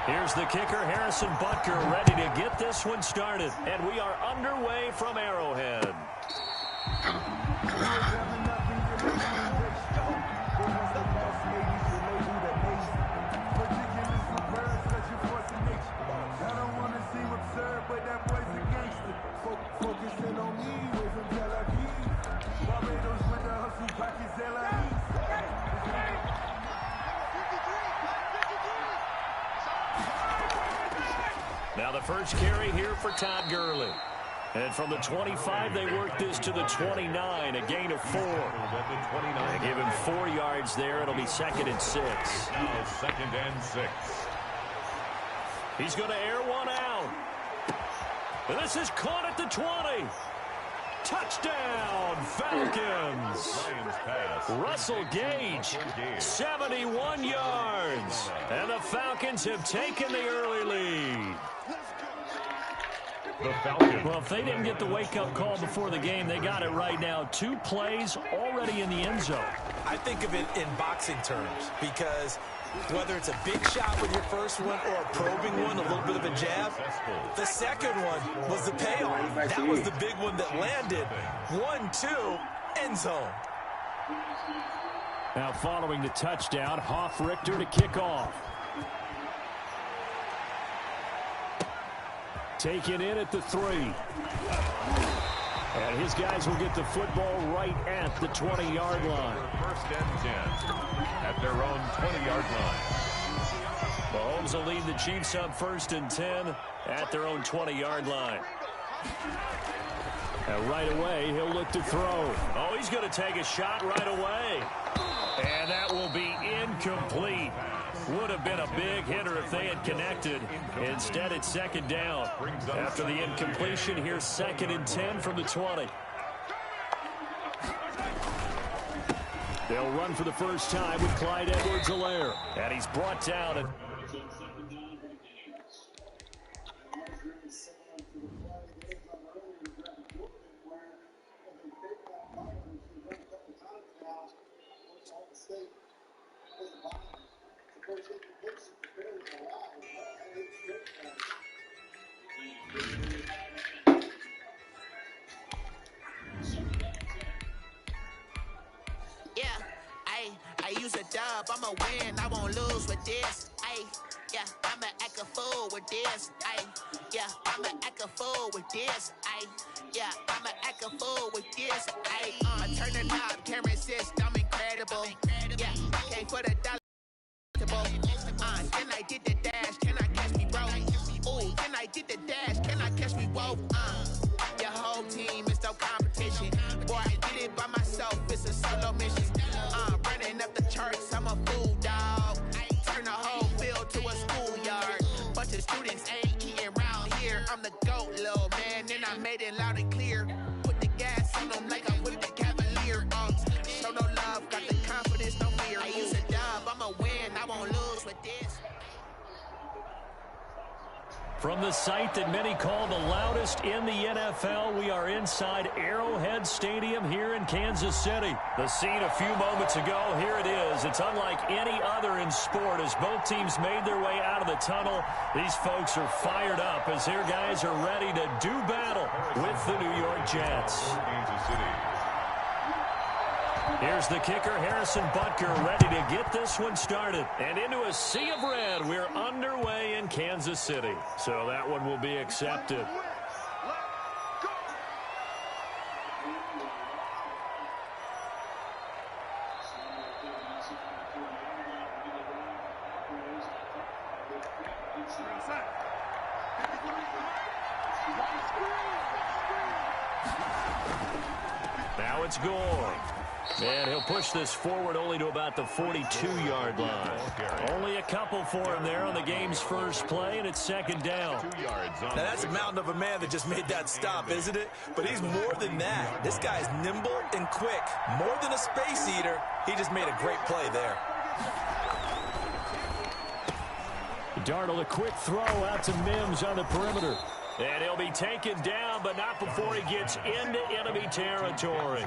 Here's the kicker, Harrison Butker, ready to get this one started. And we are underway from Arrowhead. Now the first carry here for Todd Gurley. And from the 25, they work this to the 29, a gain of 4. They give him 4 yards there. It'll be 2nd and 6. Now 2nd and 6. He's going to air one out. And this is caught at the 20. Touchdown, Falcons. Russell Gage, 71 yards. And the Falcons have taken the early lead. The Falcons. Well, if they didn't get the wake-up call before the game, they got it right now. 2 plays already in the end zone. I think of it in boxing terms because whether it's a big shot with your first one or a probing one, a little bit of a jab, the second one was the payoff. That was the big one that landed. 1-2, end zone. Now following the touchdown, Hoff-Richter to kick off. Taken in at the 3. And his guys will get the football right at the 20-yard line. 1st and 10 at their own 20-yard line. Mahomes will lead the Chiefs up 1st and 10 at their own 20-yard line. And right away, he'll look to throw. Oh, he's going to take a shot right away. And that will be incomplete. Would have been a big hitter if they had connected. Instead, it's 2nd down. After the incompletion, here's 2nd and 10 from the 20. They'll run for the first time with Clyde Edwards-Helaire. And he's brought down. I use a dub, I'ma win, I won't lose with this. Yeah, I'ma act a fool with this. Yeah, I'ma act a fool with this. Yeah, I'ma act a fool with this. I turn the knob, camera assist, I'm incredible. Yeah, came for the dollar. Can I did the dash? Can I catch me roll? Ooh, can I did the dash? Can I catch me roll? Your whole team is no competition. Boy, I did it by myself. It's a solo mission. Running up the charts, I'm a fool, dog. Turn the whole field to a schoolyard. Bunch of students ain't eating around here. I'm the GOAT, little man, and I made it loud and clear. Put the gas on them like I'm with the Cavalier. Show no love, got the confidence, no fear. I use a dub, I'ma win, I won't lose with this. From the site that many call the loudest in the NFL, we are inside Arrowhead Stadium here in Kansas City. The scene a few moments ago, here it is. It's unlike any other in sport as both teams made their way out of the tunnel. These folks are fired up as their guys are ready to do battle with the New York Jets. Kansas City. Here's the kicker, Harrison Butker, ready to get this one started. And into a sea of red, we're underway in Kansas City. So that one will be accepted. Now it's Gore. And he'll push this forward only to about the 42-yard line. Only a couple for him there on the game's first play, and it's 2nd down. 2 yards on. Now, that's a mountain of a man that just made that stop, isn't it? But he's more than that. This guy's nimble and quick. More than a space eater, he just made a great play there. Darnold, a quick throw out to Mims on the perimeter. And he'll be taken down, but not before he gets into enemy territory.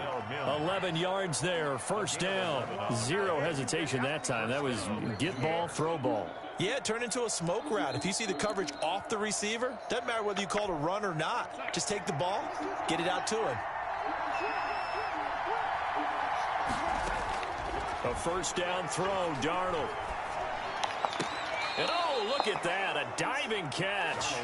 11 yards there, first down. Zero hesitation that time. That was get ball, throw ball. Yeah, turn into a smoke route. If you see the coverage off the receiver, doesn't matter whether you call it a run or not. Just take the ball, get it out to him. A first down throw, Darnold. And oh, look at that, a diving catch.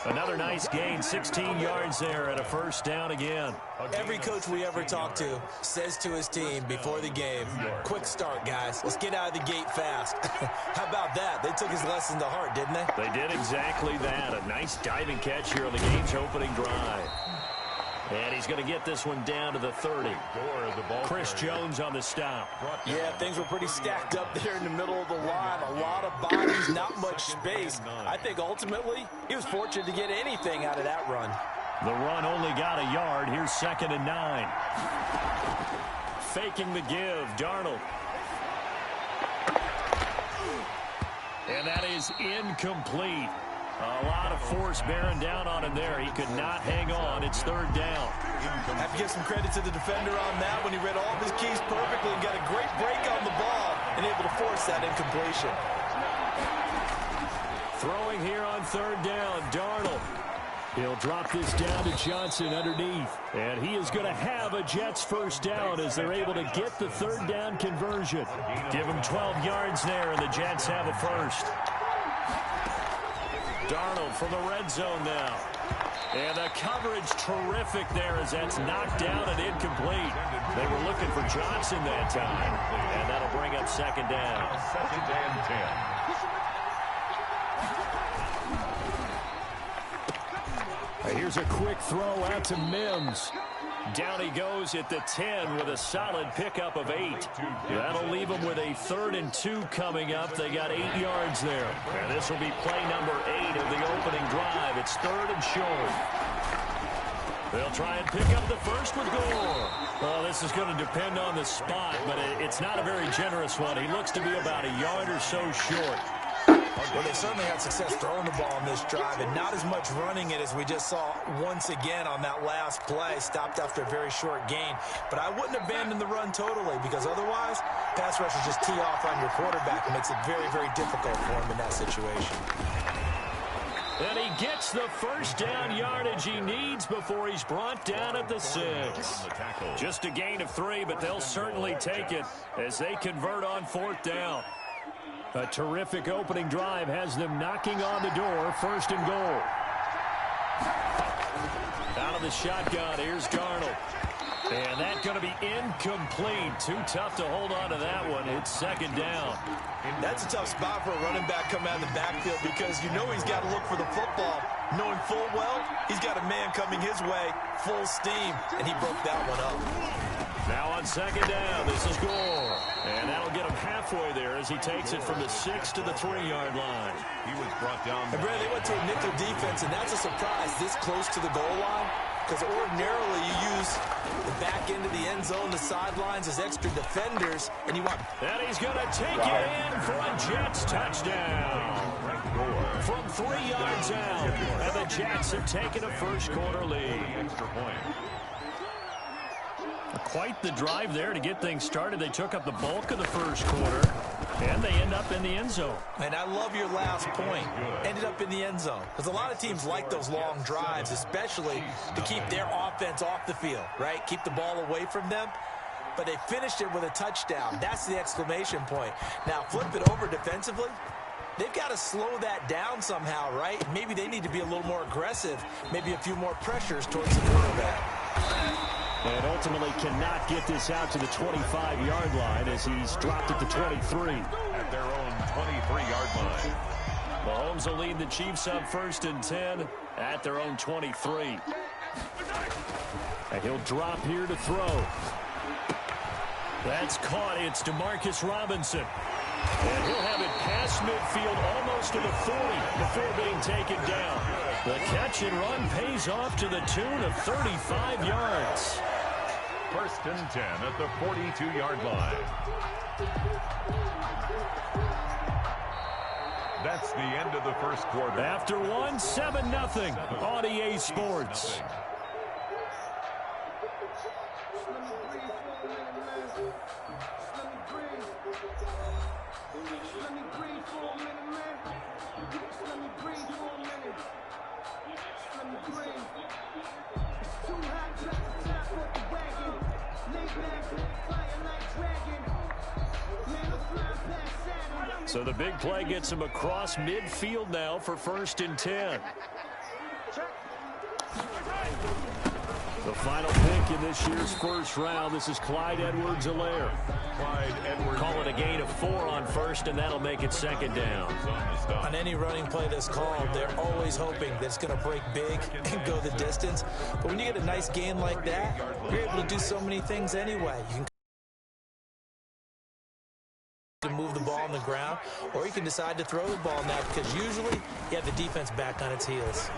Another nice gain, 16 yards there and a first down again. Every coach we ever talk to says to his team before the game, quick start, guys. Let's get out of the gate fast. How about that? They took his lesson to heart, didn't they? They did exactly that. A nice diving catch here on the game's opening drive. And he's going to get this one down to the 30. Chris Jones on the stop. Yeah, things were pretty stacked up there in the middle of the line. A lot of bodies, not much space. I think ultimately he was fortunate to get anything out of that run. The run only got a yard. Here's 2nd and 9. Faking the give, Darnold. And that is incomplete. A lot of force bearing down on him there. He could not hang on. It's 3rd down. Have to give some credit to the defender on that when he read all of his keys perfectly and got a great break on the ball and able to force that incompletion. Throwing here on 3rd down, Darnold. He'll drop this down to Johnson underneath. And he is going to have a Jets first down as they're able to get the 3rd down conversion. Give him 12 yards there, and the Jets have a first. Darnold from the red zone now. And the coverage terrific there as that's knocked down and incomplete. They were looking for Johnson that time. And that'll bring up 2nd down. 2nd and 10. Here's a quick throw out to Mims. Down he goes at the 10 with a solid pickup of 8. That'll leave him with a 3rd and 2 coming up. They got 8 yards there. And this will be play number 8 of the opening drive. It's 3rd and short. They'll try and pick up the first with Gore. Well, this is going to depend on the spot, but it's not a very generous one. He looks to be about a yard or so short. Well, they certainly had success throwing the ball on this drive and not as much running it as we just saw once again on that last play. Stopped after a very short gain. But I wouldn't abandon the run totally because otherwise, pass rushers just tee off on your quarterback and makes it very, very difficult for him in that situation. And he gets the first down yardage he needs before he's brought down at the 6. Just a gain of 3, but they'll certainly take it as they convert on 4th down. A terrific opening drive has them knocking on the door. 1st and goal. Out of the shotgun, here's Darnold. And that's going to be incomplete. Too tough to hold on to that one. It's 2nd down. That's a tough spot for a running back coming out of the backfield because you know he's got to look for the football, knowing full well he's got a man coming his way, full steam, and he broke that one up. Now on 2nd down, this is Gore. And that'll get him halfway there as he takes it from the 6 to the 3-yard line. He was brought down. And Brad, they went to a nickel defense, and that's a surprise this close to the goal line. Because ordinarily you use the back end of the end zone, the sidelines as extra defenders, and you want... And he's going to take it in for a Jets touchdown. From 3 yards out, and the Jets have taken a first-quarter lead. Extra point. Quite the drive there to get things started. They took up the bulk of the first quarter, and they end up in the end zone. And I love your last point. Ended up in the end zone. Because a lot of teams like those long drives, especially to keep their offense off the field, right? Keep the ball away from them. But they finished it with a touchdown. That's the exclamation point. Now, flip it over defensively. They've got to slow that down somehow, right? Maybe they need to be a little more aggressive. Maybe a few more pressures towards the quarterback. And ultimately cannot get this out to the 25-yard line as he's dropped at the 23. At their own 23-yard line. Mahomes will lead the Chiefs up 1st and 10 at their own 23. And he'll drop here to throw. That's caught. It's DeMarcus Robinson. And he'll have it past midfield almost to the 40 before being taken down. The catch and run pays off to the tune of 35 yards. 1st and 10 at the 42-yard line. That's the end of the first quarter. After one, 7-0 on EA Sports. So the big play gets him across midfield now for 1st and 10. The final pick in this year's first round. This is Clyde Edwards-Helaire. Call it a gain of 4 on 1st, and that'll make it 2nd down. On any running play that's called, they're always hoping that it's going to break big and go the distance. But when you get a nice gain like that, you're able to do so many things anyway. You can move the ball on the ground, or you can decide to throw the ball now because usually you have the defense back on its heels.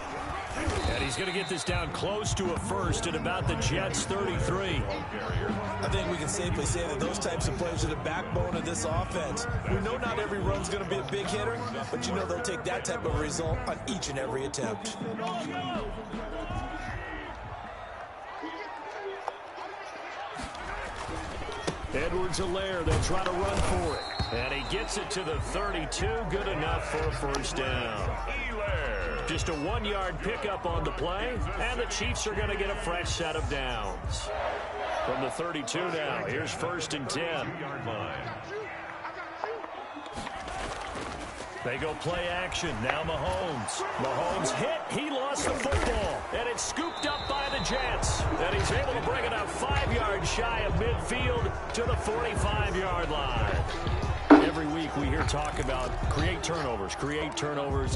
And he's going to get this down close to a 1st at about the Jets' 33. I think we can safely say that those types of plays are the backbone of this offense. We know not every run's going to be a big hitter, but you know they'll take that type of result on each and every attempt. Edwards-Helaire, they'll try to run for it. And he gets it to the 32. Good enough for a 1st down. Just a 1-yard pickup on the play, and the Chiefs are going to get a fresh set of downs. From the 32 now, here's 1st and 10. They go play action. Now Mahomes. Mahomes hit. He lost the football. And it's scooped up by the Jets. And he's able to bring it up 5 yards shy of midfield to the 45-yard line. Every week we hear talk about create turnovers.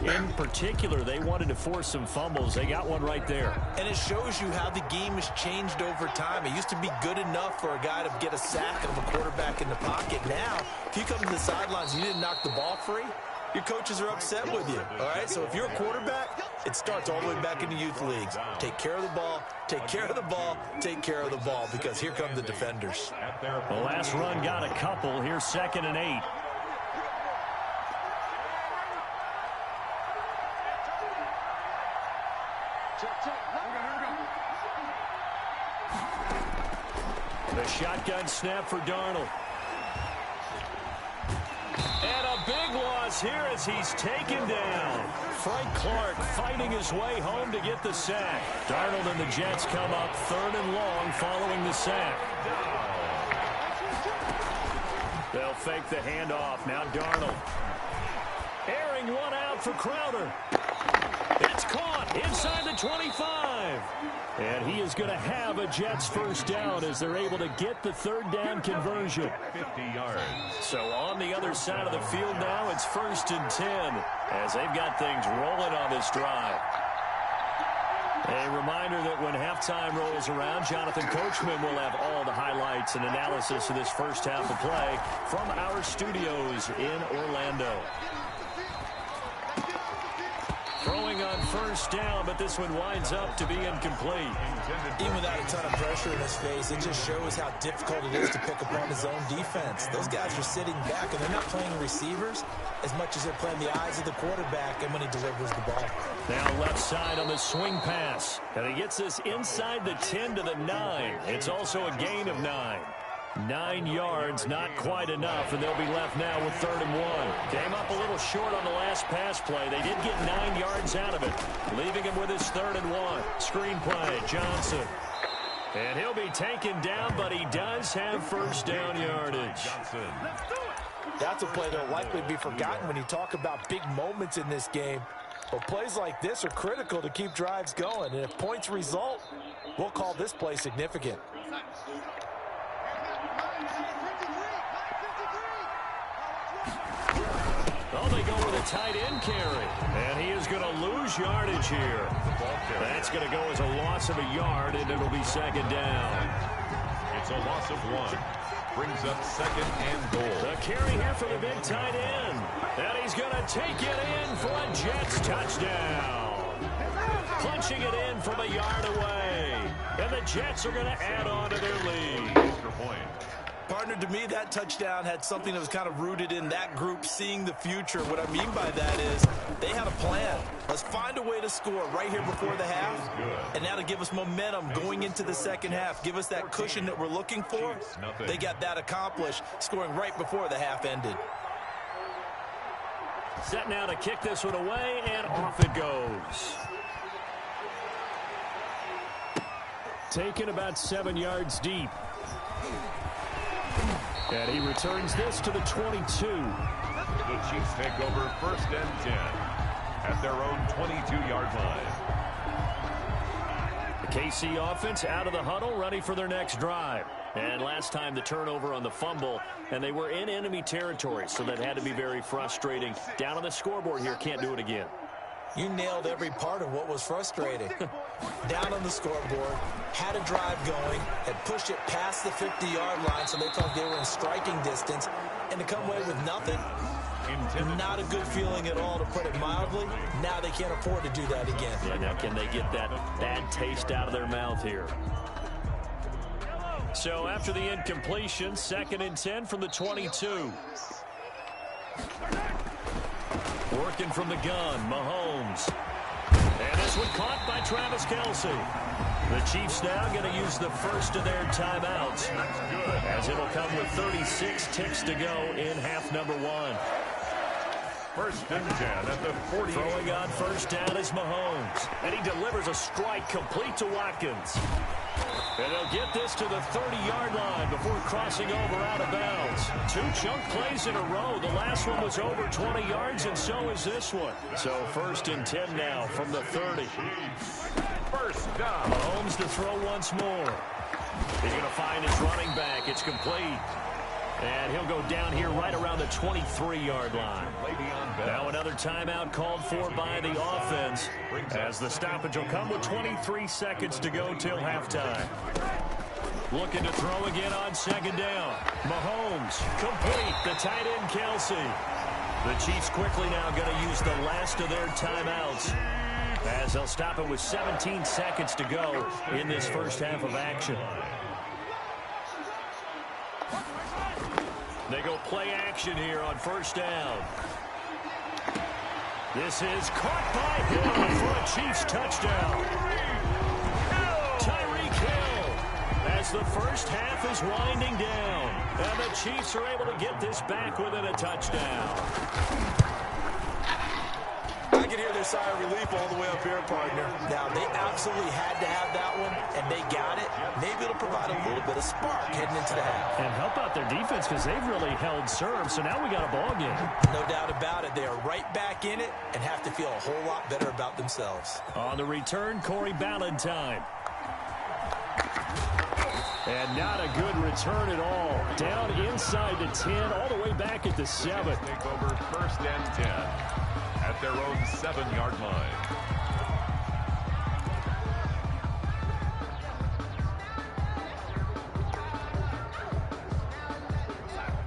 In particular, they wanted to force some fumbles. They got one right there. And it shows you how the game has changed over time. It used to be good enough for a guy to get a sack of a quarterback in the pocket. Now, if you come to the sidelines and you didn't knock the ball free, your coaches are upset with you, all right? So if you're a quarterback, it starts all the way back in the youth leagues. Take care of the ball, take care of the ball, take care of the ball, because here come the defenders. The last run got a couple. Here's 2nd and 8. The shotgun snap for Darnold. And a big loss here as he's taken down. Frank Clark fighting his way home to get the sack. Darnold and the Jets come up 3rd and long following the sack. They'll fake the handoff. Now Darnold. Airing one out for Crowder. It's caught inside the 25. And he is going to have a Jets 1st down as they're able to get the 3rd down conversion. 50 yards. So on the other side of the field now, it's 1st and 10 as they've got things rolling on this drive. A reminder that when halftime rolls around, Jonathan Coachman will have all the highlights and analysis of this first half of play from our studios in Orlando. Throwing on 1st down, but this one winds up to be incomplete. Even without a ton of pressure in his face, it just shows how difficult it is to pick upon his own defense. Those guys are sitting back, and they're not playing receivers as much as they're playing the eyes of the quarterback and when he delivers the ball. Now left side on the swing pass. And he gets this inside the 10 to the 9. It's also a gain of 9. 9 yards, not quite enough, and they'll be left now with 3rd and 1. Came up a little short on the last pass play. They did get 9 yards out of it, leaving him with his 3rd and 1. Screen play, Johnson. And he'll be taken down, but he does have 1st down yardage. That's a play that'll likely be forgotten when you talk about big moments in this game. But plays like this are critical to keep drives going, and if points result, we'll call this play significant. Oh, they go with a tight end carry. And he is going to lose yardage here. That's going to go as a loss of a yard, and it'll be 2nd down. It's a loss of 1. Brings up 2nd and goal. The carry here for the big tight end. And he's going to take it in for a Jets touchdown. Punching it in from a yard away. And the Jets are going to add on to their lead. Extra point. Partner, to me, that touchdown had something that was kind of rooted in that group seeing the future. What I mean by that is they had a plan. Let's find a way to score right here before the half, and that'll give us momentum going into the second half. Give us that cushion that we're looking for. They got that accomplished, scoring right before the half ended. Set now to kick this one away, and off it goes. Taken about 7 yards deep. And he returns this to the 22. The Chiefs take over 1st and 10 at their own 22-yard line. The KC offense out of the huddle, ready for their next drive. And last time the turnover on the fumble, and they were in enemy territory, so that had to be very frustrating. Down on the scoreboard here, can't do it again. You nailed every part of what was frustrating. Down on the scoreboard, had a drive going, had pushed it past the 50-yard line so they felt they were in striking distance, and to come away with nothing, not a good feeling at all, to put it mildly. Now they can't afford to do that again. Yeah, now can they get that bad taste out of their mouth here? So after the incompletion, 2nd and 10 from the 22. Working from the gun, Mahomes. And this one caught by Travis Kelce. The Chiefs now going to use the first of their timeouts, as it'll come with 36 ticks to go in half number 1. 1st and 10 at the 40. Throwing on 1st down is Mahomes. And he delivers a strike complete to Watkins. And they'll get this to the 30-yard line before crossing over out of bounds. 2 chunk plays in a row. The last one was over 20 yards, and so is this one. So 1st and 10 now from the 30. 1st down. Mahomes to throw once more. He's going to find his running back. It's complete. And he'll go down here right around the 23-yard line. Now another timeout called for by the offense, as the stoppage will come with 23 seconds to go till halftime. Looking to throw again on 2nd down. Mahomes, complete. The tight end, Kelce. The Chiefs quickly now going to use the last of their timeouts, as they'll stop it with 17 seconds to go in this first half of action. They go play action here on 1st down. This is caught by Hill for a Chiefs touchdown. Tyreek Hill, as the first half is winding down, and the Chiefs are able to get this back within a touchdown. I can hear their sigh of relief all the way up here, partner. Now, they absolutely had to have that one, and they got it. Maybe it'll provide a little bit of spark heading into the half. And help out their defense, because they've really held serve, so now we got a ball game. No doubt about it. They are right back in it and have to feel a whole lot better about themselves. On the return, Corey Ballantyne. And not a good return at all. Down inside the 10, all the way back at the 7. Take over 1st and 10 at their own 7-yard line.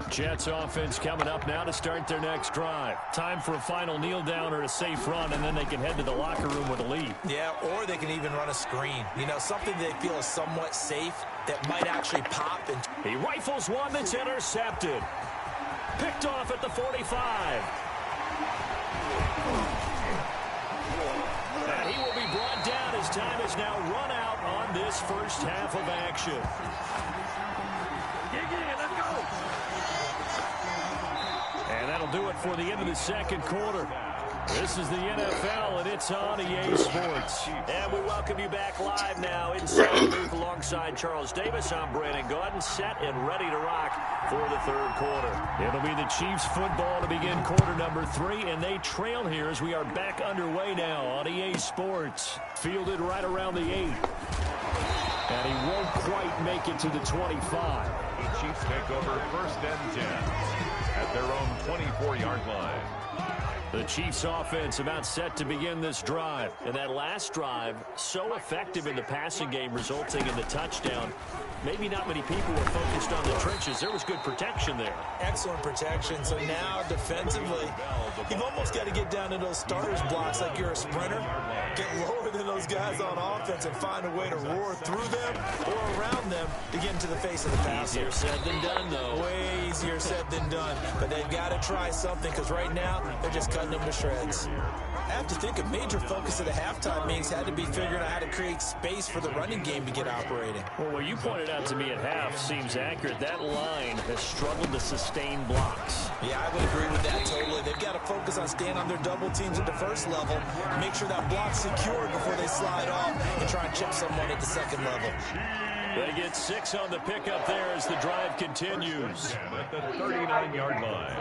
Jets offense coming up now to start their next drive. Time for a final kneel down or a safe run, and then they can head to the locker room with a lead. Yeah, or they can even run a screen. You know, something they feel is somewhat safe that might actually pop. And he rifles one that's intercepted. Picked off at the 45. And he will be brought down as time is now run out on this first half of action. Let's go. And that'll do it for the end of the second quarter. This is the NFL, and it's on EA Sports. And we welcome you back live now inside the booth alongside Charles Davis. I'm Brandon Gaudin, set and ready to rock for the third quarter. It'll be the Chiefs football to begin quarter number 3, and they trail here as we are back underway now on EA Sports. Fielded right around the 8. And he won't quite make it to the 25. The Chiefs take over 1st and 10 at their own 24-yard line. The Chiefs offense about set to begin this drive. And that last drive, so effective in the passing game, resulting in the touchdown. Maybe not many people were focused on the trenches. There was good protection there. Excellent protection. So now defensively, You've almost got to get down to those starters blocks like you're a sprinter. Get lower than those guys on offense and find a way to roar through them or around them to get into the face of the passer. Easier said than done, though. Way easier said than done. But they've got to try something because right now they're just cutting them to shreds. I have to think a major focus of the halftime meetings had to be figuring out how to create space for the running game to get operating. Well, what you pointed out to me at half seems accurate. That line has struggled to sustain blocks. Yeah, I would agree with that totally. They've got to focus on staying on their double teams at the first level, make sure that block's secured before they slide off and try and chip someone at the second level. They get 6 on the pickup there as the drive continues. At the 39-yard line.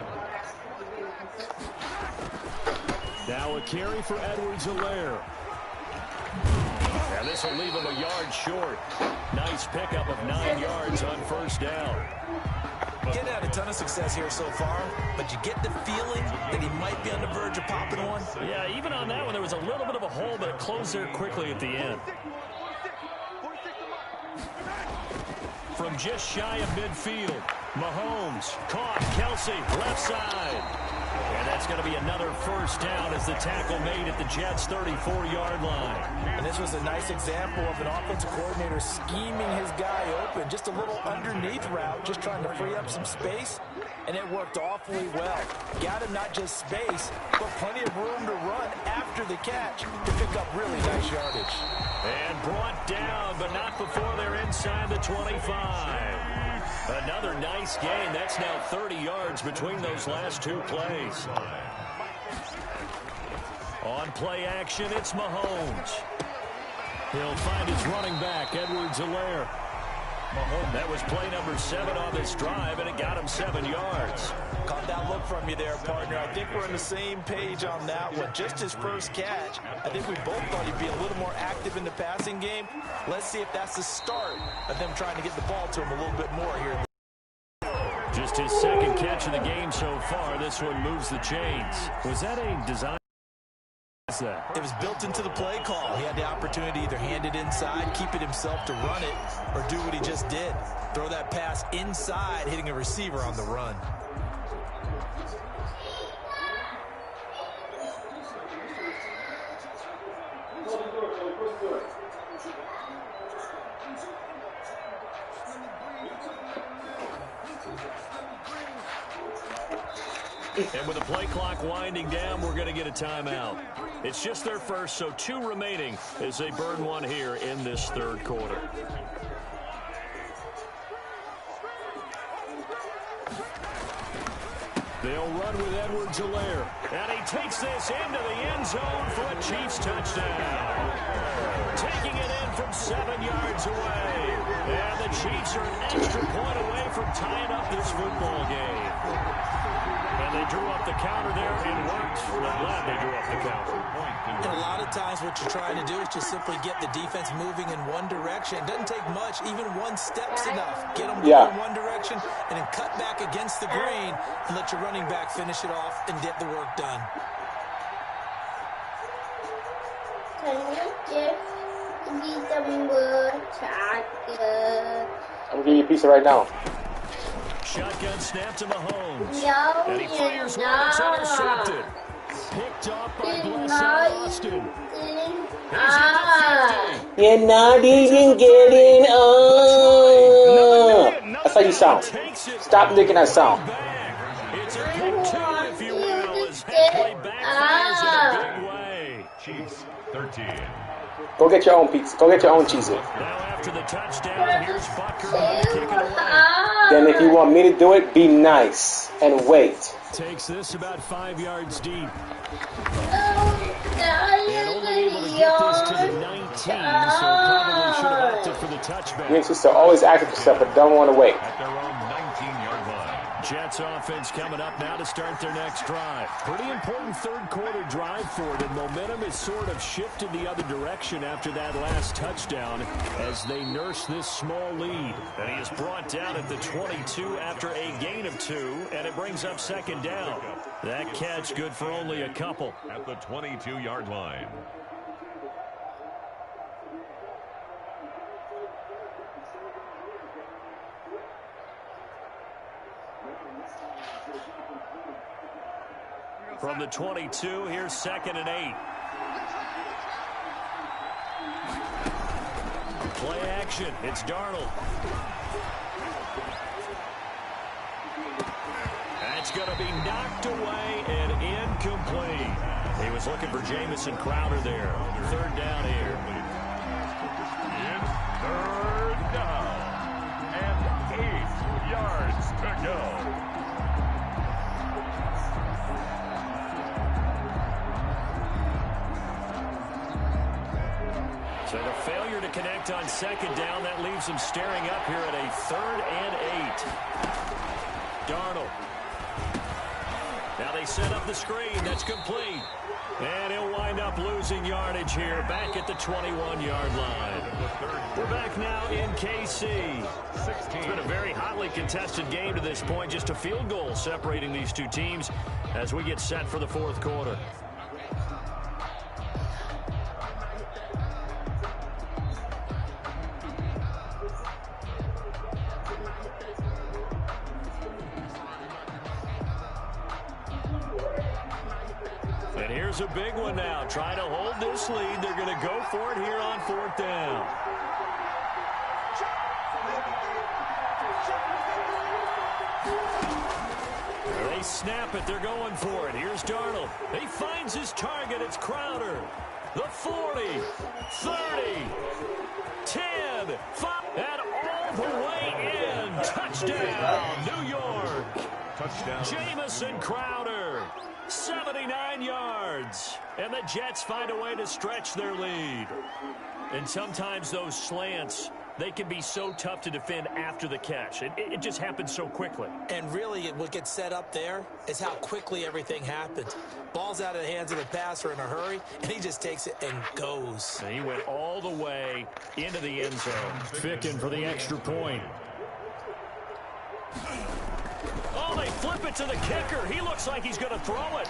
Now a carry for Edwards-Helaire. And this will leave him a yard short. Nice pickup of 9 yards on first down. Getting had a ton of success here so far, but you get the feeling that he might be on the verge of popping one. Yeah, even on that one, there was a little bit of a hole, but it closed there quickly at the end. From just shy of midfield, Mahomes caught Kelsey left side. And that's going to be another first down as the tackle made at the Jets' 34-yard line. And this was a nice example of an offensive coordinator scheming his guy open. Just a little underneath route, just trying to free up some space. And it worked awfully well. Got him not just space, but plenty of room to run after the catch to pick up really nice yardage. And brought down, but not before they're inside the 25. Another nice gain. That's now 30 yards between those last 2 plays. On play action, it's Mahomes. He'll find his running back, Edwards-Helaire. Mahomes, that was play number 7 on this drive, and it got him 7 yards. Caught that look from you there, partner. I think we're on the same page on that one. Just his first catch. I think we both thought he'd be a little more active in the passing game. Let's see if that's the start of them trying to get the ball to him a little bit more here. Just his second catch of the game so far. This one moves the chains. Was that a design? It was built into the play call. He had the opportunity to either hand it inside, keep it himself to run it, or do what he just did. Throw that pass inside, hitting a receiver on the run. And with the play clock winding down, we're going to get a timeout. It's just their first, so 2 remaining as they burn one here in this third quarter. They'll run with Edwards-Helaire. And he takes this into the end zone for a Chiefs touchdown. Taking it in from 7 yards away. And the Chiefs are an extra point away from tying up this football game. And they drew up the counter there. It worked. I'm glad they drew up the counter. And a lot of times what you're trying to do is just simply get the defense moving in one direction. It doesn't take much. Even one step's enough. Get them going in one direction and then cut back against the grain and let your running back finish it off and get the work done. Can you give me some more chocolate? I'm gonna give you a pizza right now. Shotgun snap to Mahomes. No, and he fires one. It's intercepted. Picked up by Blessed Austin. He's at the 50. You're not even getting That's how you sound. Stop making that sound. It's a pick 2, if you will, as head play backfires in a big way. Chiefs 13. Go get your own pizza. Go get your own cheese. Now after the touchdown, here's Butker on to kick it away. Then if you want me to do it, be nice and wait. Takes this about 5 yards deep. And only able to get this to the 19, so probably should have opted for the touchback. Me and sister always asking for stuff, but don't want to wait. At their own 19-yard line. Jets offense coming up now to start their next drive. Pretty important third quarter drive for them. Momentum is sort of shifted the other direction after that last touchdown as they nurse this small lead. And he is brought down at the 22 after a gain of 2, and it brings up second down. That catch good for only a couple. At the 22-yard line. From the 22, here's 2nd and 8. Play action. It's Darnold. That's going to be knocked away and incomplete. He was looking for Jamison Crowder there. 3rd down here. It's 3rd down and 8 yards to go. So the failure to connect on 2nd down, that leaves him staring up here at a 3rd and 8. Darnold. Now they set up the screen. That's complete. And he'll wind up losing yardage here back at the 21-yard line. We're back now in KC. It's been a very hotly contested game to this point. Just a field goal separating these two teams as we get set for the 4th quarter. And here's a big one now. Trying to hold this lead. They're going to go for it here on 4th down. They snap it. They're going for it. Here's Darnold. He finds his target. It's Crowder. The 40, 30, 10, 5, and all the way in. Touchdown, New York. Touchdown. Jamison Crowder. 79 yards. And the Jets find a way to stretch their lead. And sometimes those slants, they can be so tough to defend after the catch. It just happens so quickly. And really, what gets set up there is how quickly everything happens. Ball's out of the hands of the passer in a hurry, and he just takes it and goes. And he went all the way into the end zone. Fickin for the extra point. Oh, they flip it to the kicker. He looks like he's going to throw it.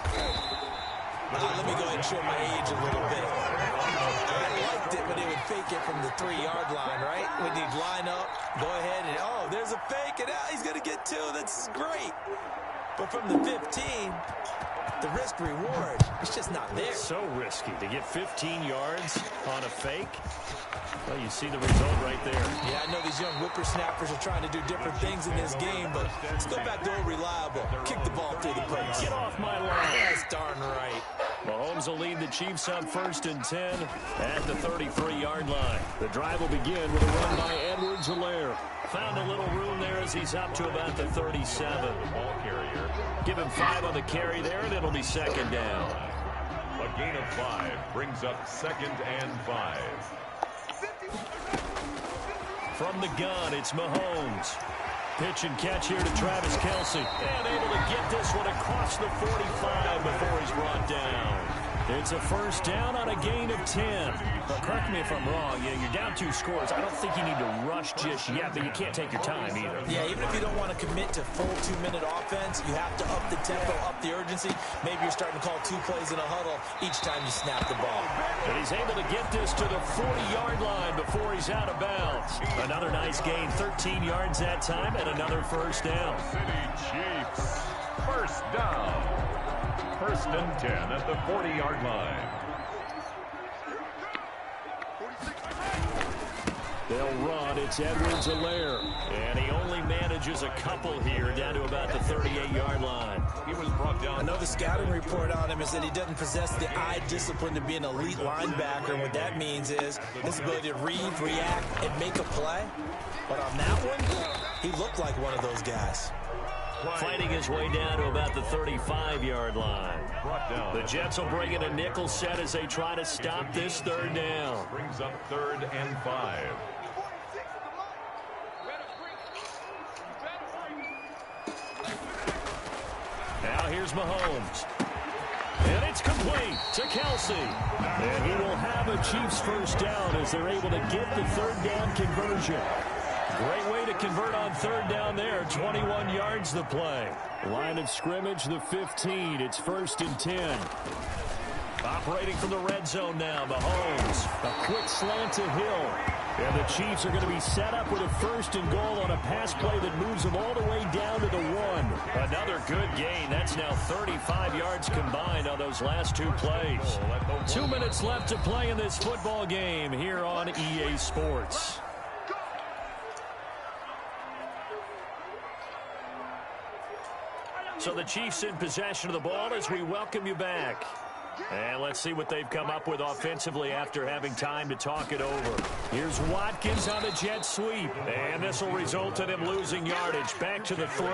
Let me go ahead and show my age a little bit. I liked it when he would fake it from the 3-yard line, right? When he'd line up, go ahead, and oh, there's a fake, and he's going to get 2. That's great. But from the 15, the risk-reward, it's just not there. So risky to get 15 yards on a fake. Well, you see the result right there. Yeah, I know these young whippersnappers are trying to do different things in this game, but let's go back to old reliable. Kick the ball through the post. Get off my line. That's darn right. Mahomes will lead the Chiefs on 1st and 10 at the 33-yard line. The drive will begin with a run by Edwards-Helaire. Found a little room there as he's up to about the 37. Ball carrier. Give him 5 on the carry there, and it'll be 2nd down. A gain of 5 brings up 2nd and 5. From the gun, it's Mahomes. Pitch and catch here to Travis Kelce. And able to get this one across the 45 before he's brought down. It's a 1st down on a gain of 10. Well, correct me if I'm wrong. You're down 2 scores. I don't think you need to rush just yet, but you can't take your time either. Yeah, even if you don't want to commit to full 2-minute offense, you have to up the tempo, up the urgency. Maybe you're starting to call 2 plays in a huddle each time you snap the ball. And he's able to get this to the 40-yard line before he's out of bounds. Another nice gain, 13 yards that time, and another 1st down. City Chiefs. 1st down. 1st and 10 at the 40-yard line. They'll run. It's Edwards-Helaire. And he only manages a couple here down to about the 38-yard line. He was brought down. I know the scouting report on him is that he doesn't possess the eye discipline to be an elite linebacker. And what that means is his ability to read, react, and make a play. But on that one, he looked like one of those guys. Fighting his way down to about the 35-yard line. Brought down. The Jets will bring in a nickel set as they try to stop this 3rd down. Brings up 3rd and 5. Now here's Mahomes. And it's complete to Kelce. And he will have a Chiefs 1st down as they're able to get the 3rd down conversion. Great way to convert on 3rd down there. 21 yards the play. Line of scrimmage, the 15. It's 1st and 10. Operating from the red zone now, Mahomes. A quick slant to Hill. And the Chiefs are going to be set up with a 1st and goal on a pass play that moves them all the way down to the 1. Another good gain. That's now 35 yards combined on those last 2 plays. 2 minutes left to play in this football game here on EA Sports. So the Chiefs in possession of the ball as we welcome you back. And let's see what they've come up with offensively after having time to talk it over. Here's Watkins on the jet sweep. And this will result in him losing yardage. Back to the 3.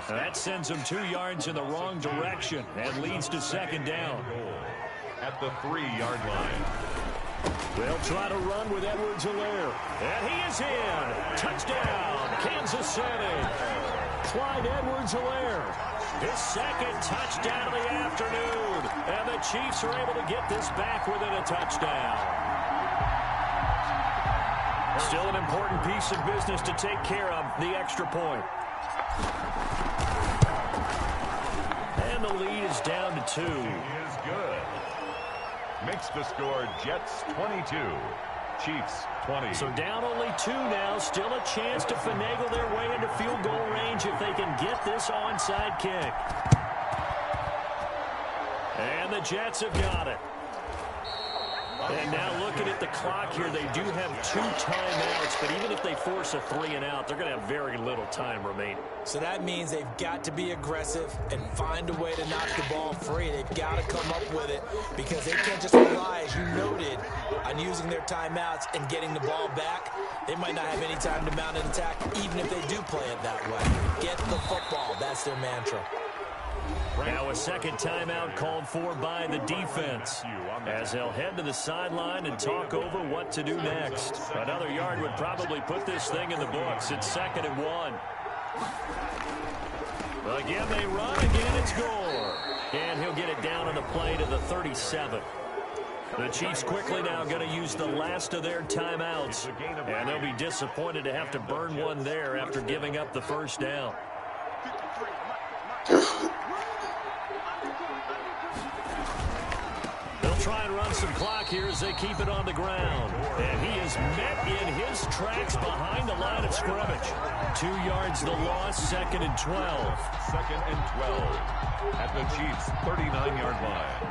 That sends him 2 yards in the wrong direction and leads to 2nd down. At the 3-yard line. They'll try to run with Edwards-Helaire. And he is in. Touchdown, Kansas City. Clyde Edwards-Helaire. His 2nd touchdown of the afternoon. And the Chiefs are able to get this back within a touchdown. Still an important piece of business to take care of, the extra point. And the lead is down to 2. He is good. Makes the score Jets 22. Chiefs 20. So down only 2 now. Still a chance to finagle their way into field goal range if they can get this onside kick. And the Jets have got it. And now looking at the clock here, they do have 2 timeouts, but even if they force a 3 and out, they're going to have very little time remaining. So that means they've got to be aggressive and find a way to knock the ball free. They've got to come up with it because they can't just rely, as you noted, on using their timeouts and getting the ball back. They might not have any time to mount an attack, even if they do play it that way. Get the football. That's their mantra. Now a 2nd timeout called for by the defense as they'll head to the sideline and talk over what to do next. Another yard would probably put this thing in the books. It's 2nd and 1. Again, they run. Again, it's Gore. And he'll get it down on the play to the 37. The Chiefs quickly now going to use the last of their timeouts. And they'll be disappointed to have to burn one there after giving up the 1st down. They'll try and run some clock here as they keep it on the ground. And he is met in his tracks behind the line of scrimmage. 2 yards the loss, 2nd and 12. 2nd and 12 at the Chiefs' 39-yard line.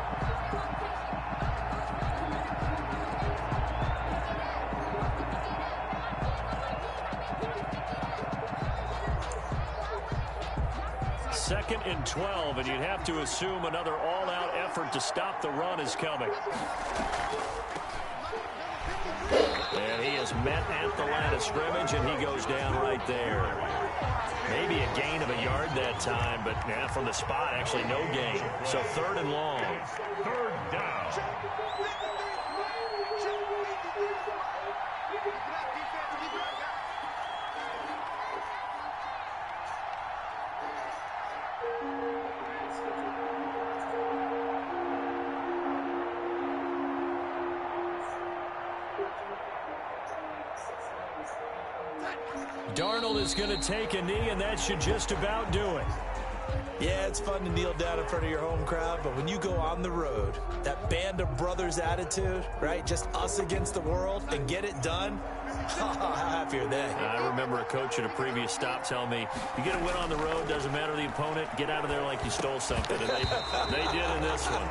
Second and 12, and you'd have to assume another all-out effort to stop the run is coming. And he is met at the line of scrimmage, and he goes down right there. Maybe a gain of a yard that time, but from the spot, actually no gain. So 3rd and long. 3rd down. Darnold is going to take a knee, and that should just about do it. Yeah, it's fun to kneel down in front of your home crowd, but when you go on the road, that band of brothers attitude, right, just us against the world, and get it done, how happy are they? I remember a coach at a previous stop telling me, you get a win on the road, doesn't matter the opponent, get out of there like you stole something, and they did in this one.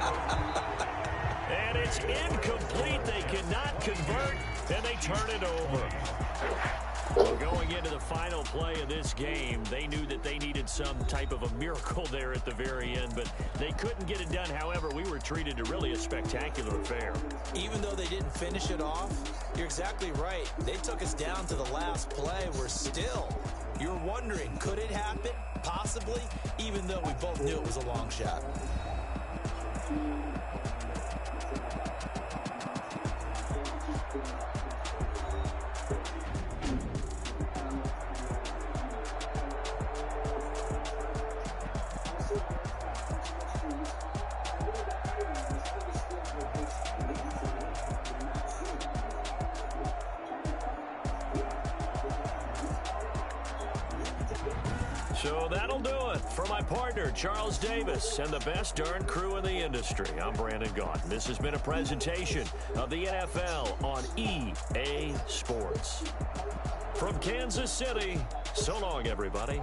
And it's incomplete. They cannot convert, and they turn it over. Going into the final play of this game, they knew that they needed some type of a miracle there at the very end, but they couldn't get it done. However, we were treated to really a spectacular affair. Even though they didn't finish it off, you're exactly right. They took us down to the last play. We're still, you're wondering, could it happen? Possibly, even though we both knew it was a long shot. So that'll do it. For my partner, Charles Davis, and the best darn crew in the industry, I'm Brandon Gaudin. This has been a presentation of the NFL on EA Sports. From Kansas City, so long, everybody.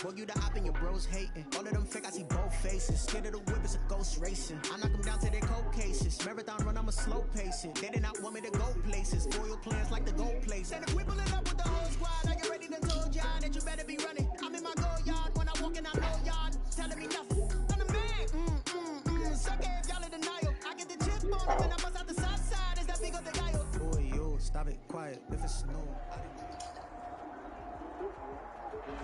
Boy, you the op and your bros hating. All of them fake, I see both faces. Scared of the whip, it's a ghost racing. I knock them down to their cold cases. Marathon run, I'm a slow pacing. They did not want me to go places. Foil plans like the gold place. And if we pulling up with the whole squad, are you ready to told y'all that you better be running? I'm in my go yard when I walk in, I know y'all telling me nothing. I'm the man. Suck if y'all in denial. I get the chip on them and I bust out the south side. Is that big of the guy? Boy, yo, stop it, quiet. If it's snow.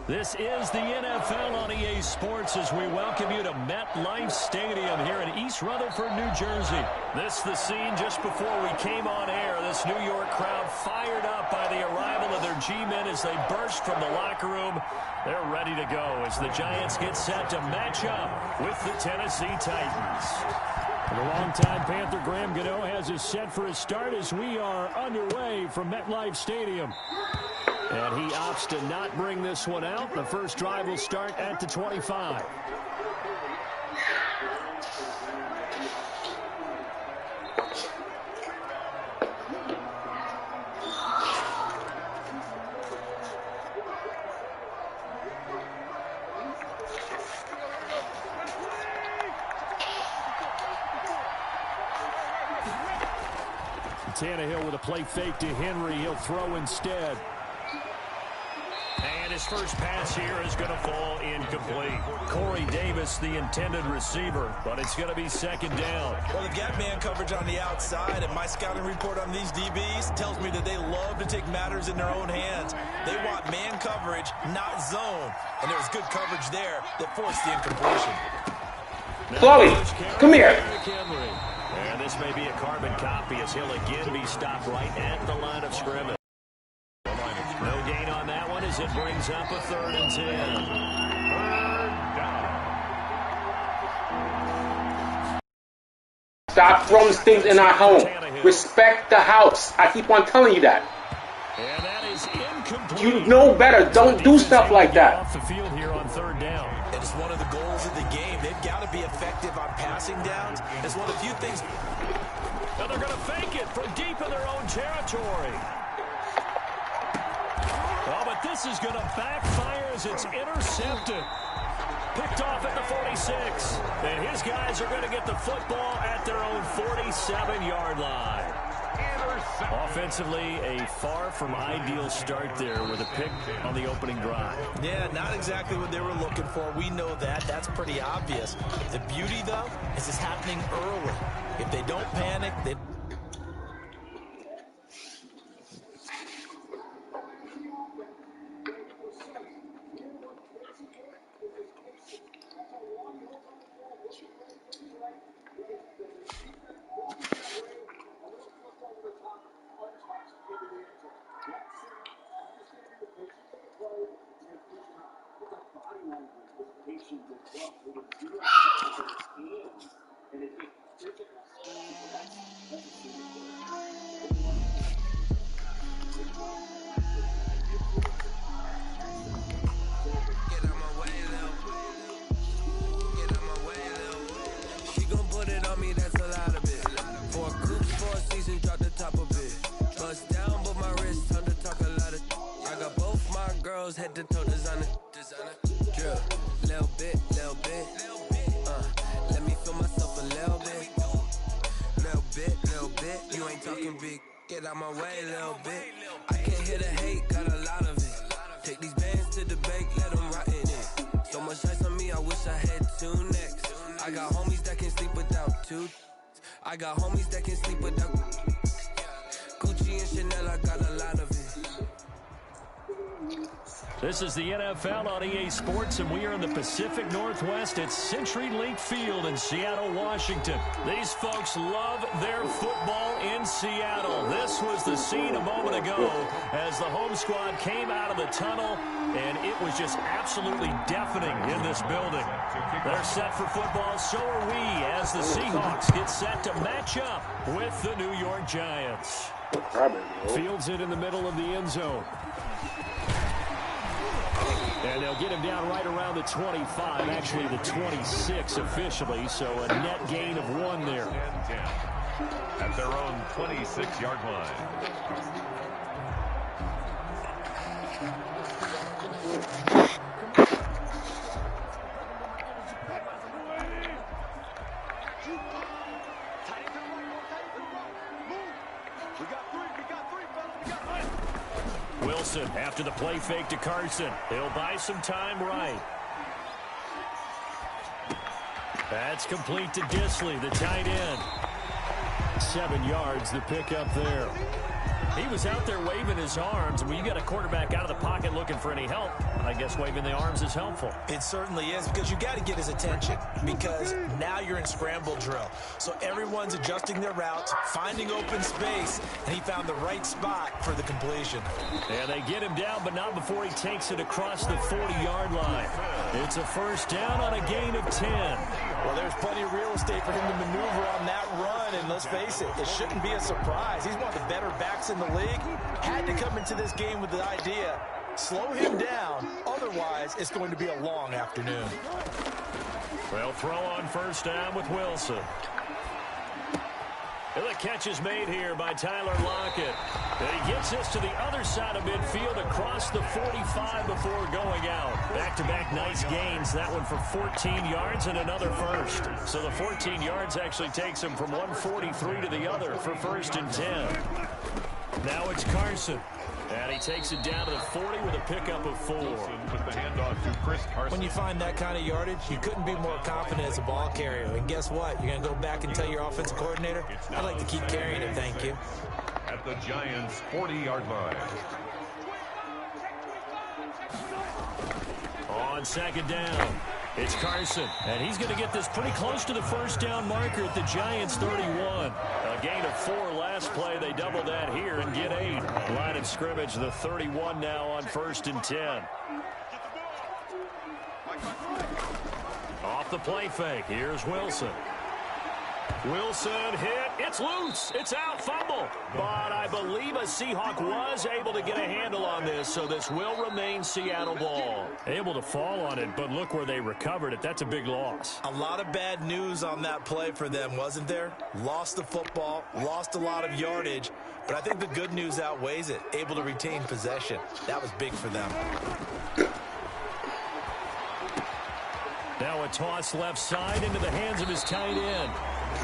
This is the NFL on EA Sports as we welcome you to MetLife Stadium here in East Rutherford, New Jersey. This is the scene just before we came on air. This New York crowd fired up by the arrival of their G-men as they burst from the locker room. They're ready to go as the Giants get set to match up with the Tennessee Titans. The longtime Panther Graham Gano has us set for a start as we are underway from MetLife Stadium. And he opts to not bring this one out. The first drive will start at the 25. Tannehill with a play fake to Henry. He'll throw instead. And his first pass here is going to fall incomplete. Corey Davis, the intended receiver, but it's going to be second down. Well, they've got man coverage on the outside, and my scouting report on these DBs tells me that they love to take matters in their own hands. They want man coverage, not zone. And there was good coverage there that forced the incompletion. Chloe, come here. And this may be a carbon copy as he'll again be stopped right at the line of scrimmage. No gain on that one as it brings up a 3rd and 10. Third down. Stop throwing things in our home. Respect the house. I keep on telling you that. And that is incomplete. You know better. Don't do stuff like that. Off the field here on 3rd down. And it's one of the goals of the game. They've got to be effective on passing downs. It's one of the few things. Now they're going to fake it from deep in their own territory. Oh, but this is going to backfire as it's intercepted. Picked off at the 46. And his guys are going to get the football at their own 47-yard line. Offensively, a far from ideal start there with a pick on the opening drive. Yeah, not exactly what they were looking for. We know that. That's pretty obvious. The beauty, though, is it's happening early. If they don't panic, they... She gon' put it on me, that's a lot of it. For a coupe, for a season, drop the top of it. Bust down, but my wrist, time to talk a lot of. I got both my girls, head to toe designer. Drill, little bit. Let me feel myself a little bit. Little bit. You ain't talking big. Get out my way, little bit. I can't hear the hate, got a lot of it. Take these bands to the bank, let them rot in it. So much ice on me, I wish I had two necks. I got homies that can sleep without two. I got homies that can sleep without Gucci and Chanel, I got a lot of it. This is the NFL on EA Sports, and we are in the Pacific Northwest at CenturyLink Field in Seattle, Washington. These folks love their football in Seattle. This was the scene a moment ago as the home squad came out of the tunnel, and it was just absolutely deafening in this building. They're set for football, so are we, as the Seahawks get set to match up with the New York Giants. Fields it in the middle of the end zone. And they'll get him down right around the 25, actually the 26 officially, so a net gain of 1 there. 10 at their own 26-yard line. Wilson after the play fake to Carson. He'll buy some time right. That's complete to Disley, the tight end. 7 yards, the pickup there. He was out there waving his arms, and when you got a quarterback out of the pocket looking for any help, I guess waving the arms is helpful. It certainly is, because you got to get his attention, because now you're in scramble drill. So everyone's adjusting their routes, finding open space, and he found the right spot for the completion. And they get him down, but not before he takes it across the 40-yard line. It's a first down on a gain of 10. Well, there's plenty of real estate for him to maneuver on that run, and let's face it, it shouldn't be a surprise. He's one of the better backs in the league. Had to come into this game with the idea, slow him down, otherwise it's going to be a long afternoon. Well, throw on first down with Wilson. And the catch is made here by Tyler Lockett. And he gets this to the other side of midfield across the 45 before going out. Back-to-back nice gains. That one for 14 yards and another first. So the 14 yards actually takes him from 143 to the other for first and 10. Now it's Carson. And he takes it down to the 40 with a pickup of 4. With the handoff to Chris Carson. When you find that kind of yardage, you couldn't be more confident as a ball carrier. And guess what? You're going to go back and tell your offensive coordinator, I'd like to keep carrying it, thank you. At the Giants' 40-yard line. On second down, it's Carson, and he's going to get this pretty close to the first down marker at the Giants' 31. A gain of 4 last play. They double that here and get 8. Line of scrimmage, the 31 now on first and 10. Off the play fake, here's Wilson. Wilson hit, it's loose, it's out, fumble. But I believe a Seahawk was able to get a handle on this, so this will remain Seattle ball. Able to fall on it, but look where they recovered it. That's a big loss. A lot of bad news on that play for them, wasn't there? Lost the football, lost a lot of yardage, but I think the good news outweighs it. Able to retain possession. That was big for them. Now a toss left side into the hands of his tight end.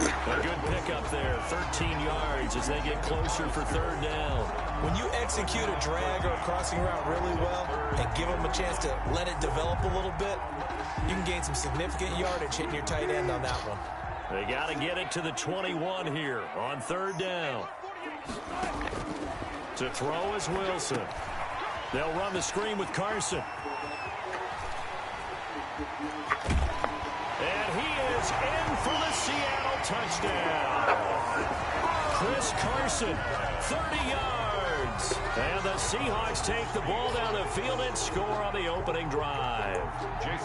A good pickup there, 13 yards as they get closer for third down. When you execute a drag or a crossing route really well and give them a chance to let it develop a little bit, you can gain some significant yardage hitting your tight end on that one. They got to get it to the 21 here on third down. To throw is Wilson. They'll run the screen with Carson. And he is in for the Seattle touchdown. Chris Carson, 30 yards. And the Seahawks take the ball down the field and score on the opening drive.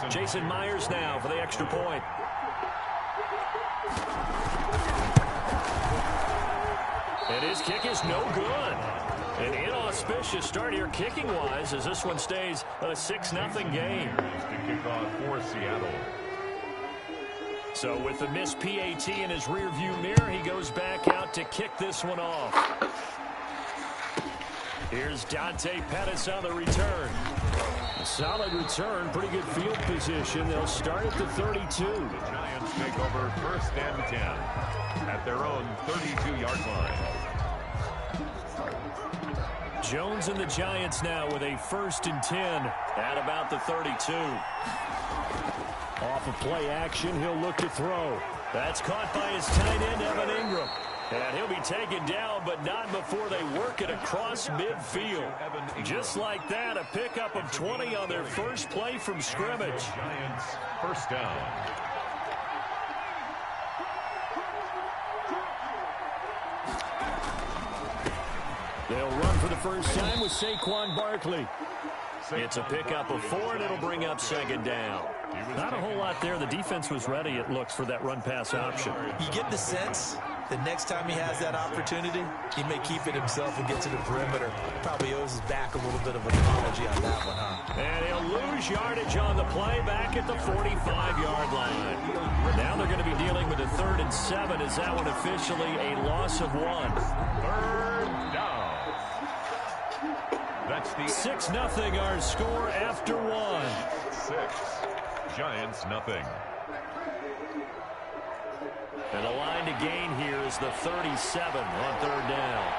Jason Myers now for the extra point. And his kick is no good. An inauspicious start here kicking-wise as this one stays a 6-0 game. To kick off for Seattle. So with the missed PAT in his rearview mirror, he goes back out to kick this one off. Here's Dante Pettis on the return. A solid return, pretty good field position. They'll start at the 32. The Giants take over 1st and 10 at their own 32-yard line. Jones and the Giants now with a 1st and 10 at about the 32. Off of play action, he'll look to throw. That's caught by his tight end, Evan Ingram. And he'll be taken down, but not before they work it across midfield. Just like that, a pickup of 20 on their first play from scrimmage. Giants 1st down. They'll run for the first time with Saquon Barkley. It's a pickup of 4, and it'll bring up 2nd down. Not a whole lot there. The defense was ready, it looks, for that run-pass option. You get the sense that next time he has that opportunity, he may keep it himself and get to the perimeter. Probably owes his back a little bit of an apology on that one, huh? And he'll lose yardage on the play back at the 45-yard line. Now they're going to be dealing with a 3rd and 7. Is that one officially a loss of 1? 3rd down. That's the 6-0 our score after 1. 6. Giants nothing. And the line to gain here is the 37 on 3rd down.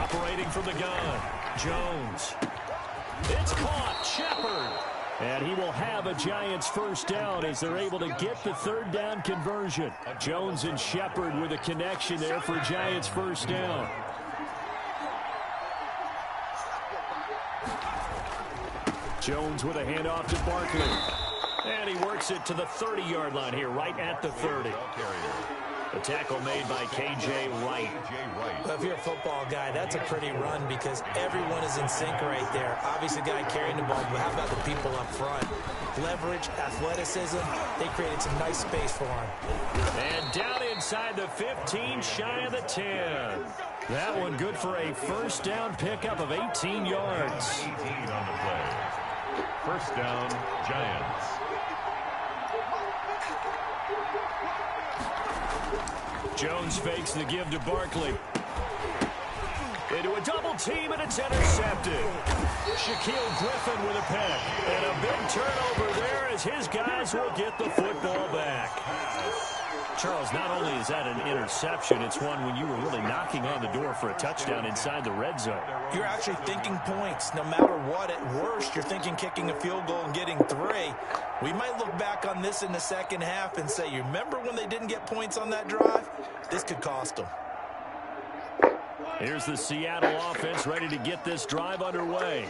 Operating from the gun, Jones. It's caught, Shepard. And he will have a Giants 1st down as they're able to get the 3rd down conversion. Jones and Shepard with a connection there for Giants 1st down. Jones with a handoff to Barkley. And he works it to the 30-yard line here, right at the 30. The tackle made by K.J. Wright. Well, if you're a football guy, that's a pretty run because everyone is in sync right there. Obviously, the guy carrying the ball, but how about the people up front? Leverage, athleticism, they created some nice space for him. And down inside the 15, shy of the 10. That one good for a 1st down pickup of 18 yards. 18 on the play. 1st down, Giants. Jones fakes the give to Barkley. Into a double team, and it's intercepted. Shaquille Griffin with a pick. And a big turnover there as his guys will get the football back. Charles, not only is that an interception, it's one when you were really knocking on the door for a touchdown inside the red zone. You're actually thinking points. No matter what, at worst, you're thinking kicking a field goal and getting 3. We might look back on this in the second half and say, you remember when they didn't get points on that drive? This could cost them. Here's the Seattle offense ready to get this drive underway.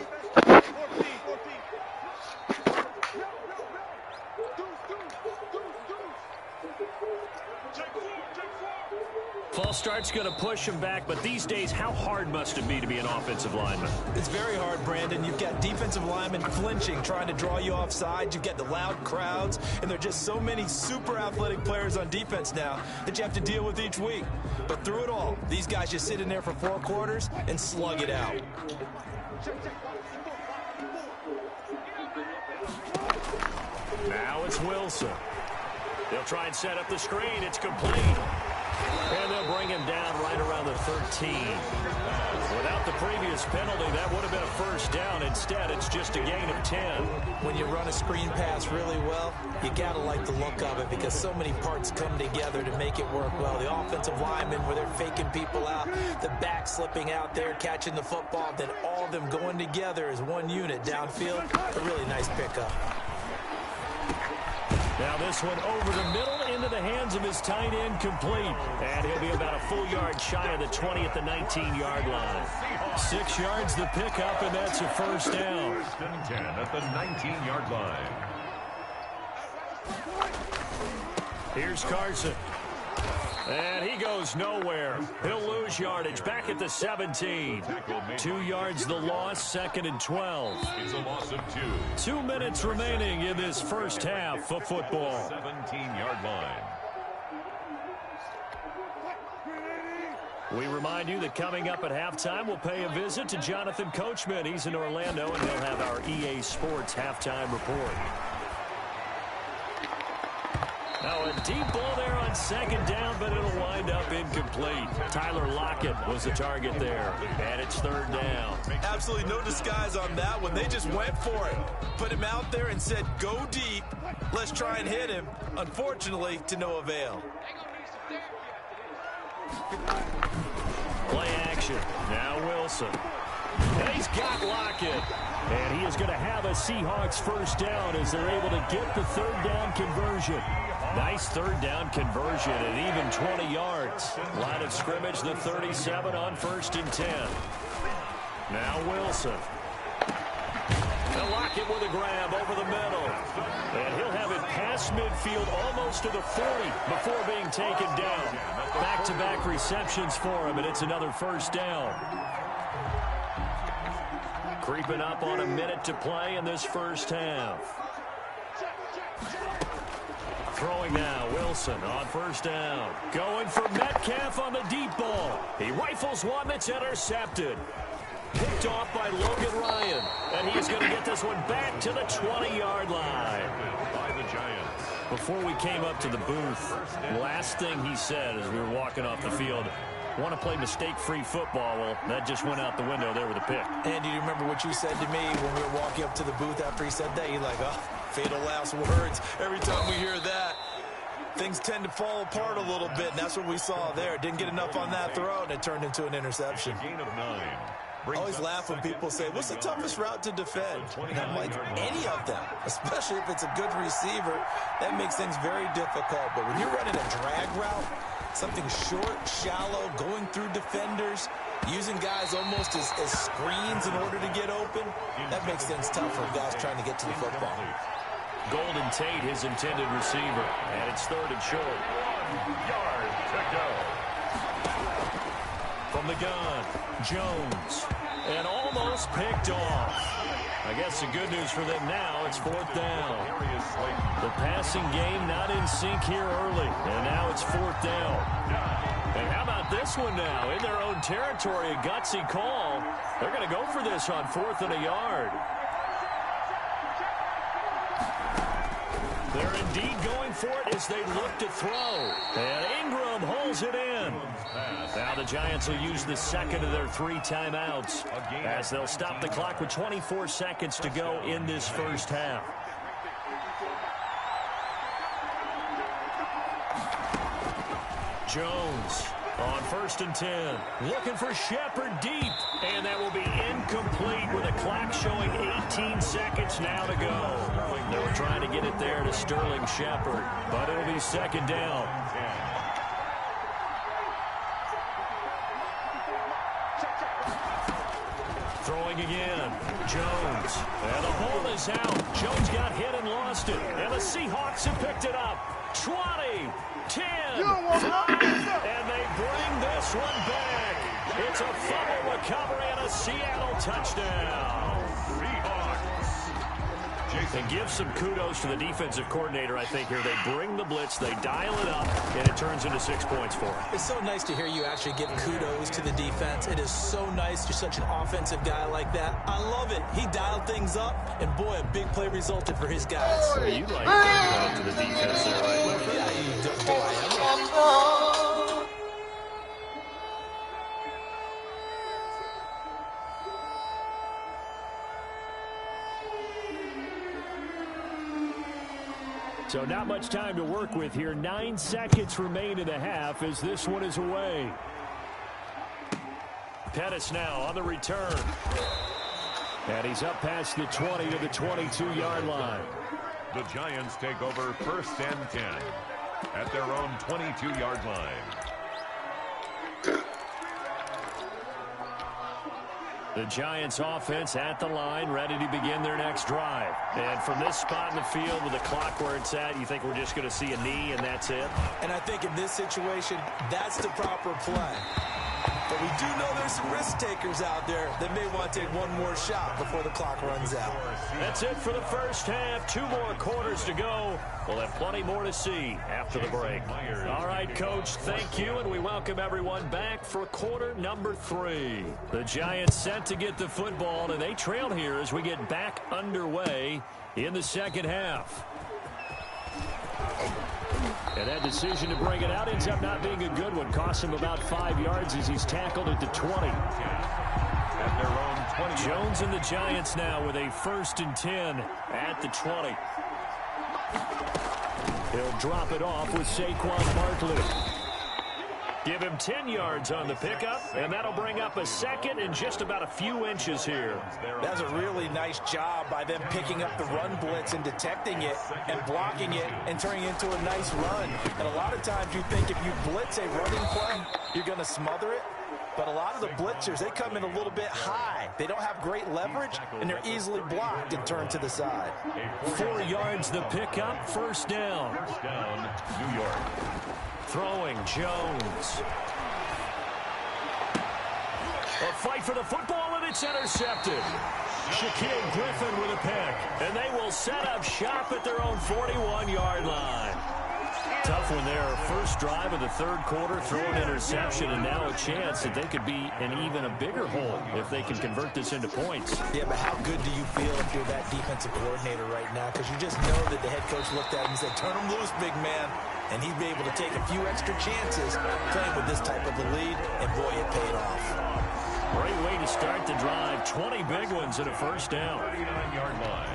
False start's going to push him back, but these days, how hard must it be to be an offensive lineman? It's very hard, Brandon. You've got defensive linemen flinching, trying to draw you offside. You've got the loud crowds, and there are just so many super athletic players on defense now that you have to deal with each week. But through it all, these guys just sit in there for 4 quarters and slug it out. Now it's Wilson. They'll try and set up the screen. It's complete. And they'll bring him down right around the 13. Without the previous penalty, that would have been a 1st down. Instead, it's just a gain of 10. When you run a screen pass really well, you got to like the look of it because so many parts come together to make it work well. The offensive linemen, where they're faking people out, the back slipping out there, catching the football, then all of them going together as one unit downfield. A really nice pickup. Now this one over the middle into the hands of his tight end, complete. And he'll be about a full yard shy of the 20 at the 19-yard line. 6 yards the pickup, and that's a 1st down. 1st and 10 at the 19-yard line. Here's Carson. And he goes nowhere. He'll lose yardage back at the 17. 2 yards the loss, 2nd and 12. It's a loss of 2. 2 minutes remaining in this first half of football. 17-yard line. We remind you that coming up at halftime, we'll pay a visit to Jonathan Coachman. He's in Orlando, and he'll have our EA Sports halftime report. Now a deep ball there on second down, but it'll wind up incomplete. Tyler Lockett was the target there, and it's third down. Absolutely no disguise on that one. They just went for it. Put him out there and said, go deep. Let's try and hit him. Unfortunately, to no avail. Play action. Now Wilson. And he's got Lockett. And he is going to have a Seahawks first down as they're able to get the third down conversion. Nice third down conversion at even 20 yards. Line of scrimmage, the 37 on 1st and 10. Now Wilson. And Lockett with a grab over the middle. And he'll have it past midfield almost to the 40 before being taken down. Back-to-back receptions for him, and it's another first down. Creeping up on a minute to play in this first half. Throwing now, Wilson on first down. Going for Metcalf on the deep ball. He rifles one that's intercepted. Picked off by Logan Ryan. And he's going to get this one back to the 20-yard line. By the Giants. Before we came up to the booth, last thing he said as we were walking off the field, want to play mistake-free football. Well, that just went out the window there with a pick. And do you remember what you said to me when we were walking up to the booth after he said that? You're like, oh, fatal last words. Every time we hear that, things tend to fall apart a little bit, and that's what we saw there. Didn't get enough on that throw, and it turned into an interception. Gain of 9. I always laugh when people say, what's the toughest route to defend? And I'm like, any of them, especially if it's a good receiver. That makes things very difficult. But when you're running a drag route, something short, shallow, going through defenders, using guys almost as screens in order to get open, that makes things tough for guys trying to get to the football. Golden Tate, his intended receiver. And it's third and short. 1 yard to go. From the gun, Jones. And almost picked off. I guess the good news for them now, it's fourth down. The passing game not in sync here early. And now it's fourth down. And how about this one now? In their own territory, a gutsy call. They're going to go for this on 4th and a yard. They're indeed going for it as they look to throw. And Ingram holds it in. Now the Giants will use the second of their 3 timeouts as they'll stop the clock with 24 seconds to go in this first half. Jones on 1st and 10. Looking for Shepard deep. And that will be incomplete with a clock showing 18 seconds now to go. They were trying to get it there to Sterling Shepard, but it'll be second down. Throwing again, Jones. And the ball is out. Jones got hit and lost it. And the Seahawks have picked it up. 20, 10, 5, and they bring this one back. It's a fumble recovery and a Seattle touchdown. And give some kudos to the defensive coordinator, I think, here. They bring the blitz, they dial it up, and it turns into 6 points for them. It's so nice to hear you actually give kudos to the defense. It is so nice. You're such an offensive guy like that. I love it. He dialed things up, and boy, a big play resulted for his guys. So you like credit to the defense there, right? Yeah, you do I ever. So not much time to work with here. 9 seconds remain in the half as this one is away. Pettis now on the return. And he's up past the 20 to the 22-yard line. The Giants take over 1st and 10 at their own 22-yard line. The Giants offense at the line, ready to begin their next drive. And from this spot in the field with the clock where it's at, you think we're just going to see a knee and that's it? And I think in this situation, that's the proper play. But we do know there's some risk takers out there that may want to take one more shot before the clock runs out. That's it for the first half. 2 more quarters to go. We'll have plenty more to see after the break. All right, Coach, thank you, and we welcome everyone back for quarter number 3. The Giants set to get the football, and they trail here as we get back underway in the second half. And that decision to bring it out ends up not being a good one. Costs him about 5 yards as he's tackled at the 20. At their own 20. Jones and the Giants now with a 1st and 10 at the 20. He'll drop it off with Saquon Barkley. Give him 10 yards on the pickup, and that'll bring up a 2nd and just about a few inches here. That's a really nice job by them picking up the run blitz and detecting it and blocking it and turning it into a nice run. And a lot of times you think if you blitz a running play, you're going to smother it. But a lot of the blitzers, they come in a little bit high. They don't have great leverage, and they're easily blocked and turned to the side. 4 yards the pickup, 1st down. 1st down, New York. Throwing Jones. A fight for the football, and it's intercepted. Shaquille Griffin with a pick, and they will set up shop at their own 41-yard line. Tough one there. 1st drive of the 3rd quarter, throwing interception, and now a chance that they could be in even a bigger hole if they can convert this into points. Yeah, but how good do you feel if you're that defensive coordinator right now? Because you just know that the head coach looked at him and said, turn him loose, big man. And he'd be able to take a few extra chances playing with this type of a lead, and boy, it paid off. Great way to start the drive. 20 big ones and a 1st down. 39-yard line.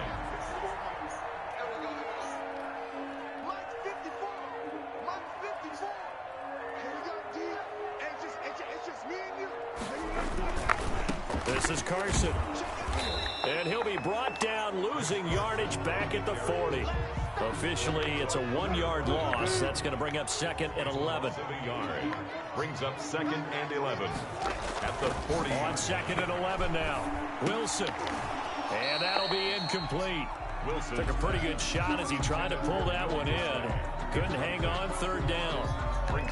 This is Carson. And he'll be brought down, losing yardage back at the 40. Officially, it's a 1-yard loss. That's going to bring up 2nd and 11. Brings up 2nd and 11 at the 40. On 2nd and 11 now. Wilson. And that'll be incomplete. Wilson took a pretty good shot as he tried to pull that one in. Couldn't hang on, 3rd down.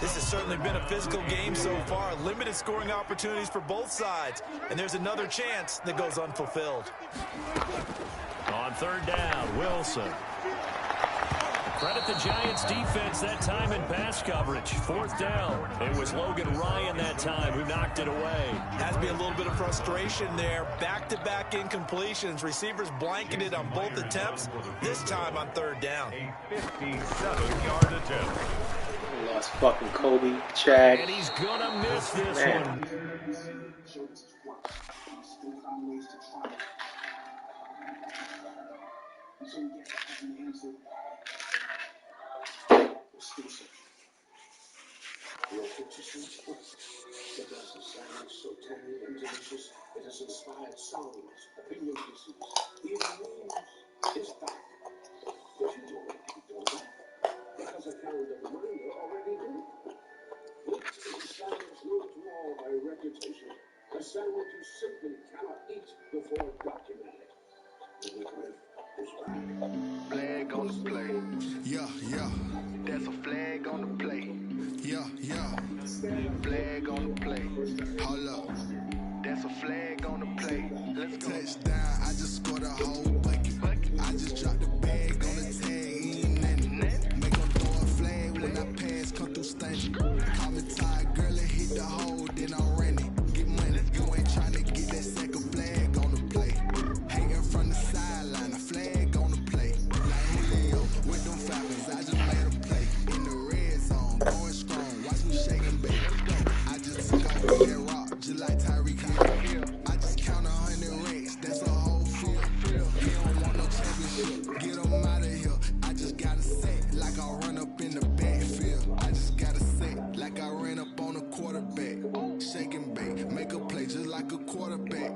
This has certainly been a physical game so far. Limited scoring opportunities for both sides. And there's another chance that goes unfulfilled. On 3rd down, Wilson. Credit the Giants defense that time in pass coverage. 4th down. It was Logan Ryan that time who knocked it away. Has to be a little bit of frustration there. Back-to-back incompletions. Receivers blanketed on both attempts. This time on 3rd down. A 57-yard attempt. Lost fucking Kobe, Chad. And he's gonna miss this one. A sandwich you simply cannot eat before documenting it. Flag on the play. Yeah, yeah. That's a flag on the play. Yeah, yeah. Flag on the play. Hold up. That's a flag on the play. Let's go. Touchdown. I just scored a whole bucket. I just dropped the bag on the tag. Ain't nothing. Make them throw a flag when I pass. Come through stunting. Call me tired, girl, and hit the hole. Then I ran it. Get money. You ain't trying to get that second flag on the play. Hanging from the sideline. A flag on the play. Like Julio with them Falcons. I just made a play. In the red zone. Going strong. Watch me shaking, baby. I just took off with that rock. Just like Tyreek Hill. I just count 100 racks. That's a whole field. You don't want no championship. Get them out of here. I just gotta set like I run up in the backfield. I just gotta set like I ran up on a quarterback. Shake and bake. Make a play just like a quarterback.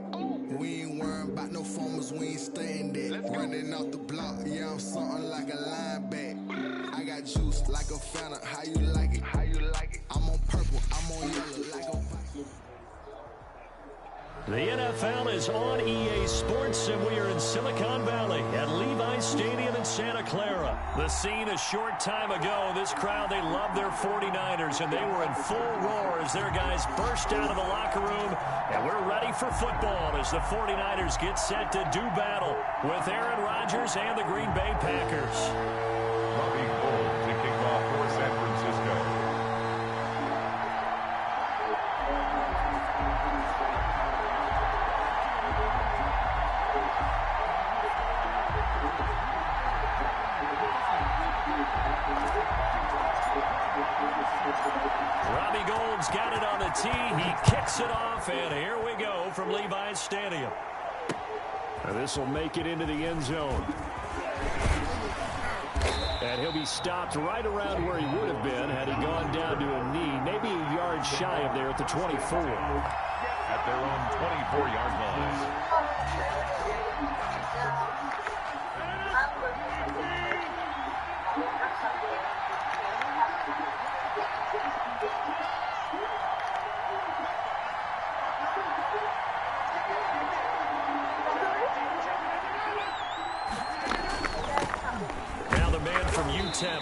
We ain't worrying about no formers. We ain't staying there. Running off the block. Yeah, I'm something like a linebacker. I got juice like a Fanta. How you like it? How you like it? I'm on purple. I'm on yellow like a... The NFL is on EA Sports, and we are in Silicon Valley at Levi's Stadium in Santa Clara. The scene a short time ago. This crowd, they love their 49ers, and they were in full roar as their guys burst out of the locker room. And we're ready for football as the 49ers get set to do battle with Aaron Rodgers and the Green Bay Packers. Robbie Gould to kick off for San Francisco. Robbie Gould's got it on the tee. He kicks it off, and here we go from Levi's Stadium. And this will make it into the end zone. And he'll be stopped right around where he would have been had he gone down to a knee, maybe a yard shy of there at the 24. At their own 24-yard line.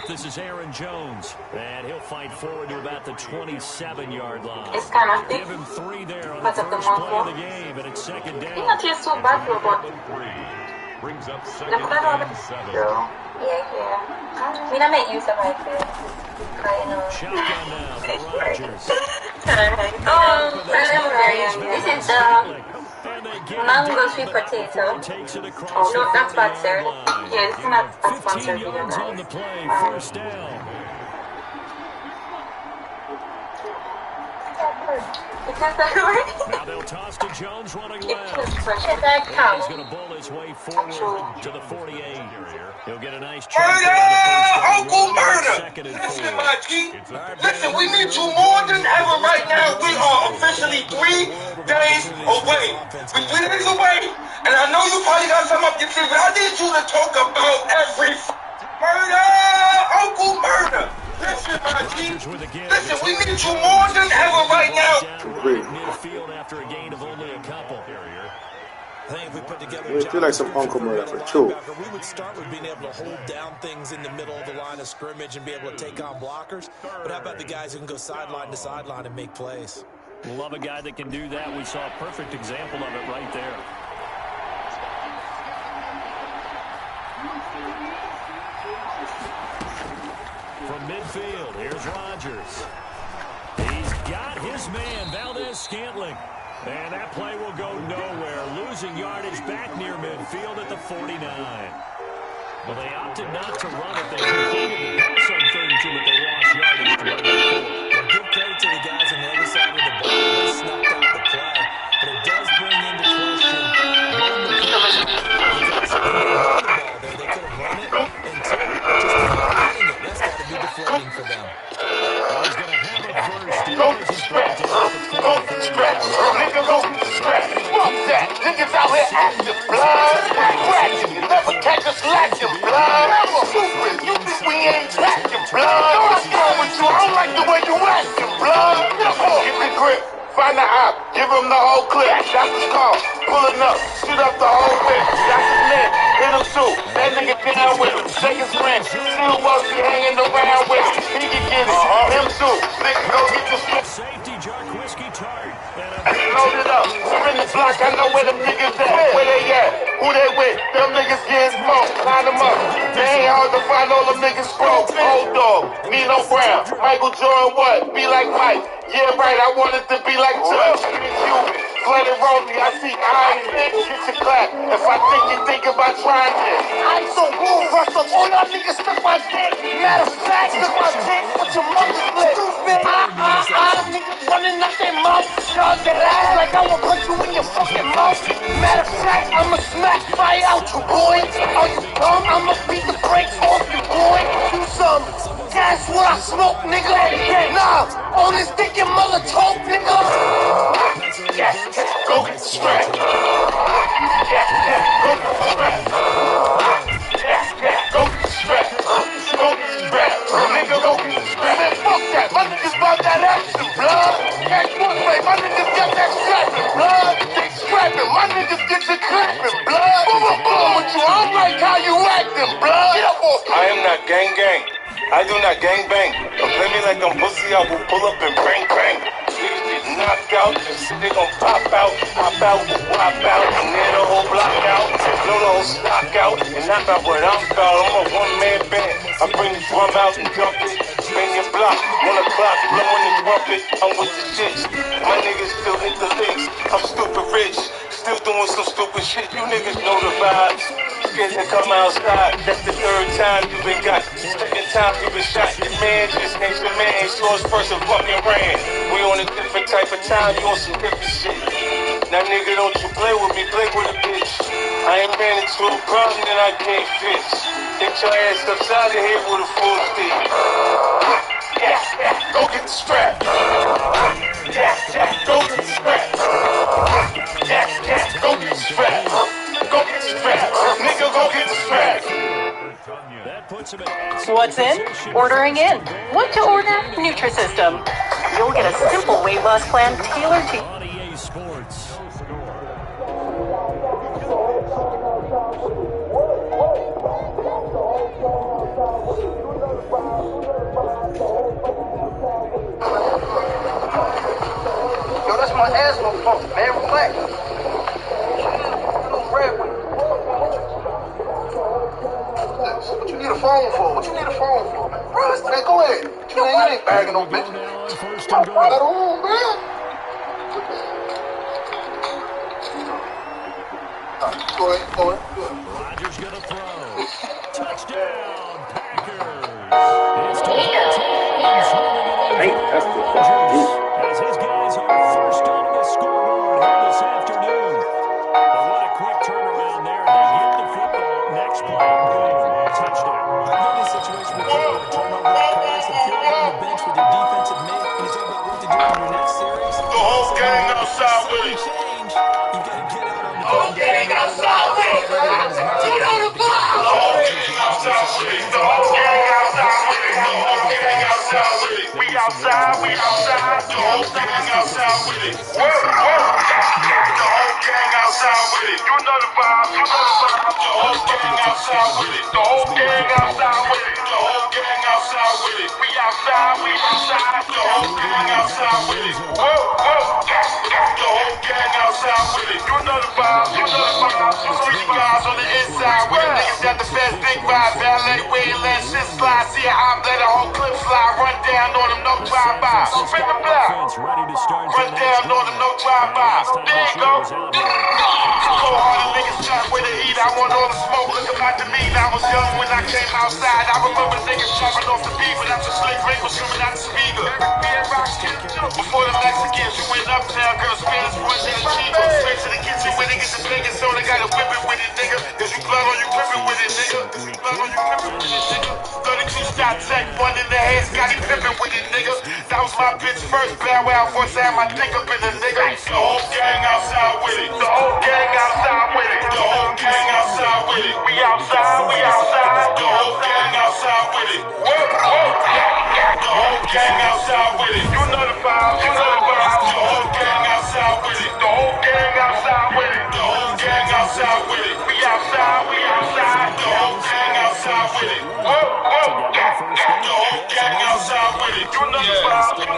This is Aaron Jones, and he'll fight forward to about the 27-yard line. It's kind of thick. Give him 3 there on the first play of the game, and it's second down. It's not just so bad, but brings up second and 7. Yeah. We don't make use of my food. Shotgun now for Rodgers. This is the mango sweet potato. Oh, no, that's bad, sir. Yeah, this is not a sponsored video, guys. On the play, first down. Now they'll toss to Jones running left. He's going to bull his way forward to the 48. He'll get a nice chance. Uncle Murder! Listen, my G. Listen, we need you more than ever right now. We are officially 3 days away. We're 3 days away, and I know you probably got some up your sleeve, but I need you to talk about every murder! Uncle Murder! Listen, my G. Listen, we need you more than ever right now. Midfield after a gain of only a couple. I think if we put together we feel like some Uncle Murder for sure. We would start with being able to hold down things in the middle of the line of scrimmage and be able to take on blockers. But how about the guys who can go sideline to sideline and make plays? Love a guy that can do that. We saw a perfect example of it right there. From midfield, here's Rodgers. He's got his man, Valdez-Scantling. And that play will go nowhere. Losing yardage back near midfield at the 49. Well, they opted not to run it. They completed the pass on 32, but they lost yardage to run it forward. Well, give credit to the guys on the other side of the ball. They snuffed out the play. But it does bring into question one, the ball there. They could have run it, and 2, just not running it. That's got to be deflating for them. Well, he's going to have it first. Go stretch. Go stretch. Nigga, go stretch. Fuck that. Niggas out here acting, blood. Cracking. You never catch us lacking, blood. Never stupid. You think we ain't packing, blood. What's wrong with you? I don't like the way you acting, blood. Get the grip. Find the op. Give him the whole clip. That's his call. Pulling up. Shoot up the whole whip. That's his man. Hit him too. That nigga down with him. Shake his friend. Still won't be hanging around with him. He can get it. Him too. Nigga, go get the split. Safety, Jack Whiskey Tart. Load it up. Spin the block. I know where them niggas at. Where they at? Who they with? Them niggas getting smoked. Line them up. They ain't hard to find all them niggas broke. Old dog. Nino Brown. Michael Jordan what? Be like Mike. Yeah, right. I wanted to be like Chuck. Let it roll me. I see iron. Get your clap. If I think you think about trying this. I so cool. Rush up. All y'all niggas took my dick. Matter of fact, took my dick. Put your mother split. Niggas running up their mouth. Shove that ass like I will put you in your fucking mouth. Matter of fact, I'ma smack fire out you, boy. Are you dumb? I'ma beat the brakes off you, boy. Do some. That's what I smoke, nigga. Nah, on this dick your mother talk, nigga. Yes, go get stretched. Go get stretched. Go get stretched. Go get stretched. Nigga, go get stretched. Man, fuck that. My niggas about that action, blood. Catch one way. My niggas got that strapping, blood. They strapping. My niggas get the clapping, blood. Boom, boom, with you. I don't like how you act. this blood. I am not gang gang. I do not gang bang. Don't play me like I'm pussy, I will pull up and bang bang. Niggas get knocked out, they gon' pop out, wop out, and then the whole block out, blow the whole stock out, and that's not what I'm about. I'm a one-man band. I bring the drum out and dump it, spin your block, 1 o'clock, blowing the trumpet. I'm with the shits, my niggas still hit the licks. I'm stupid rich, still doing some stupid shit. You niggas know the vibes. Scared to come outside. That's the 3rd time you been got. 2nd time you been shot. Your man just ain't your man. Saw his first and fucking ran. We on a different type of time. You on some different shit. Now nigga, don't you play with me. Play with a bitch. I ain't ran into a problem that I can't fix. Get your ass upside the head with a full stick. Go get the strap. Go get the strap. Go get the strap. Go get the strap. Nigga, go get the strap. What's in? Ordering in. What to order? Nutrisystem. You'll get a simple weight loss plan tailored to Yo, that's my asthma pump, man. Relax. What you need a phone for? What you need a phone for, man? Bro, man, go ahead. You ain't bagging no bitch. Right on, man. Go ahead. Rodgers gonna throw. Touchdown, Packers. That's the fucking as his guys are first on the scoreboard here this afternoon. But what a quick turnaround there. They get the football. Next play, boom, touchdown. You're in a situation where a turnover occurs. If you're on the bench with your defensive mate and you talk about what to do in your next series, the whole gang outside with it. Change. You gotta get out on the Whole gang outside with it. The whole gang outside with it. The whole gang outside with it. The whole gang outside with it. We outside. The whole gang outside with it. The whole gang outside with it. You know the vibe. The whole gang outside with it. The whole gang outside with it. The whole gang outside with it. We outside. The whole gang outside with it. The whole gang outside with it. You know the vibe. Street guys on the inside with the niggas got the best big vibe. LA way and let shit slide. See how I'm let a whole clip slide. Run down on them, no drive-by. Spin the block. Run down on them, no drive-by. There you go. So hard the niggas shot with the heat. I want all the smoke. Look about to me. I was young when I came outside. I remember niggas chopping off the beat, but after Slick Rick was screaming out the speaker. Before the Mexicans, you went uptown, girl, Spanish, boys, and Chico. Straight to the kitchen with it, get the bacon soda, got a whipping with it, nigga. If you blood on you, gripping with it, nigga. 32 shot tech, one in the head, Scotty pippin' with it, nigga. That was my bitch first, Bow Wow voice, I had my dick up in the nigga. The whole gang outside with it. The whole gang outside with it. The whole gang outside with it. We outside. The whole gang outside with it. The whole gang outside with it. You know the vibe. The whole gang outside with it. The whole gang outside with it. The whole gang outside with it. We outside. The whole gang outside with it. The whole gang outside with it. You know the vibe.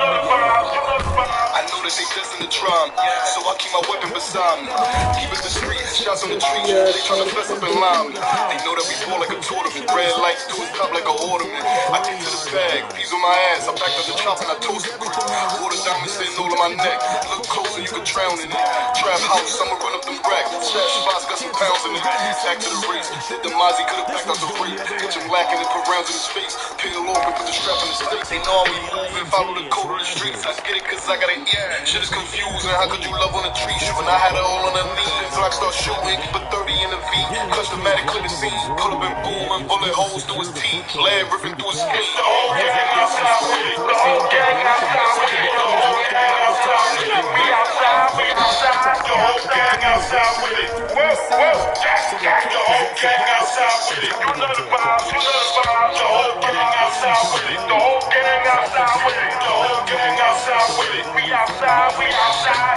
I know that they just in the drum, so I keep my weapon beside me. Keep it discreet, shots on the tree, they tryna fess up and lie me. They know that we ball like a tournament, red lights to his top like a ornament. I take to the bag, peas on my ass, I backed up the chop and I toast the crew. Water diamonds sitting all on my neck, look close and you can drown in it. Trap house, I'ma run up them racks, chat spots got some pounds in it. Back to the race, did the Mozzie, could've backed out the free. Put him lacking and put rounds in his face, peel off and put the strap in his face. They know how we move and follow the code of the streets. Let's get it cause I got it. Shit is confusing, how could you love on a tree? When I had it all on her knees, Glock start shooting, keep a 30 in the V. Customatic clip the scene, pull up and boom, and bullet holes through his teeth. Lead ripping through his skin. The whole gang outside with it. The whole gang outside with it. The whole gang outside with it. We outside. The whole gang outside with it. The whole gang outside with it. You know the vibe. The whole gang outside with it. The whole gang outside with it. The whole gang outside with it. We outside.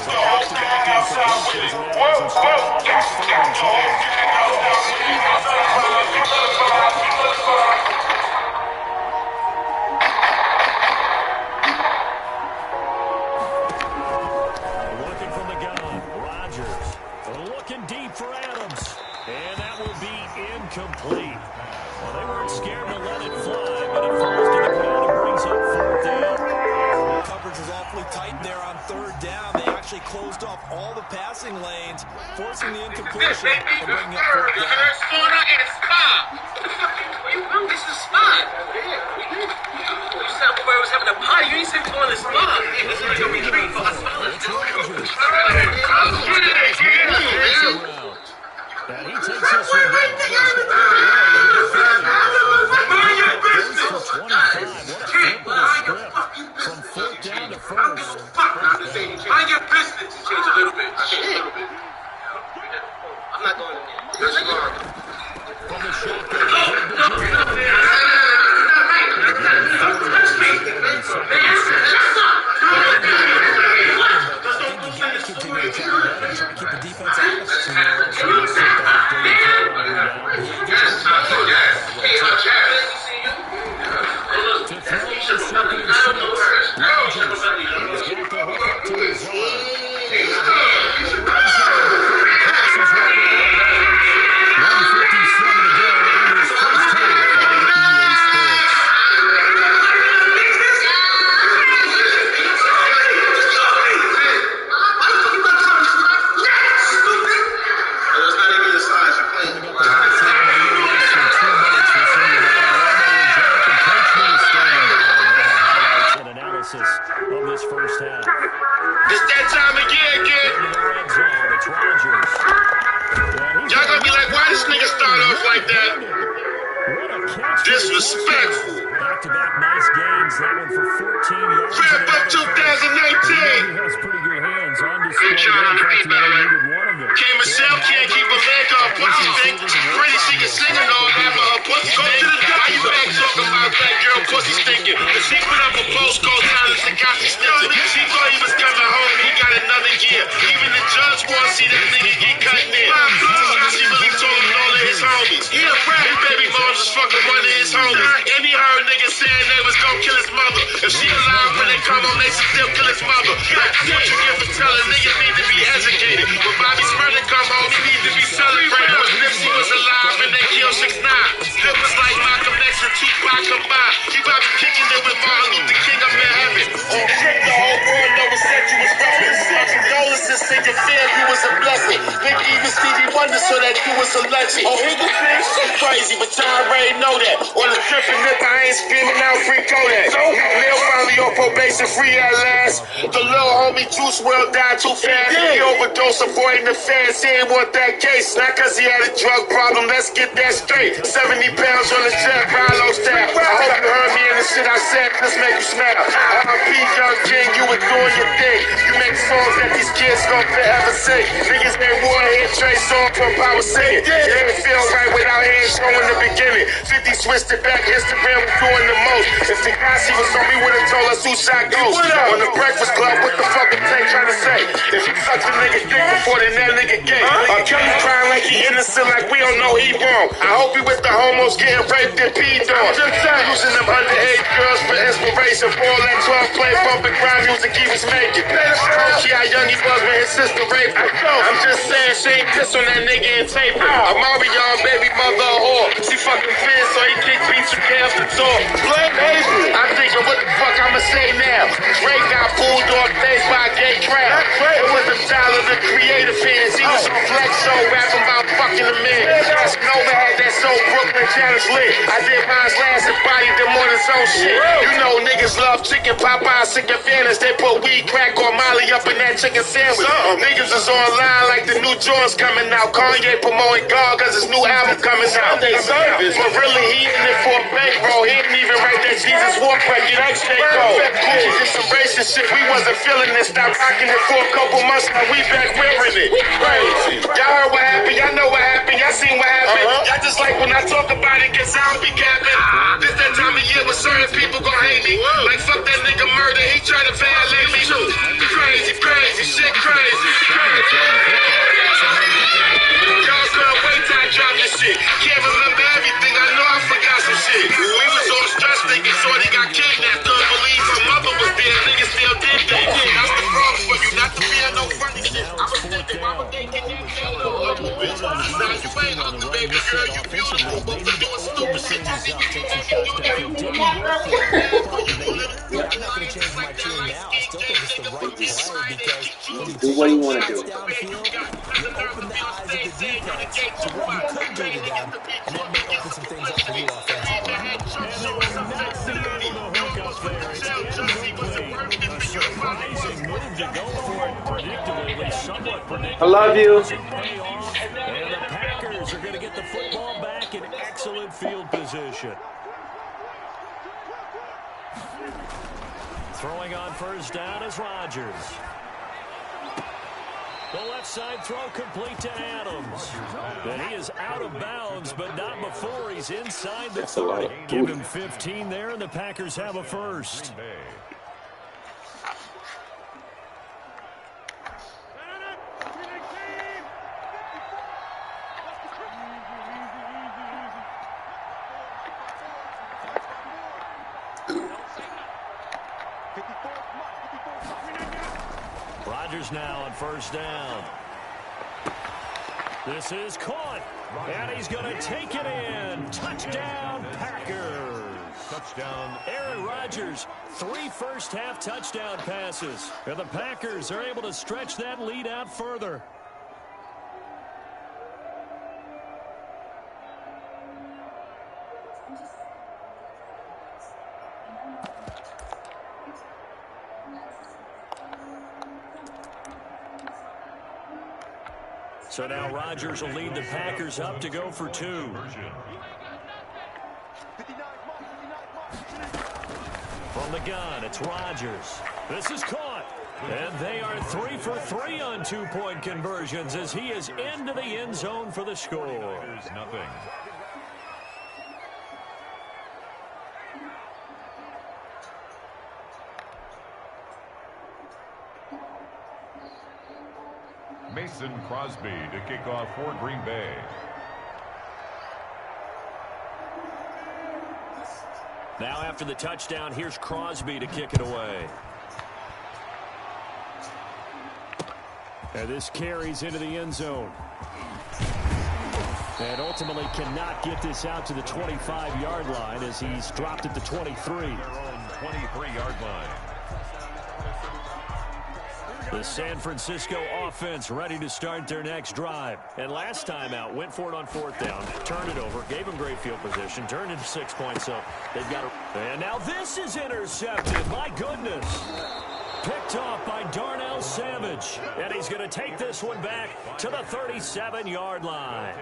The whole gang outside with it. The whole gang outside with it. Well, they weren't scared to let it fly, but it falls to the ground and brings up 4th down. Coverage was awfully tight there on 3rd down. They actually closed off all the passing lanes, forcing the incompletion and bringing up 4th down. This is Spa. You said everybody was having a party. You ain't said going to Spa. This is like a retreat for us. And he takes this one down almost all the way. Goes for 25. What a flip of the script. From 4th down to 1st. I get pissed to change a little bit. I'm not going in there. From the shotgun. Of this first half. It's that time of year again. It's Rodgers. Y'all gonna be like, why this nigga start off like that? Disrespectful. Back-to-back nice games. That one for 14 yards. Wrap up 2019. He has pretty good hands on display. In fact, he only needed one of them. K. Michelle can't keep a man on pussy thing. She pretty, she can sing and all that, but her pussy thing. Why you back talking about that girl pussy stinking? She put up a post called Silence and got me stinking. She thought he was coming home, he got another year. Even the judge wanna see that nigga get cut in. She really told him all of his homies. He a rat, baby mom just fucking one of his homies. And he heard niggas saying they was gonna kill his mother. If she alive when they come home, they should still kill his mother. That's what you get for telling niggas need to be educated. When Bobby Smurda come home, he need to be celebrated. If Nipsey was alive and they killed 6ix9ine. It was like Malcolm X and Tupac combined. He probably kicking it with Martin Luther King up in heaven. On trick, the whole world know was said you was rolling. Condolences to your family was a blessing. Maybe even Stevie Wonder so that you was a legend. Oh, he was crazy, but y'all already know that. On the trip and nip, I ain't screaming out free Kodak. Lil finally on probation, free at last. The little homie Juice WRLD died too fast. He overdosed, avoiding the fans. He ain't want that case. Not cause he had a drug problem, let's get that straight. 70 pounds on the jet, Rilo staff. I hope you heard me in the shit I said, this make you smile. R.I.P. Young King, you were doing your thing. You make songs that these kids gon' forever sing. Niggas ain't war here, Trey song from Power singing. It didn't feel right without hands showing the beginning. 50 switched it back, Instagram was doing the most. If Tekashi was on, we would've told us who shot Ghost. On the Breakfast Club, what the fuck is Tank trying to say? If you suck the nigga dick before, then that nigga gay. Kelly crying like he innocent, like we don't know he wrong. I hope he with the homos getting raped and peed on. Using them underage girls for inspiration. For all that 12 play bumping crime music he was making. See how young he was when his sister raped him. I'm just saying she ain't piss on that nigga and tape him. Amari young baby mother a whore. She fucking fit so he kick beats from off the door. Blame Avery. I'm thinking what the fuck I'ma say now. Drake got pulled off face by a gay crowd. It was the style of the creative fans. He was on Flex Show rapping about fucking a man. Nova had that soul Brooklyn challenge lit. I did mine's last and bodied them on his own shit. You know niggas love chicken Popeyes, chicken Vannas. They put weed, crack, or Molly up in that chicken sandwich. Niggas is online like the new Jones coming out. Kanye promoting God cause his new album coming out. But really he in it for a bankroll. He didn't even write that Jesus Walk record. That's J. Cole. It's some racist shit. We wasn't feeling this. Stopped rocking it for a couple months. Now we back wearing it. Crazy. Y'all heard what happened. Y'all know what happened. Y'all seen what happened. Y'all just like when I talk about it, cause I don't be capping. This that time of year when certain people gon' hate me. Like fuck that nigga murder. He try to violate me too. Crazy, crazy, shit crazy. Y'all couldn't wait till I drop this shit. Can't remember everything. I know I forgot some shit. We was all stressed thinking Shorty got kidnapped. Couldn't believe her mother was there. Niggas still did that. That's the problem for you. Not to feel no funny shit. I was thinking, why would they kidnap that little bitch? Now you ain't ugly, baby girl. You beautiful, but we doing up, take some shots downfield. Didn't work for them, but they did. Yeah, I'm not going to change my tune now. I still think it's the right play because when you Do take what you those want to shots do. downfield, you open the eyes of the defense to what you could do to them, and that may open some things up for you offensively. And they will not be able to hook up there. It's incomplete. A surprising move to go for it. Predictable, at least somewhat predictable. I love you. Doesn't pay off. And the Packers are going to get the football back in excellent field position. Throwing on first down is Rodgers. The left side throw complete to Adams. And he is out of bounds, but not before he's inside the 30. Give him 15 there, and the Packers have a first. Rodgers now on first down. This is caught, and he's going to take it in. Touchdown, Packers. Touchdown. Aaron Rodgers, 3 first-half touchdown passes. And the Packers are able to stretch that lead out further. So now Rodgers will lead the Packers up to go for 2. From the gun, it's Rodgers. This is caught. And they are 3 for 3 on 2-point conversions as he is into the end zone for the score. Nothing. Mason Crosby to kick off for Green Bay. Now after the touchdown, here's Crosby to kick it away. And this carries into the end zone. And ultimately cannot get this out to the 25-yard line as he's dropped at the 23. Their own 23-yard line. The San Francisco offense ready to start their next drive. And last time out, went for it on 4th down, turned it over, gave him great field position, turned into 6 points, so they've got to... And now this is intercepted. My goodness. Picked off by Darnell Savage. And he's going to take this one back to the 37-yard line.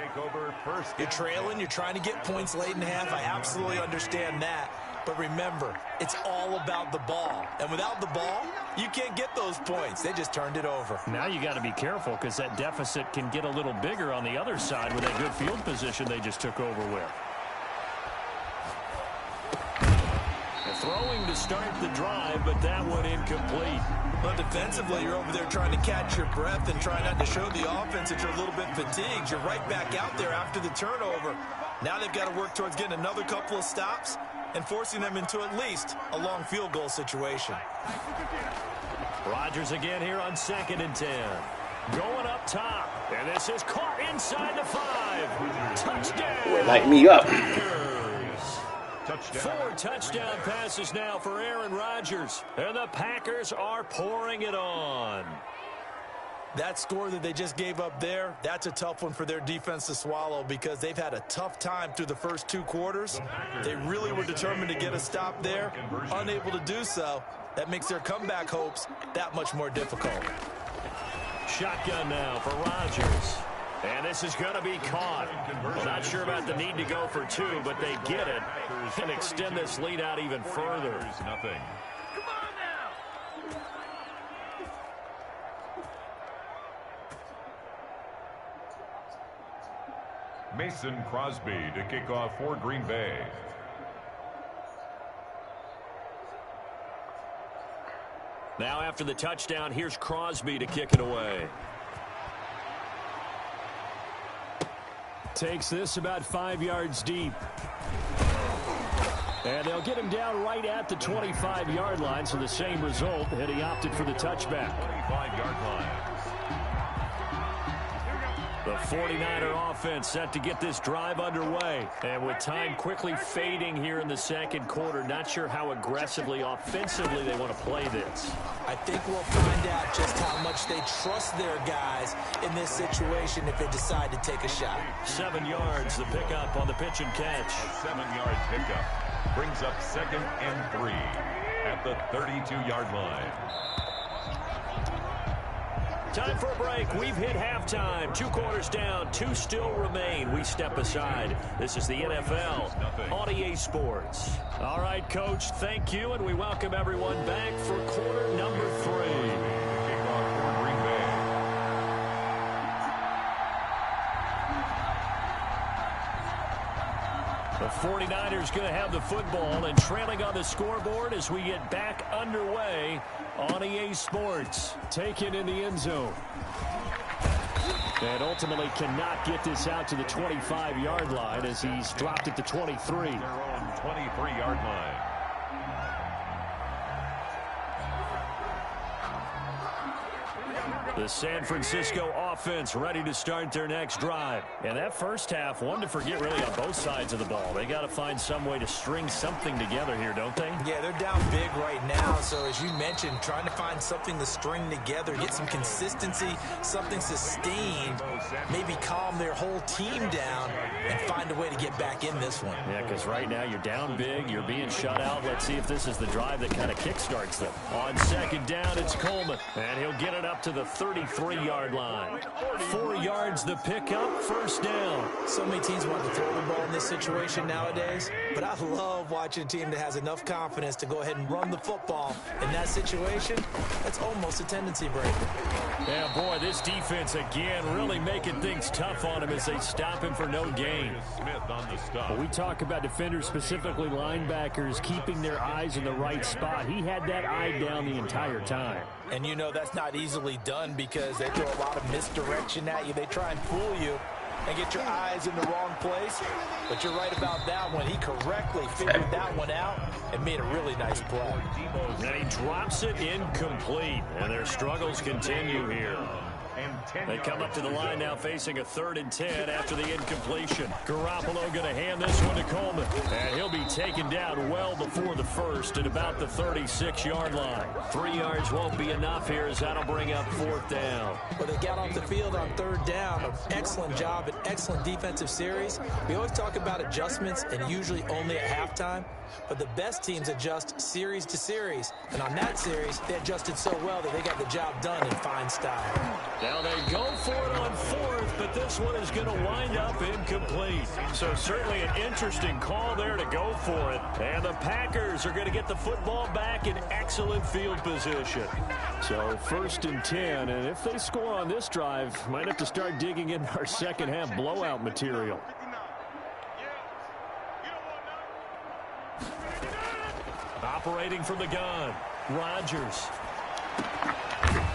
You're trailing, you're trying to get points late in the half. I absolutely understand that. But remember, it's all about the ball. And without the ball, you can't get those points. They just turned it over. Now you got to be careful because that deficit can get a little bigger on the other side with that good field position they just took over with. Throwing to start the drive, but that one incomplete. Well, defensively, you're over there trying to catch your breath and try not to show the offense that you're a little bit fatigued. You're right back out there after the turnover. Now they've got to work towards getting another couple of stops and forcing them into at least a long field goal situation. Rodgers again here on 2nd and 10. Going up top. And this is caught inside the 5. Touchdown. Light me up. 4 touchdown passes now for Aaron Rodgers. And the Packers are pouring it on. That score that they just gave up there, that's a tough one for their defense to swallow because they've had a tough time through the first 2 quarters. They really were determined to get a stop there, unable to do so. That makes their comeback hopes that much more difficult. Shotgun now for Rodgers. And this is going to be caught. Well, not sure about the need to go for 2, but they get it and extend this lead out even further. Nothing. Mason Crosby to kick off for Green Bay. Now after the touchdown, here's Crosby to kick it away. Takes this about 5 yards deep. And they'll get him down right at the 25-yard line, so the same result, and he opted for the touchback. 25-yard line. The 49er offense set to get this drive underway. And with time quickly fading here in the second quarter, not sure how aggressively, offensively they want to play this. I think we'll find out just how much they trust their guys in this situation if they decide to take a shot. 7 yards, the pickup on the pitch and catch. A 7-yard pickup brings up 2nd and 3 at the 32-yard line. Time for a break. We've hit halftime. 2 quarters down. 2 still remain. We step aside. This is the NFL on EA Sports. All right, Coach, thank you, and we welcome everyone back for quarter number 3. Kickoff for Green Bay. The 49ers going to have the football and trailing on the scoreboard as we get back underway on EA Sports. Taken in the end zone. And ultimately cannot get this out to the 25-yard line as he's dropped at the 23. Their own 23-yard line. The San Francisco offense ready to start their next drive. And that first half, one to forget really on both sides of the ball. They got to find some way to string something together here, don't they? Yeah, they're down big right now. So as you mentioned, trying to find something to string together, get some consistency, something sustained, maybe calm their whole team down and find a way to get back in this one. Yeah, because right now you're down big, you're being shut out. Let's see if this is the drive that kind of kickstarts them. On second down, it's Coleman, and he'll get it up to the 33-yard line. 4 yards the pickup, first down. So many teams want to throw the ball in this situation nowadays, but I love watching a team that has enough confidence to go ahead and run the football. In that situation, that's almost a tendency breaker. Yeah, boy, this defense again really making things tough on him as they stop him for no gain. Smith on the stop. Well, we talk about defenders, specifically linebackers, keeping their eyes in the right spot. He had that eye down the entire time. And you know that's not easily done because they throw a lot of misdirection at you. They try and fool you and get your eyes in the wrong place. But you're right about that one. He correctly figured that one out and made a really nice play. And he drops it incomplete. And their struggles continue here. They come up to the line now facing a 3rd and 10 after the incompletion. Garoppolo going to hand this one to Coleman. And he'll be taken down well before the first at about the 36-yard line. 3 yards won't be enough here as that'll bring up 4th down. But they got off the field on 3rd down. An excellent job, an excellent defensive series. We always talk about adjustments and usually only at halftime. But the best teams adjust series to series. And on that series, they adjusted so well that they got the job done in fine style. Now they go for it on 4th, but this one is going to wind up incomplete. So certainly an interesting call there to go for it. And the Packers are going to get the football back in excellent field position. So 1st and 10, and if they score on this drive, might have to start digging in our second half blowout material. Operating from the gun, Rodgers.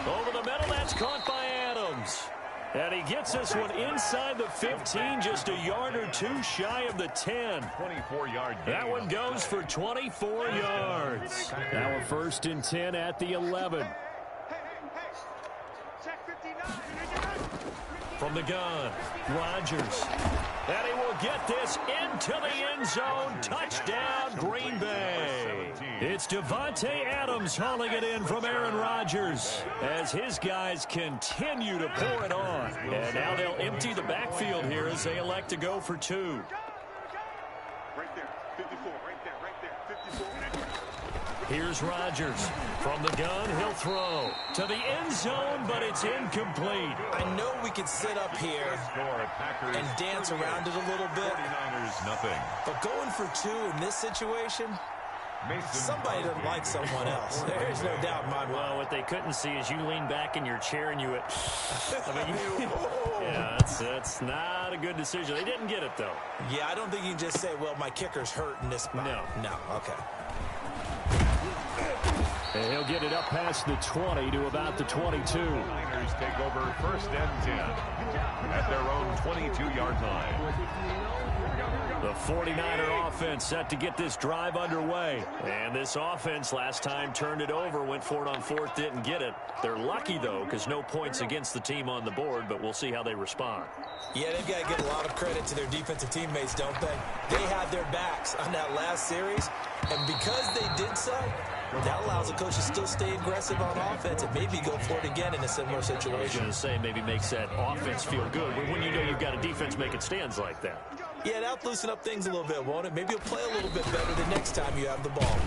Over the middle, that's caught by Adams. And he gets this one inside the 15, just a yard or 2 shy of the 10. 24-yard. That one goes for 24 yards. Now a 1st and 10 at the 11. From the gun, Rodgers. And he will get this into the end zone. Touchdown, Green Bay. It's Devontae Adams hauling it in from Aaron Rodgers as his guys continue to pour it on. And now they'll empty the backfield here as they elect to go for 2. Right there, 54, right there, 54. Here's Rodgers. From the gun, he'll throw to the end zone, but it's incomplete. I know we could sit up here and dance around it a little bit. 49ers, nothing. But going for 2 in this situation, somebody doesn't like someone else. There's no doubt in my mind. Well, what they couldn't see is you lean back in your chair and you went, yeah, that's not a good decision. They didn't get it, though. Yeah, I don't think you can just say, well, my kicker's hurt in this spot. No, okay. And he'll get it up past the 20 to about the 22. Niners take over 1st and 10 at their own 22-yard line. The 49er offense set to get this drive underway. And this offense last time turned it over, went for it on fourth, didn't get it. They're lucky, though, because no points against the team on the board, but we'll see how they respond. Yeah, they've got to give a lot of credit to their defensive teammates, don't they? They had their backs on that last series, and because they did so, that allows the coach to still stay aggressive on offense and maybe go for it again in a similar situation. I was going to say maybe makes that offense feel good when you know you've got a defense making stands like that. Yeah, that'll loosen up things a little bit, won't it? Maybe you'll play a little bit better the next time you have the ball.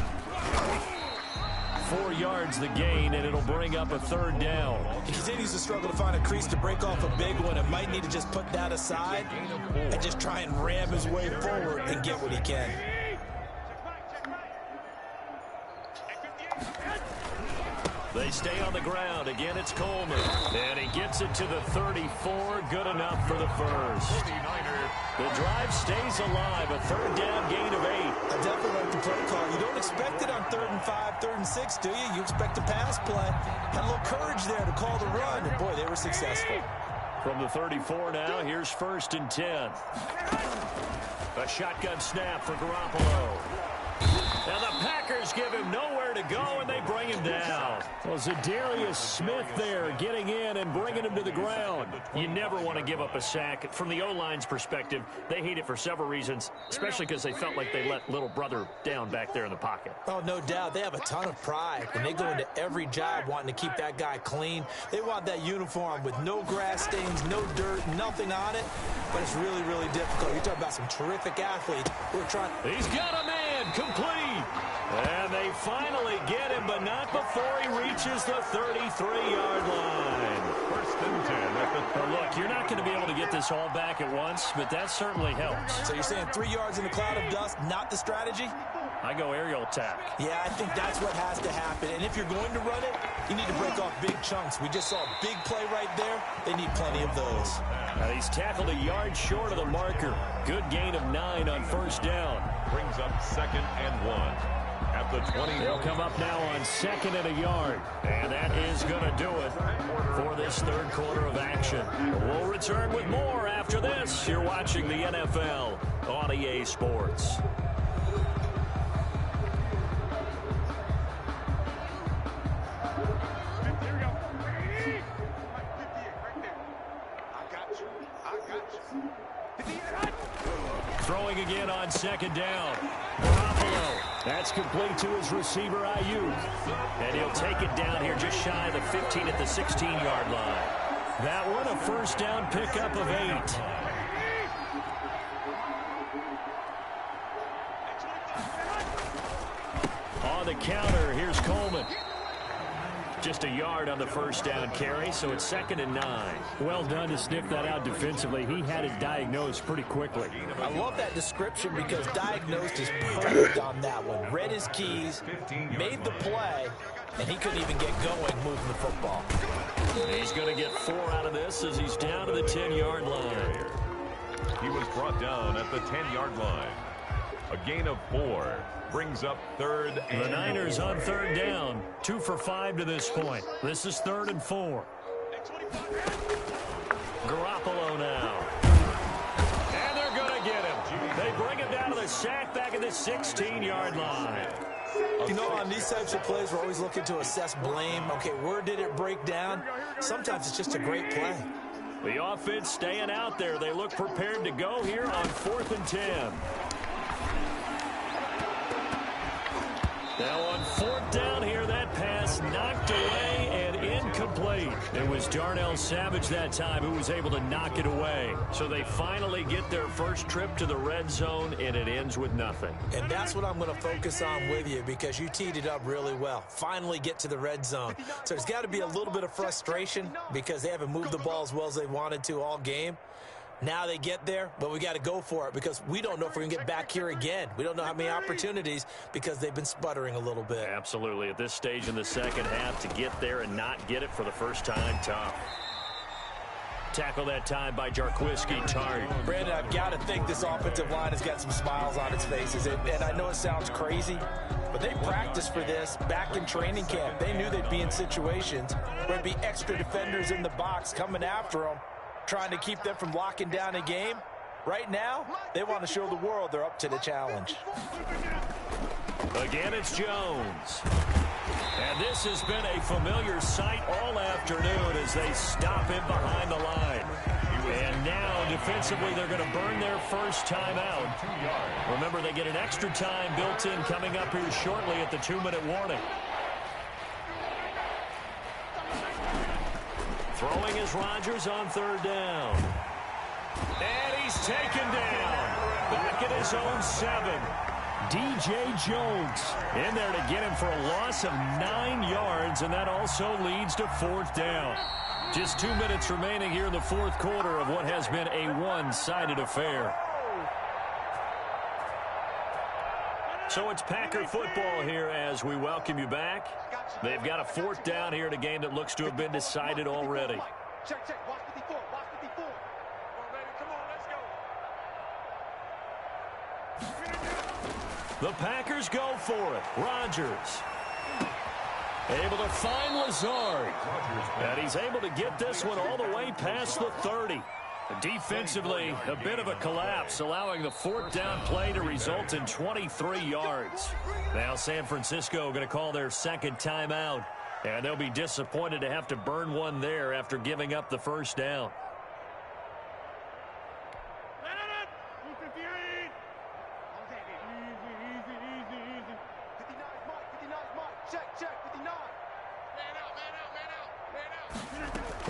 4 yards the gain, and it'll bring up a third down. He continues to struggle to find a crease to break off a big one, and might need to just put that aside and just try and ram his way forward and get what he can. They stay on the ground. Again, it's Coleman. And he gets it to the 34. Good enough for the first. The drive stays alive. A third down gain of 8. I definitely like the play call. You don't expect it on 3rd and 5, 3rd and 6, do you? You expect a pass play. Had a little courage there to call the run. And, boy, they were successful. From the 34 now, here's 1st and 10. A shotgun snap for Garoppolo. And the Packers give him nowhere to go, and they bring him down. Well, Zadarius Smith there getting in and bringing him to the ground. You never want to give up a sack. From the O-line's perspective, they hate it for several reasons, especially because they felt like they let little brother down back there in the pocket. Oh, no doubt. They have a ton of pride, and they go into every job wanting to keep that guy clean. They want that uniform with no grass stains, no dirt, nothing on it, but it's really, really difficult. You're talking about some terrific athletes who are trying. He's got a man, complete. And they finally get him, but not before he reaches the 33-yard line. 1st and 10 at the 30. Look, you're not going to be able to get this all back at once, but that certainly helps. So you're saying 3 yards in a cloud of dust, not the strategy? I go aerial attack. Yeah, I think that's what has to happen. And if you're going to run it, you need to break off big chunks. We just saw a big play right there. They need plenty of those. Now he's tackled a yard short of the marker. Good gain of 9 on 1st down. Brings up 2nd and 1. At the 20. They'll come up now on 2nd and a yard. And that is going to do it for this 3rd quarter of action. We'll return with more after this. You're watching the NFL on EA Sports. Throwing again on 2nd down. Garoppolo. That's complete to his receiver, Ayuk. And he'll take it down here just shy of the 15 at the 16-yard line. That one a 1st down pickup of 8. On the counter, here's Coleman. Just a yard on the 1st down carry, so it's 2nd and 9. Well done to sniff that out defensively. He had it diagnosed pretty quickly. I love that description because diagnosed is perfect on that one. Read his keys, made the play, and he couldn't even get going moving the football. He's going to get 4 out of this as he's down to the 10-yard line. He was brought down at the 10-yard line. A gain of 4 brings up 3rd and the Niners on 3rd down. 2 for 5 to this point. This is 3rd and 4. Garoppolo now. And they're going to get him. They bring him down to the sack back at the 16-yard line. You know, on these types of plays, we're always looking to assess blame. Okay, where did it break down? Sometimes it's just a great play. The offense staying out there. They look prepared to go here on 4th and 10. Now on 4th down here, that pass knocked away and incomplete. It was Darnell Savage that time who was able to knock it away. So they finally get their first trip to the red zone, and it ends with nothing. And that's what I'm going to focus on with you because you teed it up really well. Finally get to the red zone. So there's got to be a little bit of frustration because they haven't moved the ball as well as they wanted to all game. Now they get there, but we got to go for it because we don't know if we're going to get back here again. We don't know how many opportunities because they've been sputtering a little bit. Absolutely. At this stage in the 2nd half, to get there and not get it for the first time, tough. Tackle that time by Jarquiski Tart. Brandon, I've got to think this offensive line has got some smiles on its faces. And I know it sounds crazy, but they practiced for this back in training camp. They knew they'd be in situations where there'd be extra defenders in the box coming after them, trying to keep them from locking down a game. Right now, they want to show the world they're up to the challenge. Again, it's Jones. And this has been a familiar sight all afternoon as they stop him behind the line. And now, defensively, they're going to burn their first timeout. Remember, they get an extra time built in coming up here shortly at the 2-minute warning. Throwing is Rodgers on 3rd down. And he's taken down. Back at his own 7. DJ Jones in there to get him for a loss of 9 yards, and that also leads to 4th down. Just 2 minutes remaining here in the 4th quarter of what has been a one-sided affair. So it's Packer football here as we welcome you back. They've got a 4th down here in a game that looks to have been decided already. Check, check. Watch 54. Watch 54. Come on, baby. Come on. Let's go. The Packers go for it. Rodgers able to find Lazard. And he's able to get this one all the way past the 30. Defensively, a bit of a collapse, allowing the 4th down play to result in 23 yards. Now San Francisco going to call their 2nd timeout. And they'll be disappointed to have to burn one there after giving up the 1st down.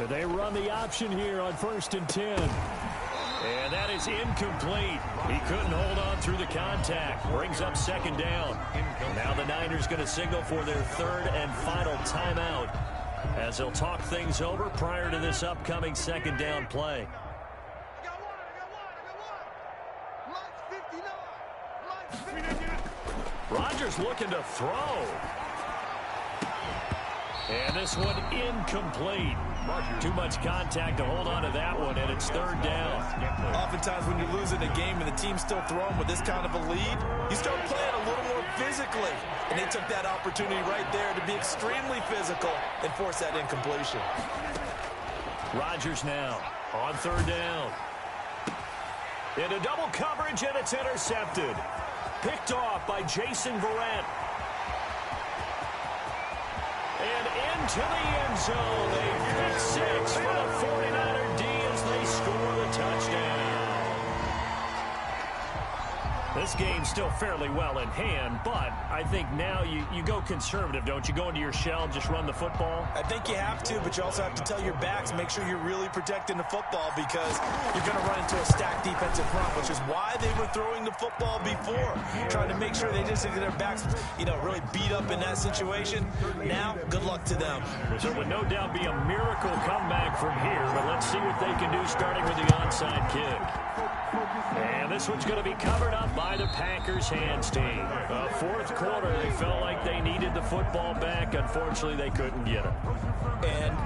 They run the option here on 1st and 10. And that is incomplete. He couldn't hold on through the contact. Brings up 2nd down. Now the Niners going to signal for their 3rd and final timeout as they'll talk things over prior to this upcoming 2nd down play. Rodgers looking to throw. And this one incomplete. Too much contact to hold on to that one, and it's 3rd down. Oftentimes when you're losing a game and the team's still throwing with this kind of a lead, you start playing a little more physically. And they took that opportunity right there to be extremely physical and force that incompletion. Rodgers now on 3rd down. Into double coverage, and it's intercepted. Picked off by Jason Verrett. And into the end zone. A pick 6 for the 49er D as they score the touchdown. This game's still fairly well in hand, but I think now you go conservative, don't you? Go into your shell and just run the football? I think you have to, but you also have to tell your backs, make sure you're really protecting the football because you're going to run into a stacked defensive front, which is why they were throwing the football before, trying to make sure they just get their backs, really beat up in that situation. Now, good luck to them. So it would no doubt be a miracle comeback from here, but let's see what they can do starting with the onside kick. And this one's going to be covered up by the Packers hands team. 4th quarter, they felt like they needed the football back. Unfortunately, they couldn't get it. And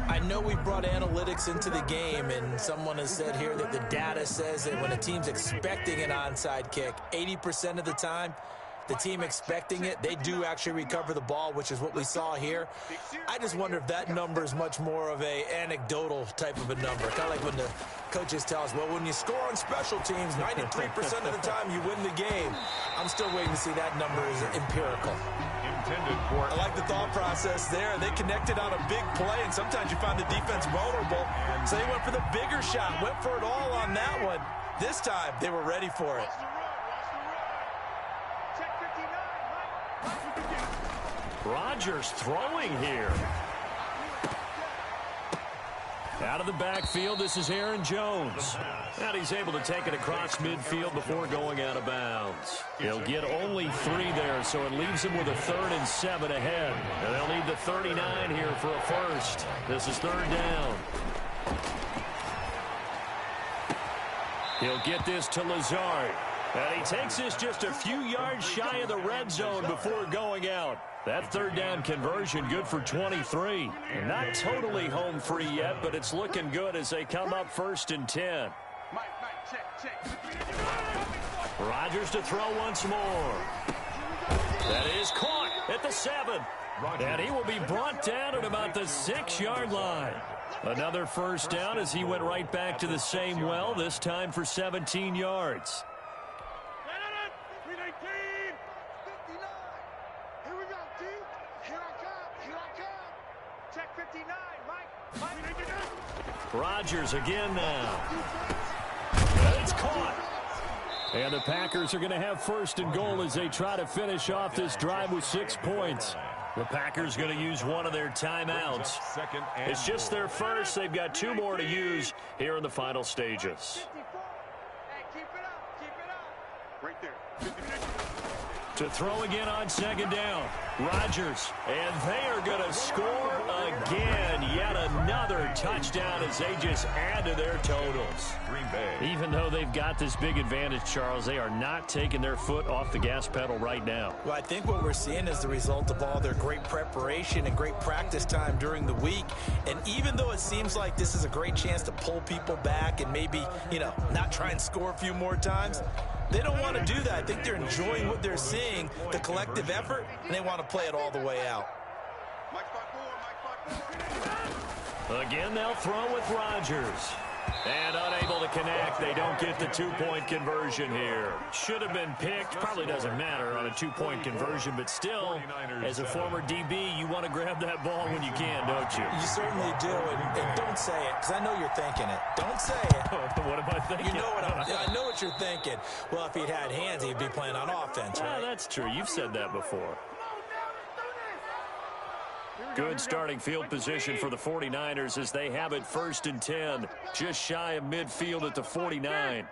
I know we brought analytics into the game, and someone has said here that the data says that when a team's expecting an onside kick, 80% of the time, the team expecting it, they do actually recover the ball, which is what we saw here. I just wonder if that number is much more of a anecdotal type of a number. Kind of like when the coaches tell us, well, when you score on special teams, 93% of the time you win the game. I'm still waiting to see that number is empirical. I like the thought process there. They connected on a big play, and sometimes you find the defense vulnerable. So they went for the bigger shot, went for it all on that one. This time, they were ready for it. Rodgers throwing here. Out of the backfield, this is Aaron Jones. And he's able to take it across midfield before going out of bounds. He'll get only 3 there, so it leaves him with a 3rd and 7 ahead. And they'll need the 39 here for a first. This is 3rd down. He'll get this to Lazard. And he takes this just a few yards shy of the red zone before going out. That 3rd down conversion good for 23. Not totally home free yet, but it's looking good as they come up 1st and 10. Rodgers to throw once more. That is caught at the 7. And he will be brought down at about the 6-yard line. Another first down as he went right back to the same well, this time for 17 yards. 319. 59. Here we go, D. Here I come. Here I come. Check 59, Mike. Rodgers again now. It's caught. And the Packers are going to have first and goal as they try to finish off this drive with 6 points. The Packers going to use one of their timeouts. It's just their first. They've got 2 more to use here in the final stages. Hey, keep it up. Keep it up. Right there. To throw again on second down. Rodgers. And they are going to score again. Yet another touchdown as they just add to their totals. Green Bay. Even though they've got this big advantage, Charles, they are not taking their foot off the gas pedal right now. Well, I think what we're seeing is the result of all their great preparation and great practice time during the week. And even though it seems like this is a great chance to pull people back and maybe, not try and score a few more times, they don't want to do that. I think they're enjoying what they're seeing, the collective effort, and they want to play it all the way out. Again, they'll throw with Rodgers. And unable to connect. They don't get the 2-point conversion here. Should have been picked. Probably doesn't matter on a 2-point conversion, but still, as a former DB, you want to grab that ball when you can, don't you? You certainly do, and don't say it, because I know you're thinking it. Don't say it. What am I thinking? You know I know what you're thinking. Well, if he'd had hands, he'd be playing on offense, right? That's true. You've said that before. Good starting field position for the 49ers as they have it 1st and 10, just shy of midfield at the 49.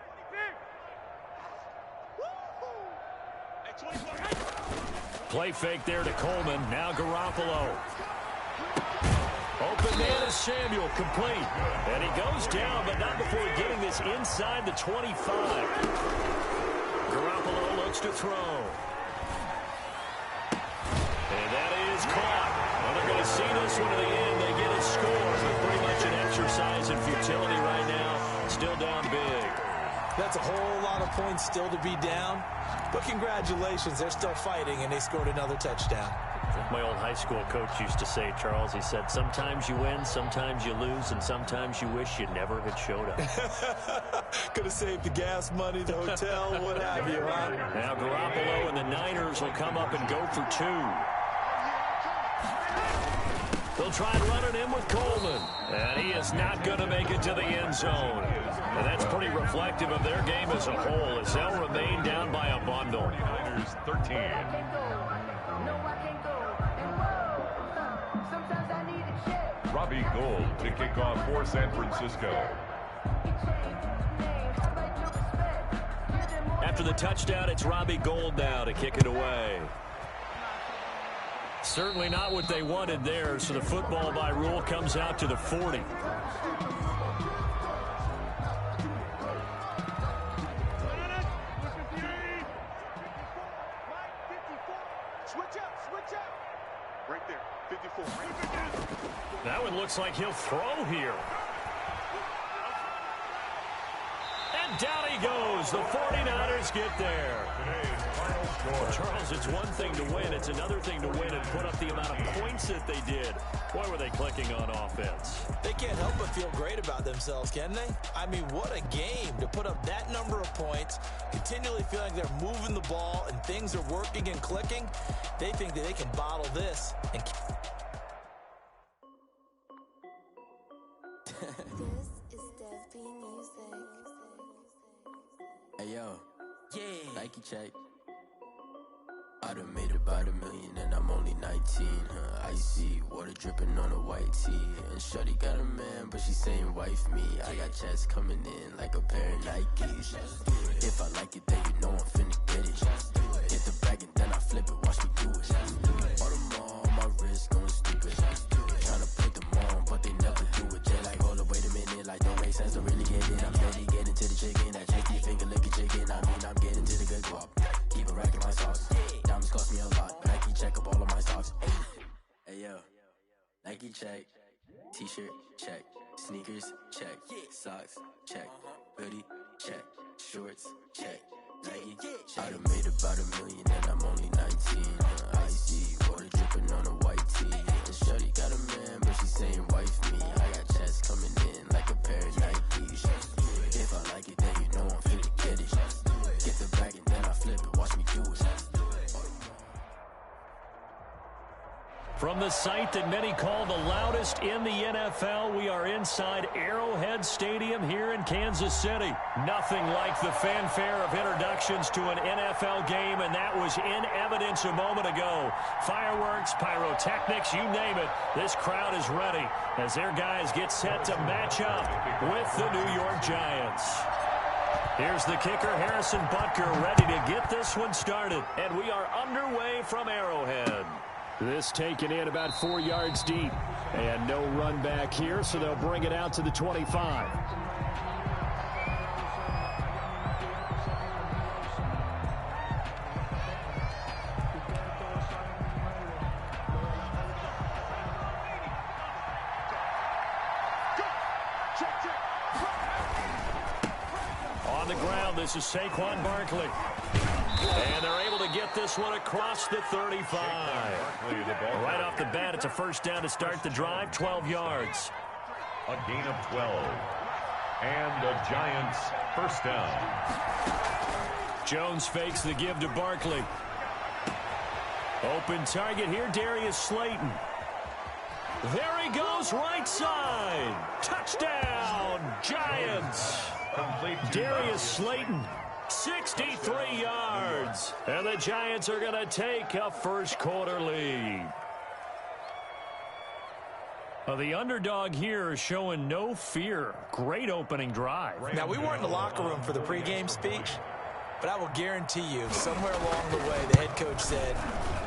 Play fake there to Coleman. Now Garoppolo. Open man is Samuel, complete. And he goes down, but not before getting this inside the 25. Garoppolo looks to throw. And that is caught. They're going to see this one to the end. They get a score, but pretty much an exercise in futility right now. Still down big. That's a whole lot of points still to be down. But congratulations, they're still fighting, and they scored another touchdown. My old high school coach used to say, Charles, he said, sometimes you win, sometimes you lose, and sometimes you wish you never had showed up. Could have saved the gas money, the hotel, what have you, huh? Now Garoppolo and the Niners will come up and go for 2. They'll try and run it in with Coleman. And he is not going to make it to the end zone. And that's pretty reflective of their game as a whole as they'll remain down by a bundle. Niners 13. Robbie Gould to kick off for San Francisco. After the touchdown, it's Robbie Gould now to kick it away. Certainly not what they wanted there, so the football by rule comes out to the 40. Switch up. Right there, 54. That one looks like he'll throw here. And down he goes. The 49ers get there. Well, Charles, it's one thing to win. It's another thing to win and put up the amount of points that they did. Boy, were they clicking on offense. They can't help but feel great about themselves, can they? I mean, what a game to put up that number of points, continually feeling they're moving the ball and things are working and clicking. They think that they can bottle this and Hey yo, Nike check. I done made about $1 million and I'm only 19, Icy, water dripping on a white tee. And shawty got a man, but she saying wife me. I got checks coming in like a pair of Nikes. If I like it, then you know I'm finna get it. Hit the bag and then I flip it, watch me do it. All them on my wrist going stupid. Tryna put them on, but they never do it. They like, hold up, wait a minute, like don't make sense to really get it. I'm steady getting to the chicken, that checky finger licking chicken. I mean, I'm getting to the good guap. Keep a rack in my sauce. Diamonds cost me a lot. Nike check up all of my socks. Hey yo, Nike check. T-shirt check. Sneakers check. Socks check. Hoodie check. Shorts check. Nike check. I done made about $1 million and I'm only 19. Icy, water dripping on a white tee. And shawty got a man, but she saying wife me. I got chest From the site that many call the loudest in the NFL, we are inside Arrowhead Stadium here in Kansas City. Nothing like the fanfare of introductions to an NFL game, and that was in evidence a moment ago. Fireworks, pyrotechnics, you name it. This crowd is ready as their guys get set to match up with the New York Giants. Here's the kicker, Harrison Butker, ready to get this one started. And we are underway from Arrowhead. This taken in about 4 yards deep. And no run back here, so they'll bring it out to the 25. On the ground, this is Saquon Barkley. And they're able to get this one across the 35. Right off the bat, it's a first down to start the drive, 12 yards. A gain of 12. And the Giants first down. Jones fakes the give to Barkley. Open target here, Darius Slayton. There he goes, right side. Touchdown, Giants. Darius Slayton. 63 yards. And the Giants are going to take a first quarter lead. The underdog here is showing no fear. Great opening drive. Now, we weren't in the locker room for the pregame speech, but I will guarantee you, somewhere along the way, the head coach said,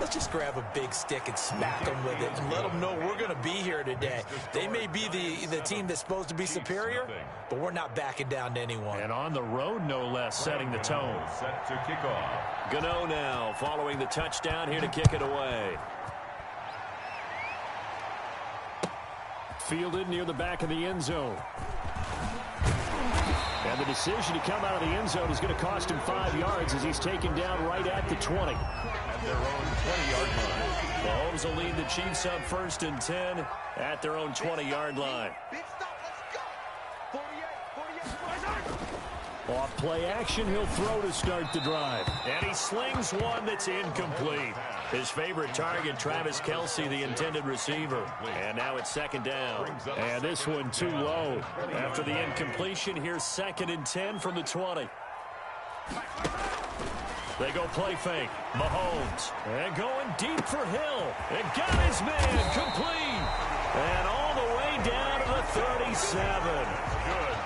let's just grab a big stick and smack them with it and let them know we're going to be here today. They may be the team that's supposed to be superior, but we're not backing down to anyone. And on the road, no less, setting the tone. Set to kick off. Gano now following the touchdown here to kick it away. Fielded near the back of the end zone. And the decision to come out of the end zone is going to cost him 5 yards as he's taken down right at the 20. At their own 20-yard line. Mahomes will lead the Chiefs up 1st and 10 at their own 20-yard line. Off play action, he'll throw to start the drive. And he slings one that's incomplete. His favorite target, Travis Kelce, the intended receiver. And now it's 2nd down. And this one too low. After the incompletion, here's 2nd and 10 from the 20. They go play fake. Mahomes. And going deep for Hill. And got his man complete. And all the way down to the 37.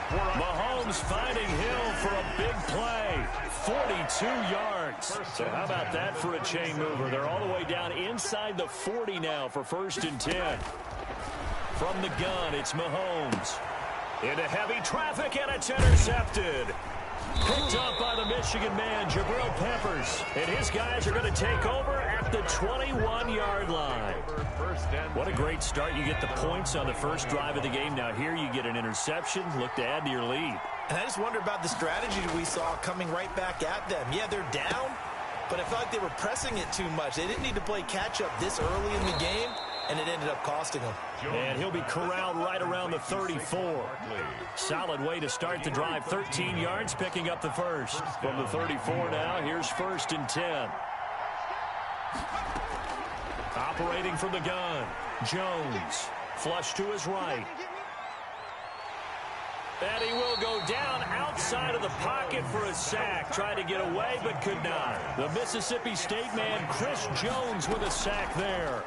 Mahomes finding Hill for a big play. 42 yards. So how about that for a chain mover? They're all the way down inside the 40 now for 1st and 10. From the gun, it's Mahomes. Into heavy traffic, and it's intercepted. Picked up by the Michigan man, Jabril Peppers. And his guys are going to take over at the 21-yard line. What a great start. You get the points on the first drive of the game. Now here you get an interception. Look to add to your lead. And I just wonder about the strategy we saw coming right back at them. Yeah, they're down, but I felt like they were pressing it too much. They didn't need to play catch-up this early in the game, and it ended up costing them. And he'll be corralled right around the 34. Solid way to start the drive. 13 yards, picking up the first. From the 34 now, here's 1st and 10. Operating from the gun, Jones. Flush to his right. And he will go down outside of the pocket for a sack. Tried to get away, but could not. The Mississippi State man, Chris Jones, with a sack there.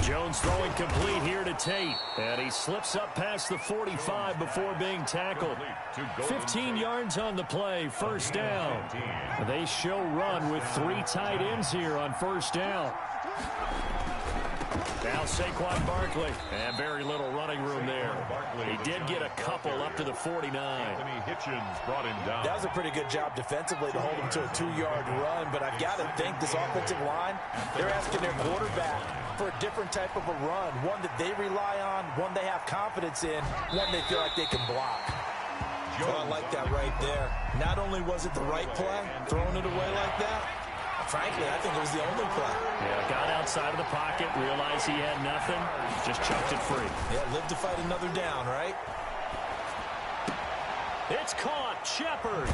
Jones throwing complete here to Tate. And he slips up past the 45 before being tackled. 15 yards on the play, 1st down. They show run with 3 tight ends here on 1st down. Now Saquon Barkley. And very little running room there. He did get a couple up to the 49. Brought him down. That was a pretty good job defensively to hold him to a 2-yard run, but I've got to think this offensive line, they're asking their quarterback for a different type of a run, one that they rely on, one they have confidence in, one they feel like they can block. So I like that right there. Not only was it the right play, throwing it away like that, frankly, I think it was the only play. Yeah, got outside of the pocket, realized he had nothing, just chucked it free. Yeah, live to fight another down, right? It's caught. Shepard.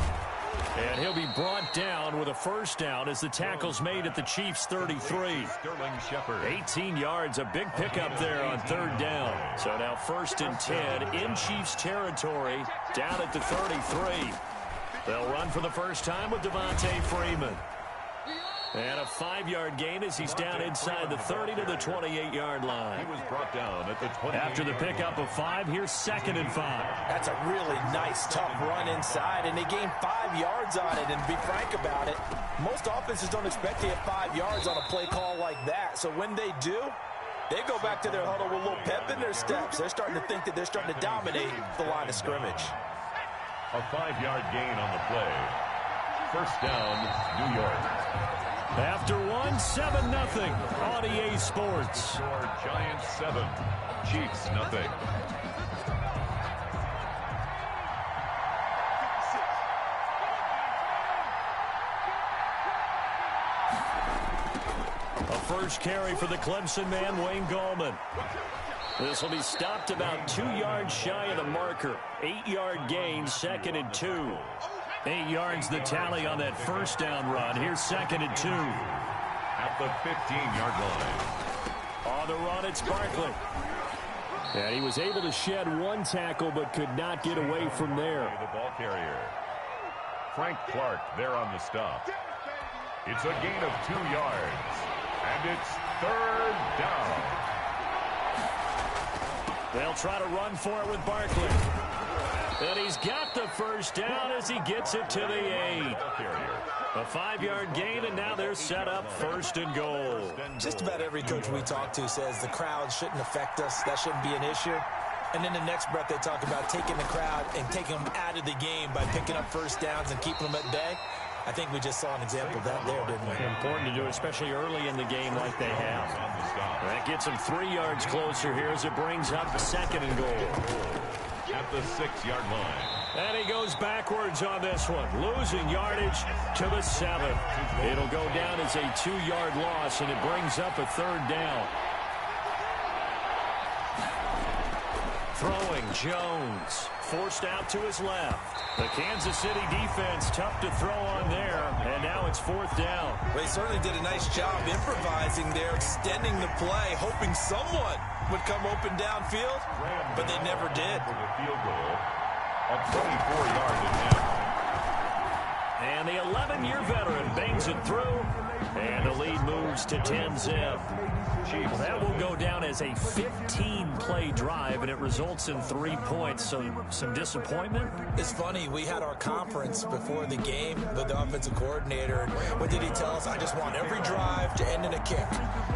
And he'll be brought down with a first down as the tackle's made at the Chiefs' 33. 18 yards, a big pickup there on third down. So now 1st and 10 in Chiefs territory, down at the 33. They'll run for the first time with Devontae Freeman. And a 5-yard gain as he's down inside the 30 to the 28-yard line. He was brought down at the 20. After the pickup of 5, here's 2nd and 5. That's a really nice, tough run inside, and they gained 5 yards on it. And to be frank about it, most offenses don't expect to get 5 yards on a play call like that. So when they do, they go back to their huddle with a little pep in their steps. They're starting to think that they're starting to dominate the line of scrimmage. A 5-yard gain on the play. First down, New York. After 1, 7-0 on EA Sports. Giants 7, Chiefs nothing. A first carry for the Clemson man, Wayne Gallman. This will be stopped about 2 yards shy of the marker. 8-yard gain, 2nd and 2. 8 yards the tally on that first down run. Here's 2nd and 2. At the 15-yard line. On the run, it's Barkley. And he was able to shed 1 tackle but could not get away from there. The ball carrier. Frank Clark there on the stop. It's a gain of 2 yards. And it's 3rd down. They'll try to run for it with Barkley. And he's got the first down as he gets it to the 8. A 5-yard gain, and now they're set up 1st and goal. Just about every coach we talk to says the crowd shouldn't affect us. That shouldn't be an issue. And in the next breath, they talk about taking the crowd and taking them out of the game by picking up first downs and keeping them at bay. I think we just saw an example of that there, didn't we? Important to do, especially early in the game like they have. That gets them 3 yards closer here as it brings up 2nd and goal. At the 6-yard line. And he goes backwards on this one, losing yardage to the 7. It'll go down as a 2-yard loss, and it brings up a 3rd down. Throwing, Jones, forced out to his left. The Kansas City defense tough to throw on there, and now it's 4th down. They certainly did a nice job improvising there, extending the play, hoping someone would come open downfield, but they never did. For the field goal, a 24-yard attempt. And the 11-year veteran bangs it through, and the lead moves to 10-zip. That will go down as a 15-play drive, and it results in 3 points. So some disappointment. It's funny, we had our conference before the game with the offensive coordinator. And what did he tell us? I just want every drive to end in a kick,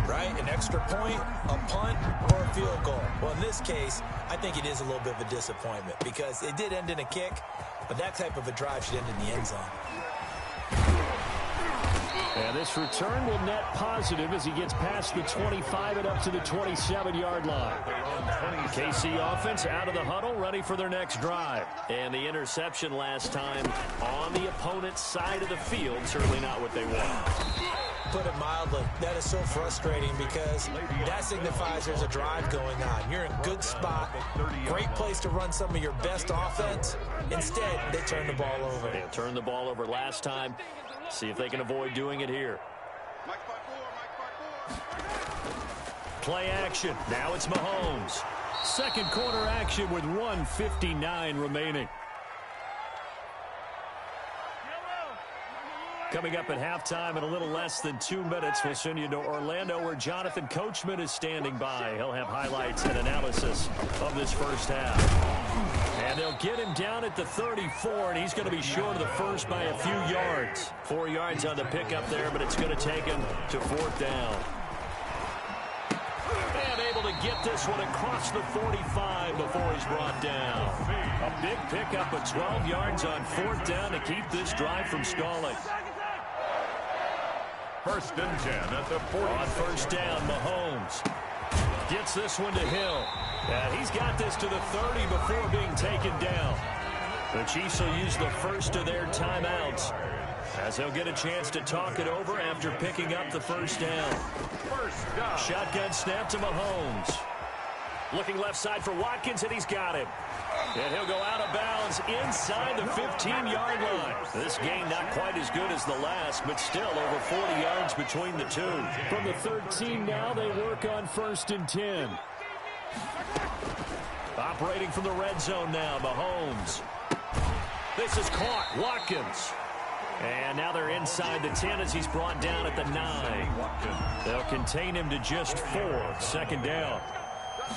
right? An extra point, a punt, or a field goal. Well, in this case, I think it is a little bit of a disappointment because it did end in a kick, but that type of a drive should end in the end zone. And this return will net positive as he gets past the 25 and up to the 27-yard line. KC offense out of the huddle, ready for their next drive. And the interception last time on the opponent's side of the field, certainly not what they want. Put it mildly, that is so frustrating because that signifies there's a drive going on. You're in a good spot, great place to run some of your best offense. Instead, they turn the ball over. They turned the ball over last time. See if they can avoid doing it here. Play action. Now it's Mahomes. Second quarter action with 1:59 remaining. Coming up at halftime in a little less than 2 minutes, we'll send you to Orlando where Jonathan Coachman is standing by. He'll have highlights and analysis of this first half. And they'll get him down at the 34, and he's going to be short of the first by a few yards. 4 yards on the pickup there, but it's going to take him to 4th down. And able to get this one across the 45 before he's brought down. A big pickup of 12 yards on 4th down to keep this drive from stalling. 1st and 10 at the 40. On 1st down, Mahomes gets this one to Hill. And he's got this to the 30 before being taken down. The Chiefs will use the first of their timeouts as they'll get a chance to talk it over after picking up the 1st down. Shotgun snap to Mahomes. Looking left side for Watkins, and he's got him. And he'll go out of bounds inside the 15-yard line. This game not quite as good as the last, but still over 40 yards between the two. From the 13 now, they work on 1st and 10. Operating from the red zone now, Mahomes. This is caught. Watkins. And now they're inside the 10 as he's brought down at the 9. They'll contain him to just 4. 2nd down.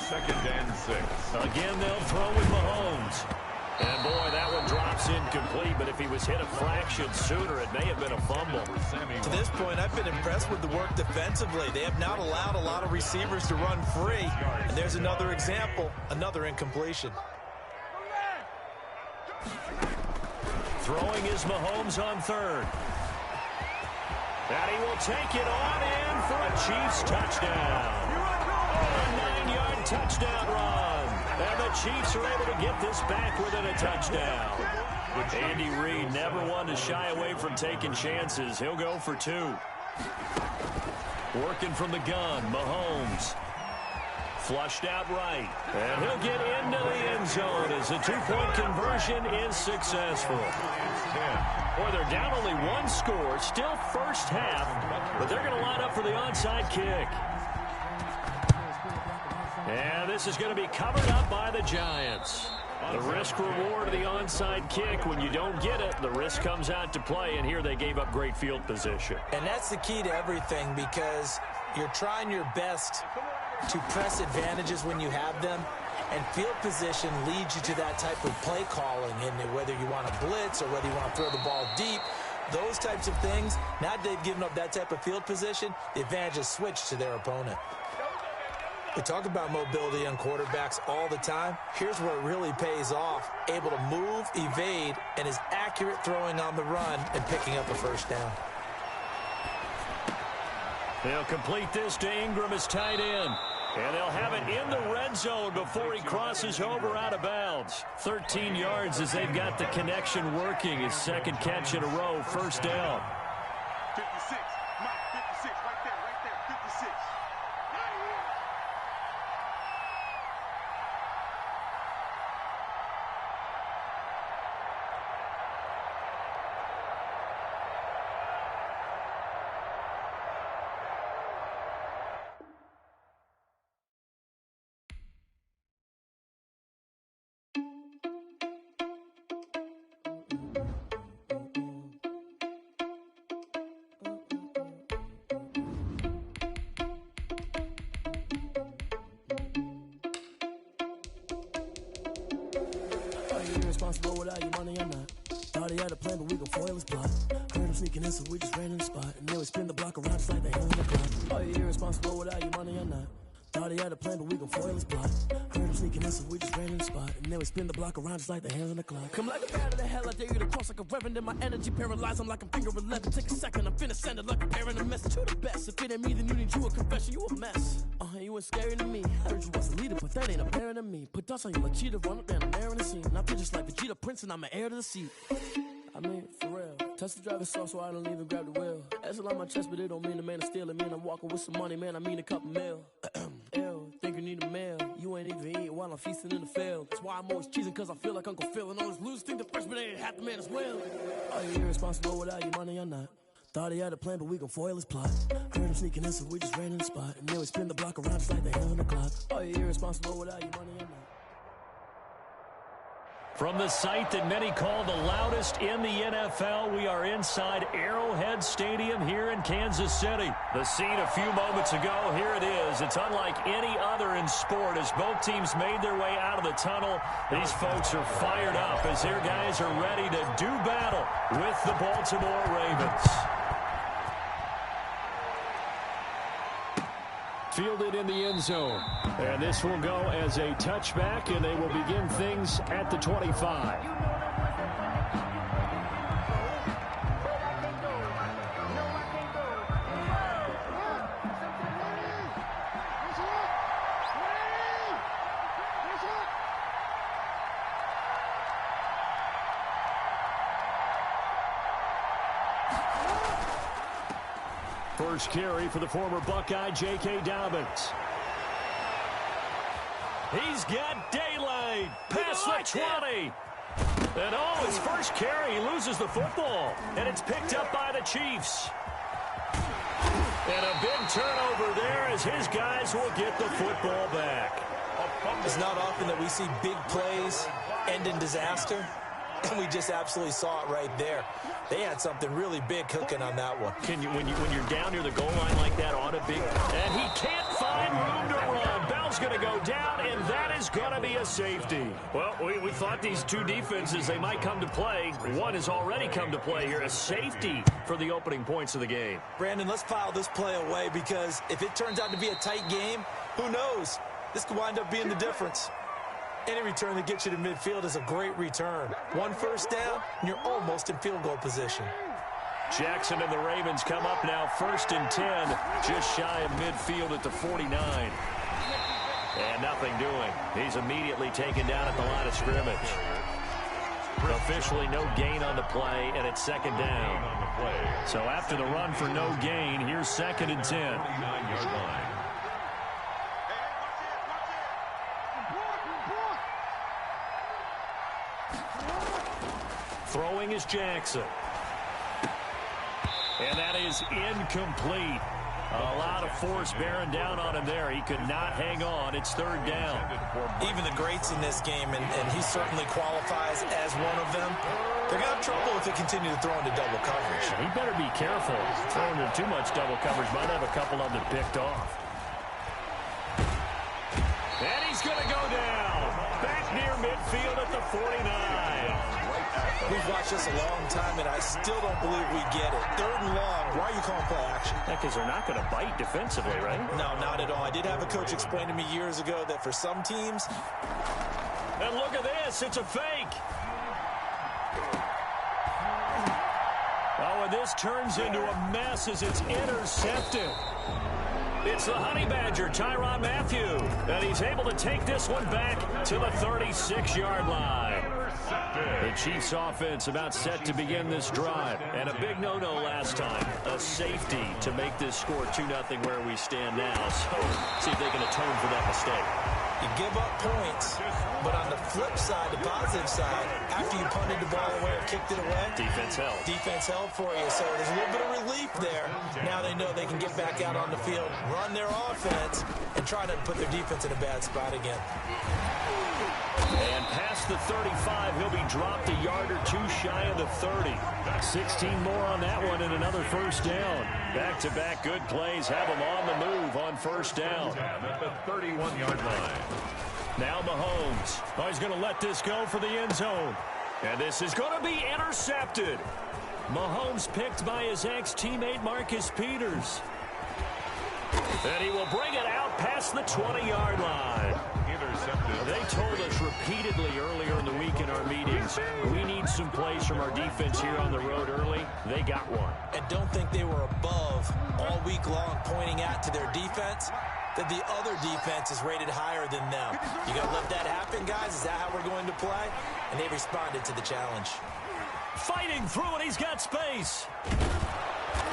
2nd and 6. Again, they'll throw with Mahomes. And, boy, that one drops incomplete, but if he was hit a fraction sooner, it may have been a fumble. To this point, I've been impressed with the work defensively. They have not allowed a lot of receivers to run free. And there's another example, another incompletion. Throwing is Mahomes on 3rd. And he will take it on in for a Chiefs touchdown. A 9-yard touchdown run. And the Chiefs are able to get this back within a touchdown. Andy Reid never one to shy away from taking chances. He'll go for 2. Working from the gun, Mahomes. Flushed out right. And he'll get into the end zone as the 2-point conversion is successful. Boy, they're down only 1 score. Still first half, but they're going to line up for the onside kick. And this is going to be covered up by the Giants. The risk-reward of the onside kick. When you don't get it, the risk comes out to play, and here they gave up great field position. And that's the key to everything, because you're trying your best to press advantages when you have them, and field position leads you to that type of play calling, and whether you want to blitz or whether you want to throw the ball deep, those types of things. Now they've given up that type of field position, the advantage is switched to their opponent. We talk about mobility on quarterbacks all the time. Here's where it really pays off. Able to move, evade, and is accurate throwing on the run and picking up a 1st down. They'll complete this to Ingram as tight end. And they'll have it in the red zone before he crosses over out of bounds. 13 yards as they've got the connection working. His 2nd catch in a row, 1st down. 56, Mike, 56, right there, 56. Responsible without your money or not. Thought he had a plan, but we gon' foil his plot. Heard him sneaking in, so we just ran in the spot. And then we spin the block around just like the hands on the clock. Are you irresponsible without your money or not? Thought he had a plan, but we gon' foil his plot. Heard him sneaking in, so we just ran in the spot. And then we spin the block around just like the hands on the clock. Come like a bat of the hell, I dare you to cross like a reverend. And my energy paralyzed, I'm like I'm finger 11. Take a second, I'm finna send it like a parent. A message to the best. If it ain't me, then you need you a confession. You a mess. You ain't scary to me. Heard you was a leader, but that ain't apparent to me. Put dust on you like cheetah, run up down the air in the scene. Now I just like Vegeta Prince, and I'm an heir to the seat. I mean, for real. Touch the driver's soft, so I don't even grab the wheel. That's on my chest, but it don't mean the man is stealing. Man, I'm walking with some money, man, I mean a couple mil. Ew, think you need a meal. You ain't even eating while I'm feasting in the field. That's why I'm always cheesing, cause I feel like Uncle Phil. And all those losers think the freshman ain't half the man as well. Are you irresponsible without your money or not? Thought he had a plan, but we gon' foil his plot. Heard him sneaking in, so we just ran in the spot. And then we spin the block around just like the hands on the clock. Are you irresponsible without your money or not? From the site that many call the loudest in the NFL, we are inside Arrowhead Stadium here in Kansas City. The scene a few moments ago, here it is. It's unlike any other in sport as both teams made their way out of the tunnel. These folks are fired up as their guys are ready to do battle with the Baltimore Ravens. Fielded in the end zone. And this will go as a touchback, and they will begin things at the 25. First carry for the former Buckeye, J.K. Dobbins. He's got daylight. wide. Past the 20. And oh, his first carry, he loses the football. And it's picked up by the Chiefs. And a big turnover there as his guys will get the football back. It's not often that we see big plays end in disaster. And we just absolutely saw it right there. They had something really big cooking on that one. When you're down near the goal line like that on a big... And he can't find room to run. Bell's going to go down, and that is going to be a safety. Well, we thought these two defenses, they might come to play. One has already come to play here. A safety for the opening points of the game. Brandon, let's file this play away because if it turns out to be a tight game, who knows? This could wind up being the difference. Any return that gets you to midfield is a great return. One first down, and you're almost in field goal position. Jackson and the Ravens come up now 1st and 10, just shy of midfield at the 49. And nothing doing. He's immediately taken down at the line of scrimmage. Officially no gain on the play, and it's 2nd down. So after the run for no gain, here's 2nd and 10. 49-yard line. Throwing is Jackson. And that is incomplete. A lot of force bearing down on him there. He could not hang on. It's 3rd down. Even the greats in this game, and he certainly qualifies as one of them, they're going to have trouble if they continue to throw into double coverage. He better be careful. Throwing into too much double coverage might have a couple of them picked off. And he's going to go down. Back near midfield at the 49. We've watched this a long time, and I still don't believe we get it. 3rd and long. Why are you calling play action? Because they're not going to bite defensively, right? No, not at all. I did have a coach explain to me years ago that for some teams... And look at this. It's a fake. Oh, and this turns into a mess as it's intercepted. It's the Honey Badger, Tyrann Mathieu. And he's able to take this one back to the 36-yard line. The Chiefs offense about set to begin this drive. And a big no-no last time. A safety to make this score 2-0 where we stand now. So see if they can atone for that mistake. You give up points, but on the flip side, the positive side, after you punted the ball away or kicked it away, defense held. Defense held for you, so there's a little bit of relief there. Now they know they can get back out on the field, run their offense, and try to put their defense in a bad spot again. And past the 35, he'll be dropped a yard or two shy of the 30. 16 more on that one and another 1st down. Back-to-back good plays have him on the move on 1st down. At the 31-yard line. Now Mahomes. Oh, he's going to let this go for the end zone. And this is going to be intercepted. Mahomes picked by his ex-teammate Marcus Peters. And he will bring it out past the 20-yard line. They told us repeatedly earlier in the week in our meetings, we need some plays from our defense here on the road early. They got one. And don't think they were above all week long pointing out to their defense that the other defense is rated higher than them. You going to let that happen, guys? Is that how we're going to play? And they responded to the challenge. Fighting through it, he's got space.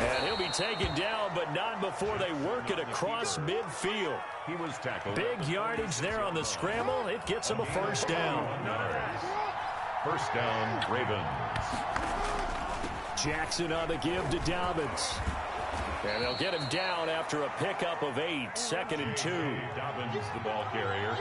And he'll be taken down, but not before they work it across midfield. He was tackled. Big yardage there on the scramble. It gets him a 1st down. 1st down, Ravens. Jackson on the give to Dobbins. And they'll get him down after a pickup of 8. 2nd and 2. Dobbins, the ball carrier.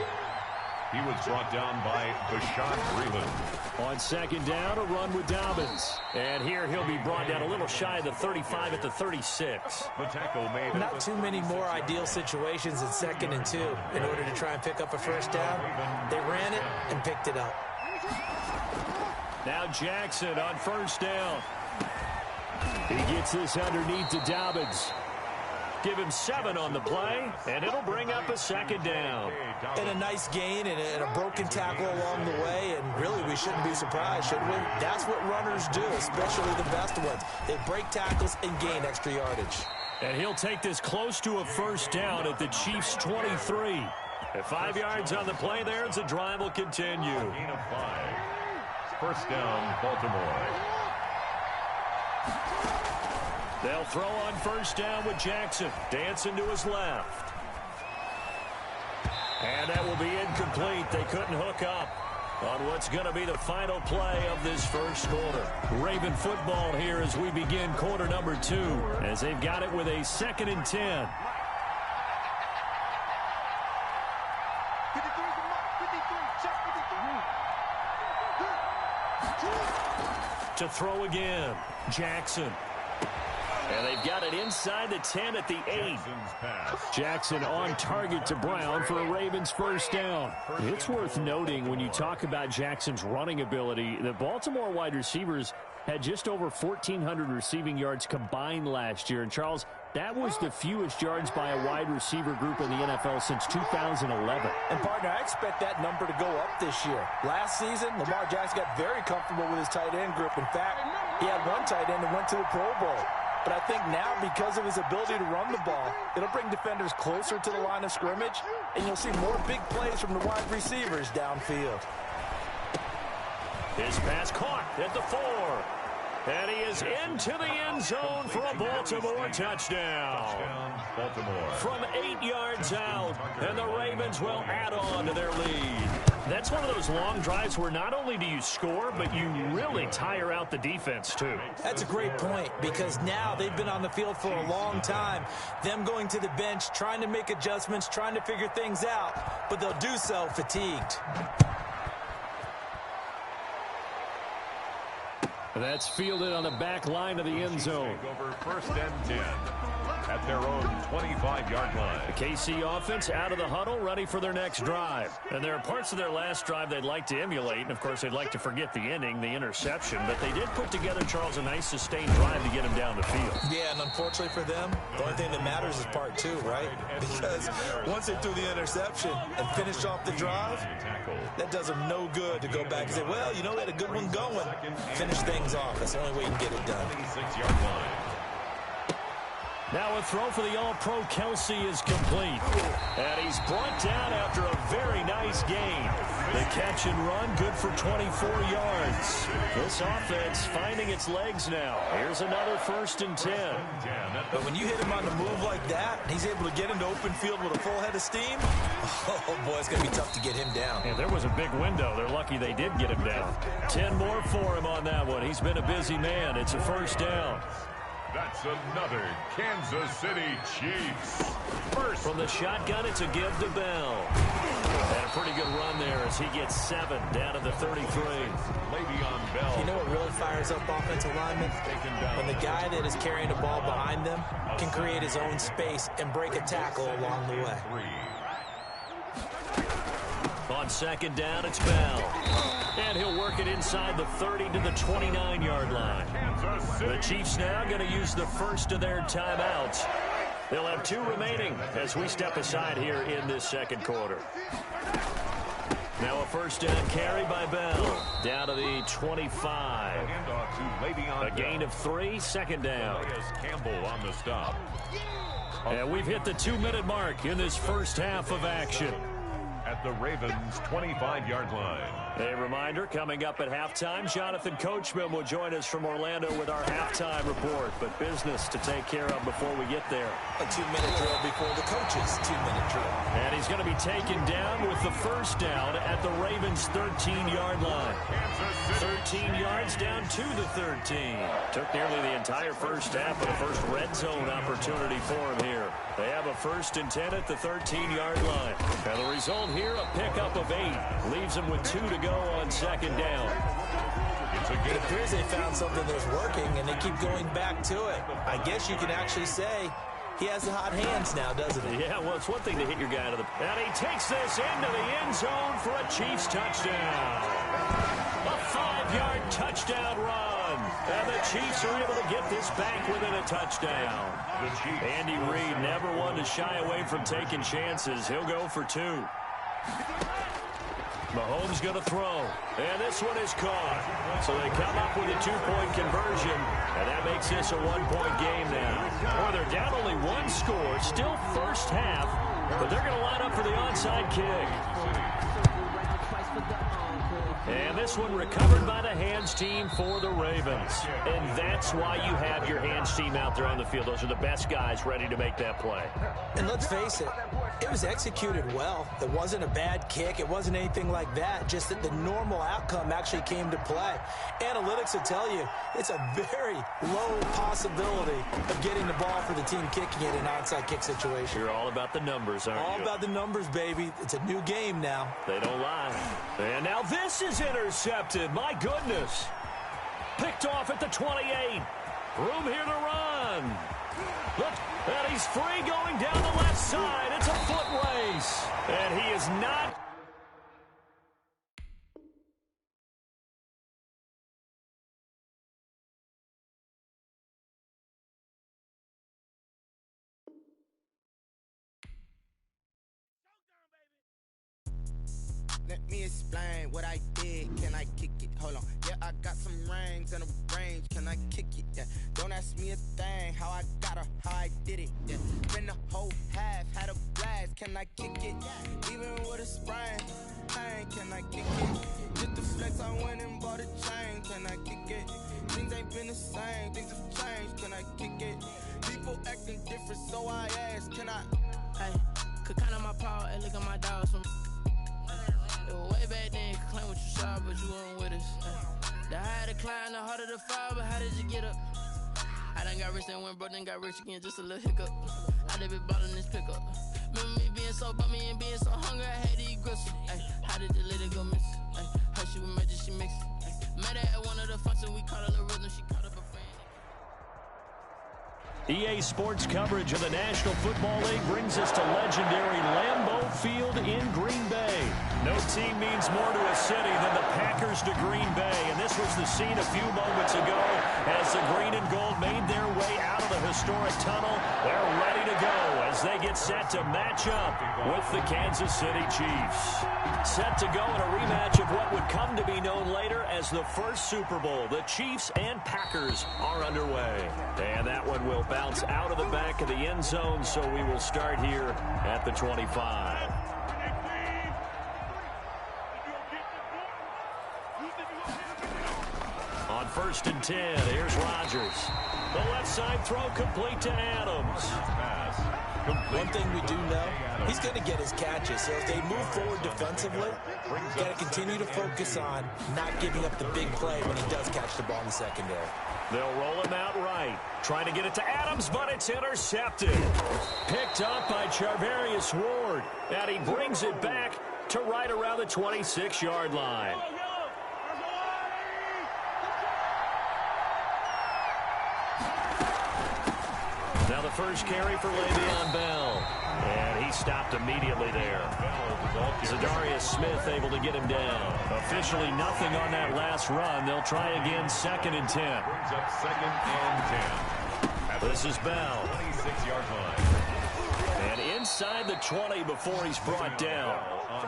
He was brought down by Bashaud Breeland. On 2nd down, a run with Dobbins. And here he'll be brought down a little shy of the 35 at the 36. The tackle made. Not too many more ideal situations in 2nd and 2 in order to try and pick up a 1st down. They ran it and picked it up. Now Jackson on 1st down. He gets this underneath to Dobbins. Give him 7 on the play, and it'll bring up a 2nd down. And a nice gain and a broken tackle along the way, and really we shouldn't be surprised, should we? That's what runners do, especially the best ones. They break tackles and gain extra yardage. And he'll take this close to a 1st down at the Chiefs' 23. At 5 yards on the play there, the drive will continue. Gain of 5. 1st down, Baltimore. They'll throw on 1st down with Jackson. Dancing to his left. And that will be incomplete. They couldn't hook up on what's going to be the final play of this first quarter. Raven football here as we begin quarter number 2, as they've got it with a 2nd and 10. To throw again, Jackson. And they've got it inside the 10 at the 8. Jackson on target to Brown for a Ravens first down. It's worth noting when you talk about Jackson's running ability, the Baltimore wide receivers had just over 1,400 receiving yards combined last year. And, Charles, that was the fewest yards by a wide receiver group in the NFL since 2011. And, partner, I expect that number to go up this year. Last season, Lamar Jackson got very comfortable with his tight end group. In fact, he had one tight end that went to the Pro Bowl. But I think now, because of his ability to run the ball, it'll bring defenders closer to the line of scrimmage, and you'll see more big plays from the wide receivers downfield. His pass caught at the 4. And he is into the end zone for a Baltimore touchdown. Baltimore. From 8 yards out, and the Ravens will add on to their lead. That's one of those long drives where not only do you score, but you really tire out the defense, too. That's a great point, because now they've been on the field for a long time. Them going to the bench, trying to make adjustments, trying to figure things out, but they'll do so fatigued. That's fielded on the back line of the end zone. Over 1st and 10 at their own 25-yard line. The KC offense out of the huddle, ready for their next drive. And there are parts of their last drive they'd like to emulate. And, of course, they'd like to forget the ending, the interception. But they did put together, Charles, a nice sustained drive to get him down the field. Yeah, and unfortunately for them, the only thing that matters is part 2, right? Because once they threw the interception and finished off the drive, that does them no good to go back and say, well, you know, we had a good one going. Finish things off. That's the only way you can get it done. 26-yard line. Now a throw for the All-Pro Kelsey is complete. And he's brought down after a very nice gain. The catch and run, good for 24 yards. This offense finding its legs now. Here's another 1st and 10. But when you hit him on the move like that, and he's able to get into open field with a full head of steam, oh boy, it's going to be tough to get him down. Yeah, there was a big window. They're lucky they did get him down. 10 more for him on that one. He's been a busy man. It's a first down. That's another Kansas City Chiefs. First. From the shotgun, it's a give to Bell. And a pretty good run there as he gets 7 down to the 33. Le'Veon Bell. You know what really fires up offensive linemen? When the guy that is carrying the ball behind them can create his own space and break a tackle along the way. On 2nd down, it's Bell. And he'll work it inside the 30 to the 29-yard line. The Chiefs now going to use the first of their timeouts. They'll have 2 remaining as we step aside here in this second quarter. Now a first down carry by Bell. Down to the 25. A gain of 3, 2nd down. Campbell on the stop. And we've hit the 2-minute mark in this first half of action. At the Ravens' 25-yard line. A reminder, coming up at halftime, Jonathan Coachman will join us from Orlando with our halftime report. But business to take care of before we get there. A 2-minute drill before the coach's 2-minute drill. And he's going to be taken down with the first down at the Ravens' 13-yard line. 13 yards down to the 13. Took nearly the entire first half of the first red zone opportunity for him here. They have a 1st and 10 at the 13-yard line. And the result here, a pickup of 8. Leaves them with 2 to go on 2nd down. It appears they found something that's working, and they keep going back to it. I guess you can actually say he has the hot hands now, doesn't he? Yeah, well, it's one thing to hit your guy to the... And he takes this into the end zone for a Chiefs touchdown. A 5-yard touchdown run. And the Chiefs are able to get this back within a touchdown. Andy Reid never one to shy away from taking chances. He'll go for 2. Mahomes going to throw. And this one is caught. So they come up with a 2-point conversion. And that makes this a 1-point game now. Or they're down only 1 score. Still first half. But they're going to line up for the onside kick. And this one recovered by the hands team for the Ravens. And that's why you have your hands team out there on the field. Those are the best guys ready to make that play. And let's face it, it was executed well. It wasn't a bad kick. It wasn't anything like that. Just that the normal outcome actually came to play. Analytics will tell you it's a very low possibility of getting the ball for the team kicking it in an onside kick situation. You're all about the numbers, aren't you? All about the numbers, baby. It's a new game now. They don't lie. And now this is intercepted. My goodness. Picked off at the 28. Room here to run. Look, and he's free going down the left side. It's a foot race. And he is not. Let me explain what I did. Can I kick it? Hold on. Yeah, I got some rings and a range. Can I kick it? Yeah. Don't ask me a thing. How I got her, how I did it. Yeah. Been the whole half, had a blast. Can I kick it? Even with a sprain. Pain, can I kick it? Just the flex, I went and bought a chain. Can I kick it? Things ain't been the same. Things have changed. Can I kick it? People acting different, so I ask. Can I? Hey, could count on my power and look at my dogs from. It was way back then, you could claim what you saw, but you weren't with us. The higher the climb, the harder the fall, but how did you get up? I done got rich, then went broke, then got rich again, just a little hiccup. I done been bought in this pickup. Remember me being so bummy and being so hungry, I had to eat gristle. Ay, how did the lady go miss? Ay, her she was magic, she mixed. Met her at one of the functions, we caught her the rhythm, she caught up a friend. EA Sports coverage of the National Football League brings us to legendary Lambeau Field in Green Bay. No team means more to a city than the Packers to Green Bay, and this was the scene a few moments ago as the green and gold made their way out of the historic tunnel. They're ready to go as they get set to match up with the Kansas City Chiefs. Set to go in a rematch of what would come to be known later as the first Super Bowl. The Chiefs and Packers are underway, and that one will bounce out of the back of the end zone, so we will start here at the 25. On 1st and 10, here's Rodgers. The left side throw complete to Adams. One thing we do know, he's going to get his catches. So as they move forward defensively, got to continue to focus on not giving up the big play when he does catch the ball in the secondary. They'll roll him out right. Trying to get it to Adams, but it's intercepted. Picked up by Charvarius Ward. And he brings it back to right around the 26-yard line. Now the first carry for Le'Veon Bell. And he stopped immediately there. Zadarius Smith able to get him down. Officially nothing on that last run. They'll try again, 2nd and 10. Brings up 2nd and 10. This is Bell. 26-yard line. And inside the 20 before he's brought down.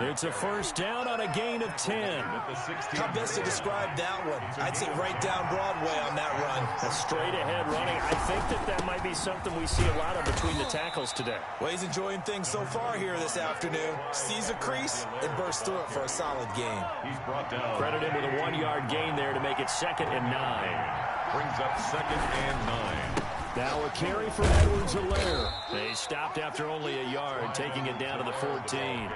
It's a first down on a gain of 10. How best to describe that one? I'd say right down Broadway on that run. A straight ahead running. I think that might be something we see a lot of between the tackles today. Well, he's enjoying things so far here this afternoon. Sees a crease and bursts through it for a solid gain. He's brought down. Credit him with a 1-yard gain there to make it 2nd and 9. Brings up 2nd and 9. Now a carry for Edwards-Helaire. They stopped after only a yard, taking it down to the 14.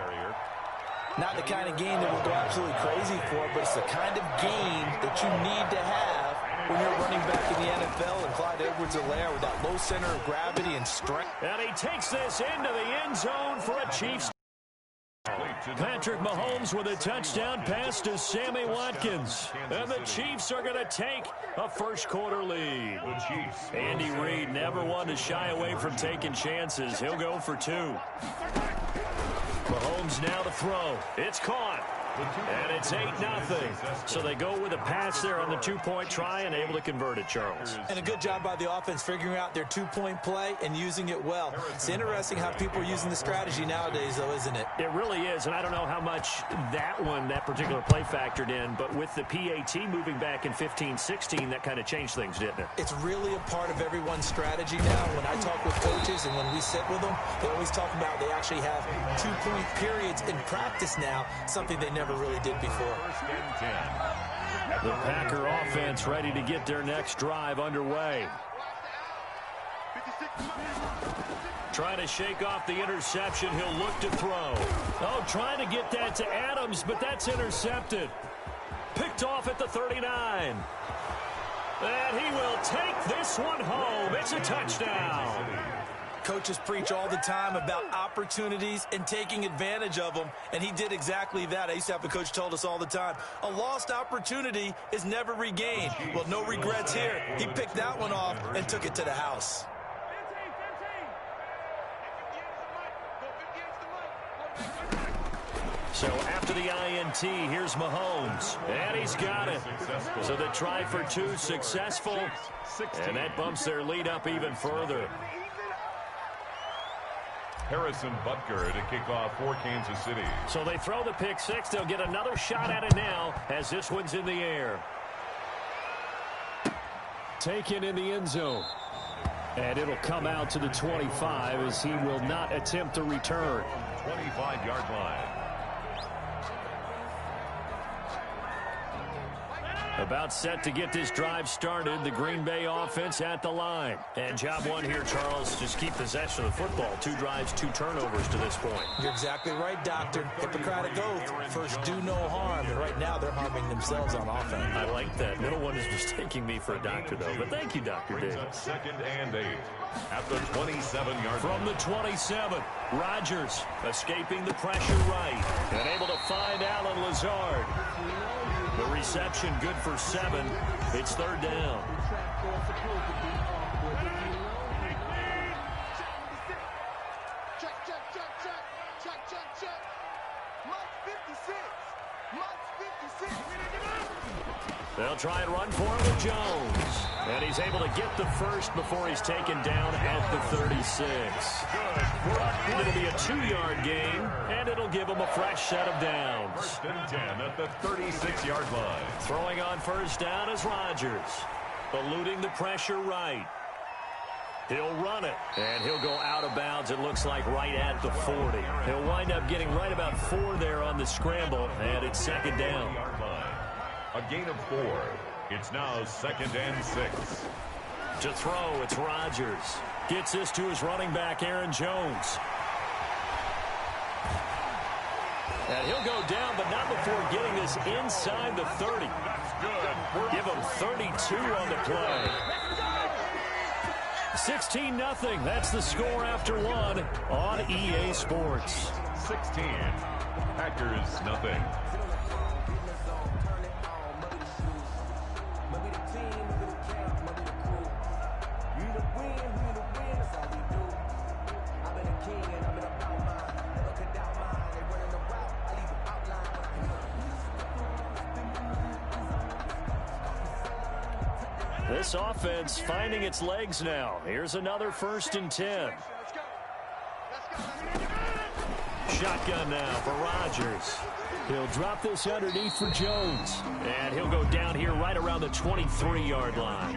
Not the kind of gain that we'll go absolutely crazy for, but it's the kind of gain that you need to have when you're running back in the NFL, and Clyde Edwards-Helaire with that low center of gravity and strength. And he takes this into the end zone for a Chiefs. Patrick Mahomes with a touchdown pass to Sammy Watkins. And the Chiefs are going to take a first-quarter lead. The Chiefs. Andy Reid never one to shy away from taking chances. He'll go for 2. Mahomes now to throw. It's caught. And it's 8-0. So they go with a pass there on the 2-point try and able to convert it, Charles. And a good job by the offense figuring out their 2-point play and using it well. It's interesting how people are using the strategy nowadays, though, isn't it? It really is, and I don't know how much that particular play factored in, but with the PAT moving back in 15-16, that kind of changed things, didn't it? It's really a part of everyone's strategy now. When I talk with coaches and when we sit with them, they always talk about they actually have 2-point periods in practice now, something they never never really did before. The Packer offense ready to get their next drive underway. Trying to shake off the interception. He'll look to throw. Oh, trying to get that to Adams, but that's intercepted. Picked off at the 39. And he will take this one home. It's a touchdown. Coaches preach all the time about opportunities and taking advantage of them, and he did exactly that. I used to have a coach told us all the time, a lost opportunity is never regained. Well, no regrets here. He picked that one off and took it to the house. So after the INT, here's Mahomes. And he's got it. So the try for two successful. And that bumps their lead up even further. Harrison Butker to kick off for Kansas City. So they throw the pick six. They'll get another shot at it now as this one's in the air. Taken in the end zone. And it'll come out to the 25 as he will not attempt to return. 25-yard line. About set to get this drive started. The Green Bay offense at the line. And job one here, Charles, just keep possession of the football. 2 drives, 2 turnovers to this point. You're exactly right, Doctor. Hippocratic oath. First, do no harm. And right now, they're harming themselves on offense. I like that. No one is mistaking me for a doctor, though. But thank you, Dr. Dave. 2nd and 8 at the 27-yard line. From the 27, Rodgers escaping the pressure right. And able to find Alan Lazard. The reception good for 7. It's 3rd down. They'll try and run for him with Jones. And he's able to get the first before he's taken down at the 36. It'll be a 2-yard gain, and it'll give him a fresh set of downs. 1st and 10 at the 36-yard line. Throwing on 1st down is Rodgers. Eluding the pressure right. He'll run it, and he'll go out of bounds, it looks like, right at the 40. He'll wind up getting right about 4 there on the scramble, and it's 2nd down. A gain of 4. It's now 2nd and 6. To throw, it's Rodgers. Gets this to his running back, Aaron Jones. And he'll go down, but not before getting this inside the 30. That's good. Give him 32 on the play. 16-0. That's the score after 1 on EA Sports. 16. Packers nothing. This offense finding its legs now. Here's another 1st and 10. Shotgun now for Rodgers. He'll drop this underneath for Jones. And he'll go down here right around the 23-yard line.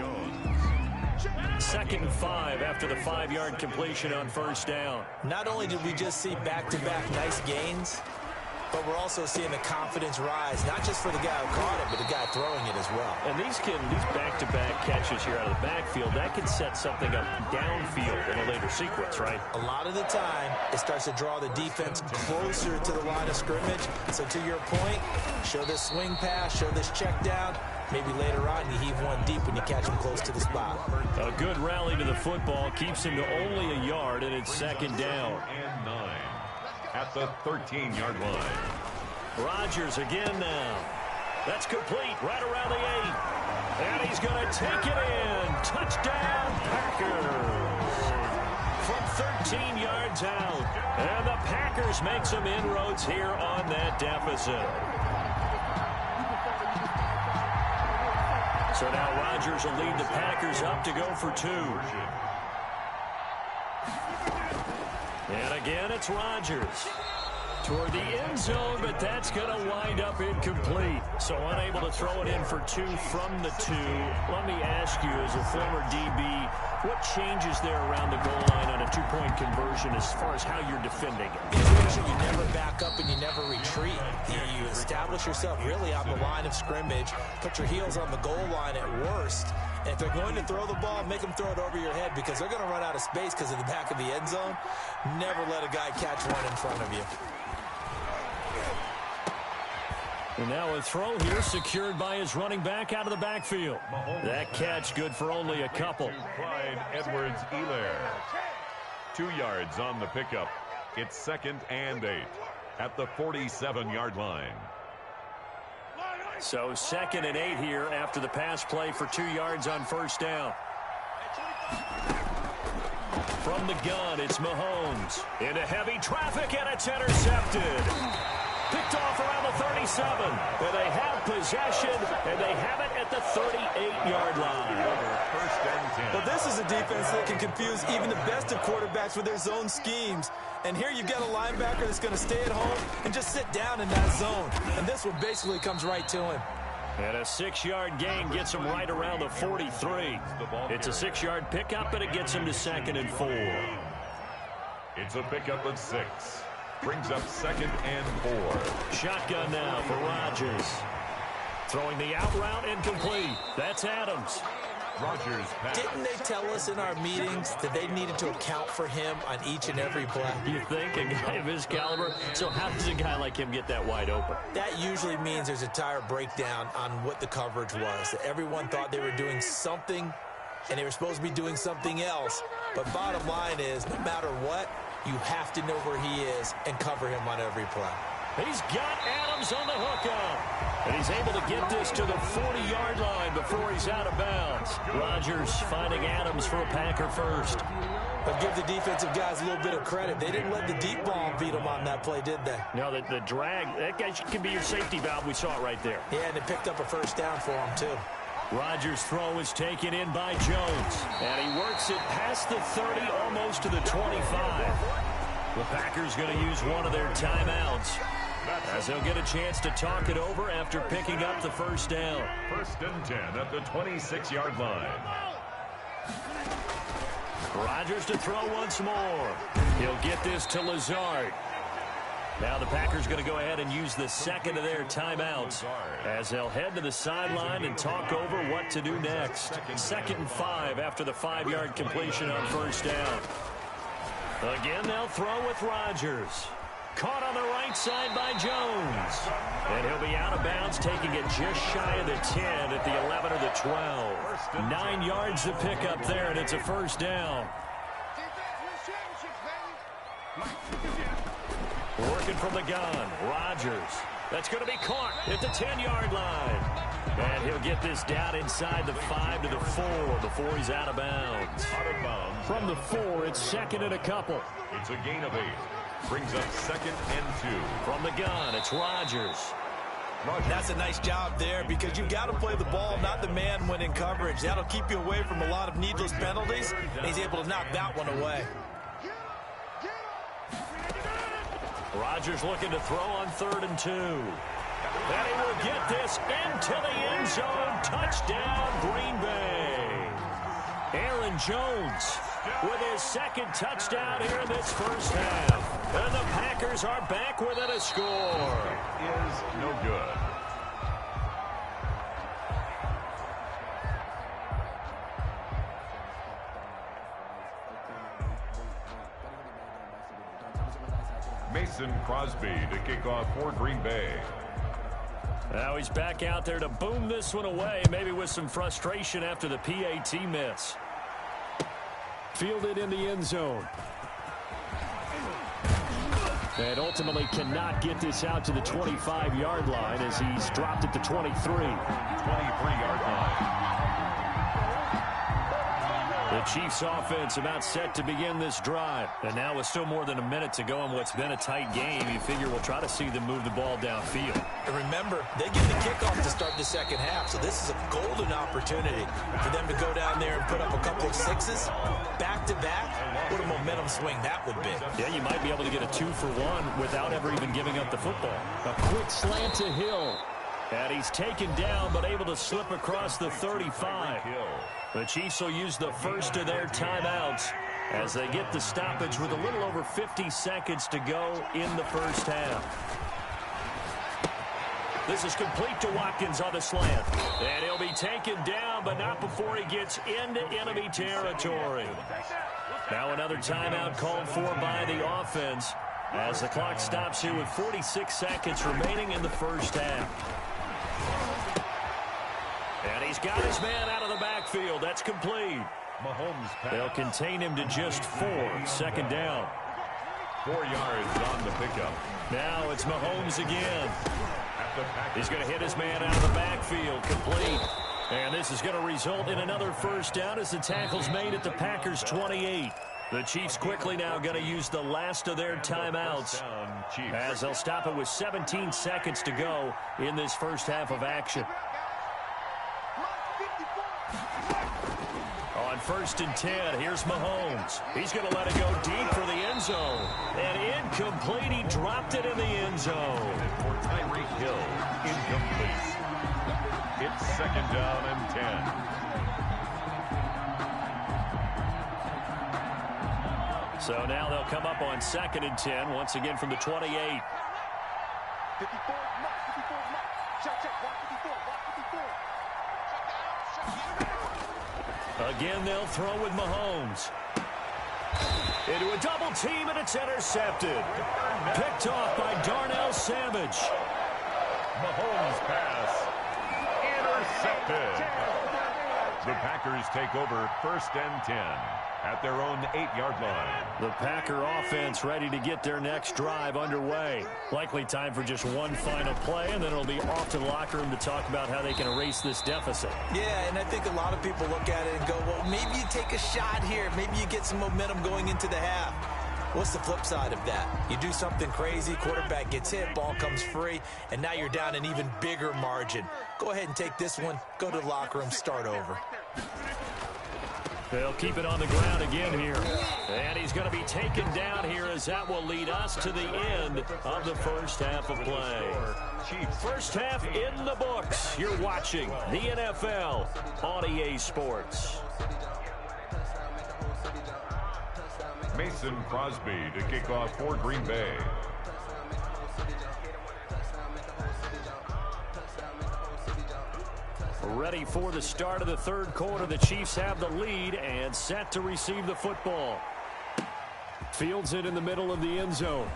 2nd and 5 after the 5-yard completion on 1st down. Not only did we just see back-to-back nice gains, but we're also seeing the confidence rise, not just for the guy who caught it, but the guy throwing it as well. And these back-to-back catches here out of the backfield, that can set something up downfield in a later sequence, right? A lot of the time, it starts to draw the defense closer to the line of scrimmage. So to your point, show this swing pass, show this check down. Maybe later on you heave one deep when you catch him close to the spot. A good rally to the football keeps him to only a yard, and it's 2nd down. And 9 at the 13-yard line. Rodgers again now. That's complete right around the 8. And he's going to take it in. Touchdown, Packers. From 13 yards out. And the Packers make some inroads here on that deficit. So now Rodgers will lead the Packers up to go for 2. And again, it's Rodgers. toward the end zone, but that's going to wind up incomplete. So unable to throw it in for 2 from the 2. Let me ask you, as a former DB, what changes there around the goal line on a 2-point conversion as far as how you're defending it? You never back up and you never retreat. You establish yourself really on the line of scrimmage, put your heels on the goal line at worst. And if they're going to throw the ball, make them throw it over your head because they're going to run out of space because of the back of the end zone. Never let a guy catch one in front of you. And now a throw here secured by his running back out of the backfield. That catch good for only a couple. Clyde Edwards-Helaire. 2 yards on the pickup. It's 2nd and 8 at the 47-yard line. So 2nd and 8 here after the pass play for 2 yards on first down. From the gun, it's Mahomes. Into heavy traffic, and it's intercepted. Picked off around the 37. And they have possession, and they have it at the 38-yard line. First and 10. But this is a defense that can confuse even the best of quarterbacks with their zone schemes. And here you've got a linebacker that's going to stay at home and just sit down in that zone. And this one basically comes right to him. And a 6-yard gain gets him right around the 43. It's a 6-yard pickup, and it gets him to 2nd and 4. It's a pickup of 6. Brings up 2nd and 4. Shotgun now for Rodgers. Throwing the out route incomplete. That's Adams. Rodgers pass. Didn't they tell us in our meetings that they needed to account for him on each and every play? You think a guy of his caliber? So how does a guy like him get that wide open? That usually means there's a tire breakdown on what the coverage was. That everyone thought they were doing something, and they were supposed to be doing something else. But bottom line is, no matter what, you have to know where he is and cover him on every play. He's got Adams on the hookup. And he's able to get this to the 40-yard line before he's out of bounds. Rodgers finding Adams for a Packer first. But give the defensive guys a little bit of credit. They didn't let the deep ball beat them on that play, did they? No, the drag, that guy can be your safety valve. We saw it right there. Yeah, and they picked up a first down for him, too. Rodgers' throw is taken in by Jones. And he works it past the 30, almost to the 25. The Packers going to use one of their timeouts, as they'll get a chance to talk it over after picking up the first down. 1st and 10 at the 26-yard line. Rodgers to throw once more. He'll get this to Lazard. Now the Packers going to go ahead and use the second of their timeouts as they'll head to the sideline and talk over what to do next. 2nd and 5 after the 5-yard completion on first down. Again, they'll throw with Rodgers. Caught on the right side by Jones. And he'll be out of bounds, taking it just shy of the 10 at the 11 or the 12. 9 yards to pick up there, and it's a first down. Working from the gun, Rodgers. That's going to be caught at the 10-yard line. And he'll get this down inside the 5 to the 4 before he's out of bounds. From the 4, it's 2nd and a couple. It's a gain of 8. Brings up 2nd and 2. From the gun, it's Rodgers. That's a nice job there because you've got to play the ball, not the man when in coverage. That'll keep you away from a lot of needless penalties, and he's able to knock that one away. Rodgers looking to throw on 3rd and 2. And he will get this into the end zone. Touchdown, Green Bay. Aaron Jones with his 2nd touchdown here in this first half. And the Packers are back within a score. Is no good. Mason Crosby to kick off for Green Bay. Now he's back out there to boom this one away, maybe with some frustration after the PAT miss. Fielded in the end zone. And ultimately cannot get this out to the 25-yard line as he's dropped at the 23. 23-yard line. The Chiefs offense about set to begin this drive. And now with still more than a minute to go in what's been a tight game, you figure we'll try to see them move the ball downfield. And remember, they get the kickoff to start the second half, so this is a golden opportunity for them to go down there and put up a couple of 6s back-to-back. What a momentum swing that would be. Yeah, you might be able to get a 2-for-1 without ever even giving up the football. A quick slant to Hill. And he's taken down, but able to slip across the 35. The Chiefs will use the first of their timeouts as they get the stoppage with a little over 50 seconds to go in the first half. This is complete to Watkins on the slant. And he'll be taken down, but not before he gets into enemy territory. Now another timeout called for by the offense as the clock stops here with 46 seconds remaining in the first half. And he's got his man out of the backfield. That's complete. Mahomes. They'll contain him to just 4. Second down. 4 yards on the pickup. Now it's Mahomes again. He's going to hit his man out of the backfield. Complete. And this is going to result in another first down as the tackle's made at the Packers' 28. The Chiefs quickly now going to use the last of their timeouts as they'll stop it with 17 seconds to go in this first half of action. On 1st and 10, here's Mahomes. He's going to let it go deep for the end zone. And incomplete. He dropped it in the end zone. For Tyreek Hill, incomplete. It's 2nd down and 10. So now they'll come up on 2nd and 10, once again from the 28. 54, check, block 54, block 54. Again, they'll throw with Mahomes. Into a double team, and it's intercepted. Picked off by Darnell Savage. Mahomes pass. Intercepted. The Packers take over 1st and 10 at their own 8-yard line. The Packer offense ready to get their next drive underway. Likely time for just one final play, and then it'll be off to the locker room to talk about how they can erase this deficit. Yeah, and I think a lot of people look at it and go, well, maybe you take a shot here. Maybe you get some momentum going into the half. What's the flip side of that? You do something crazy, quarterback gets hit, ball comes free, and now you're down an even bigger margin. Go ahead and take this one, go to the locker room, start over. They'll keep it on the ground again here. And he's going to be taken down here as that will lead us to the end of the first half of play. First half in the books. You're watching the NFL on EA Sports. Mason Crosby to kick off for Green Bay. Ready for the start of the third quarter. The Chiefs have the lead and set to receive the football. Fields it in the middle of the end zone.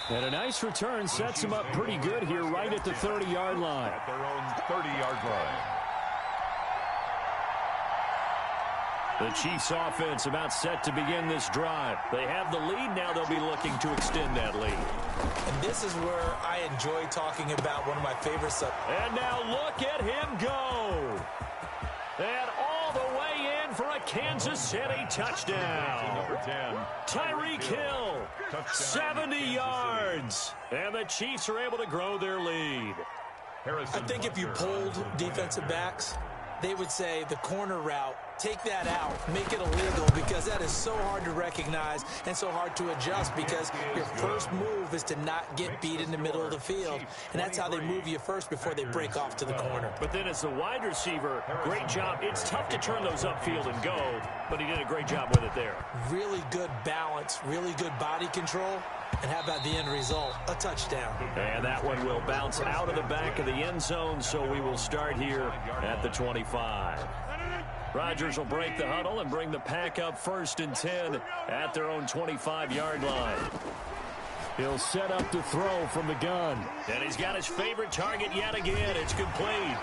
And a nice return sets him up pretty good here right at the 30-yard line. At their own 30-yard line. The Chiefs offense about set to begin this drive. They have the lead. Now they'll be looking to extend that lead. And this is where I enjoy talking about one of my favorite And now look at him go. And all the way in for a Kansas City touchdown. Number 10. Tyreek Hill, 70 yards. And the Chiefs are able to grow their lead. I think if you polled defensive backs, they would say the corner route, take that out, make it illegal, because that is so hard to recognize and so hard to adjust, because your first move is to not get beat in the middle of the field, and that's how they move you first before they break off to the corner. But then as the wide receiver, great job. It's tough to turn those upfield and go, but he did a great job with it there. Really good balance, really good body control. And how about the end result? A touchdown. And that one will bounce out of the back of the end zone, so we will start here at the 25. Rodgers will break the huddle and bring the pack up 1st and 10 at their own 25-yard line. He'll set up to throw from the gun. And he's got his favorite target yet again. It's complete.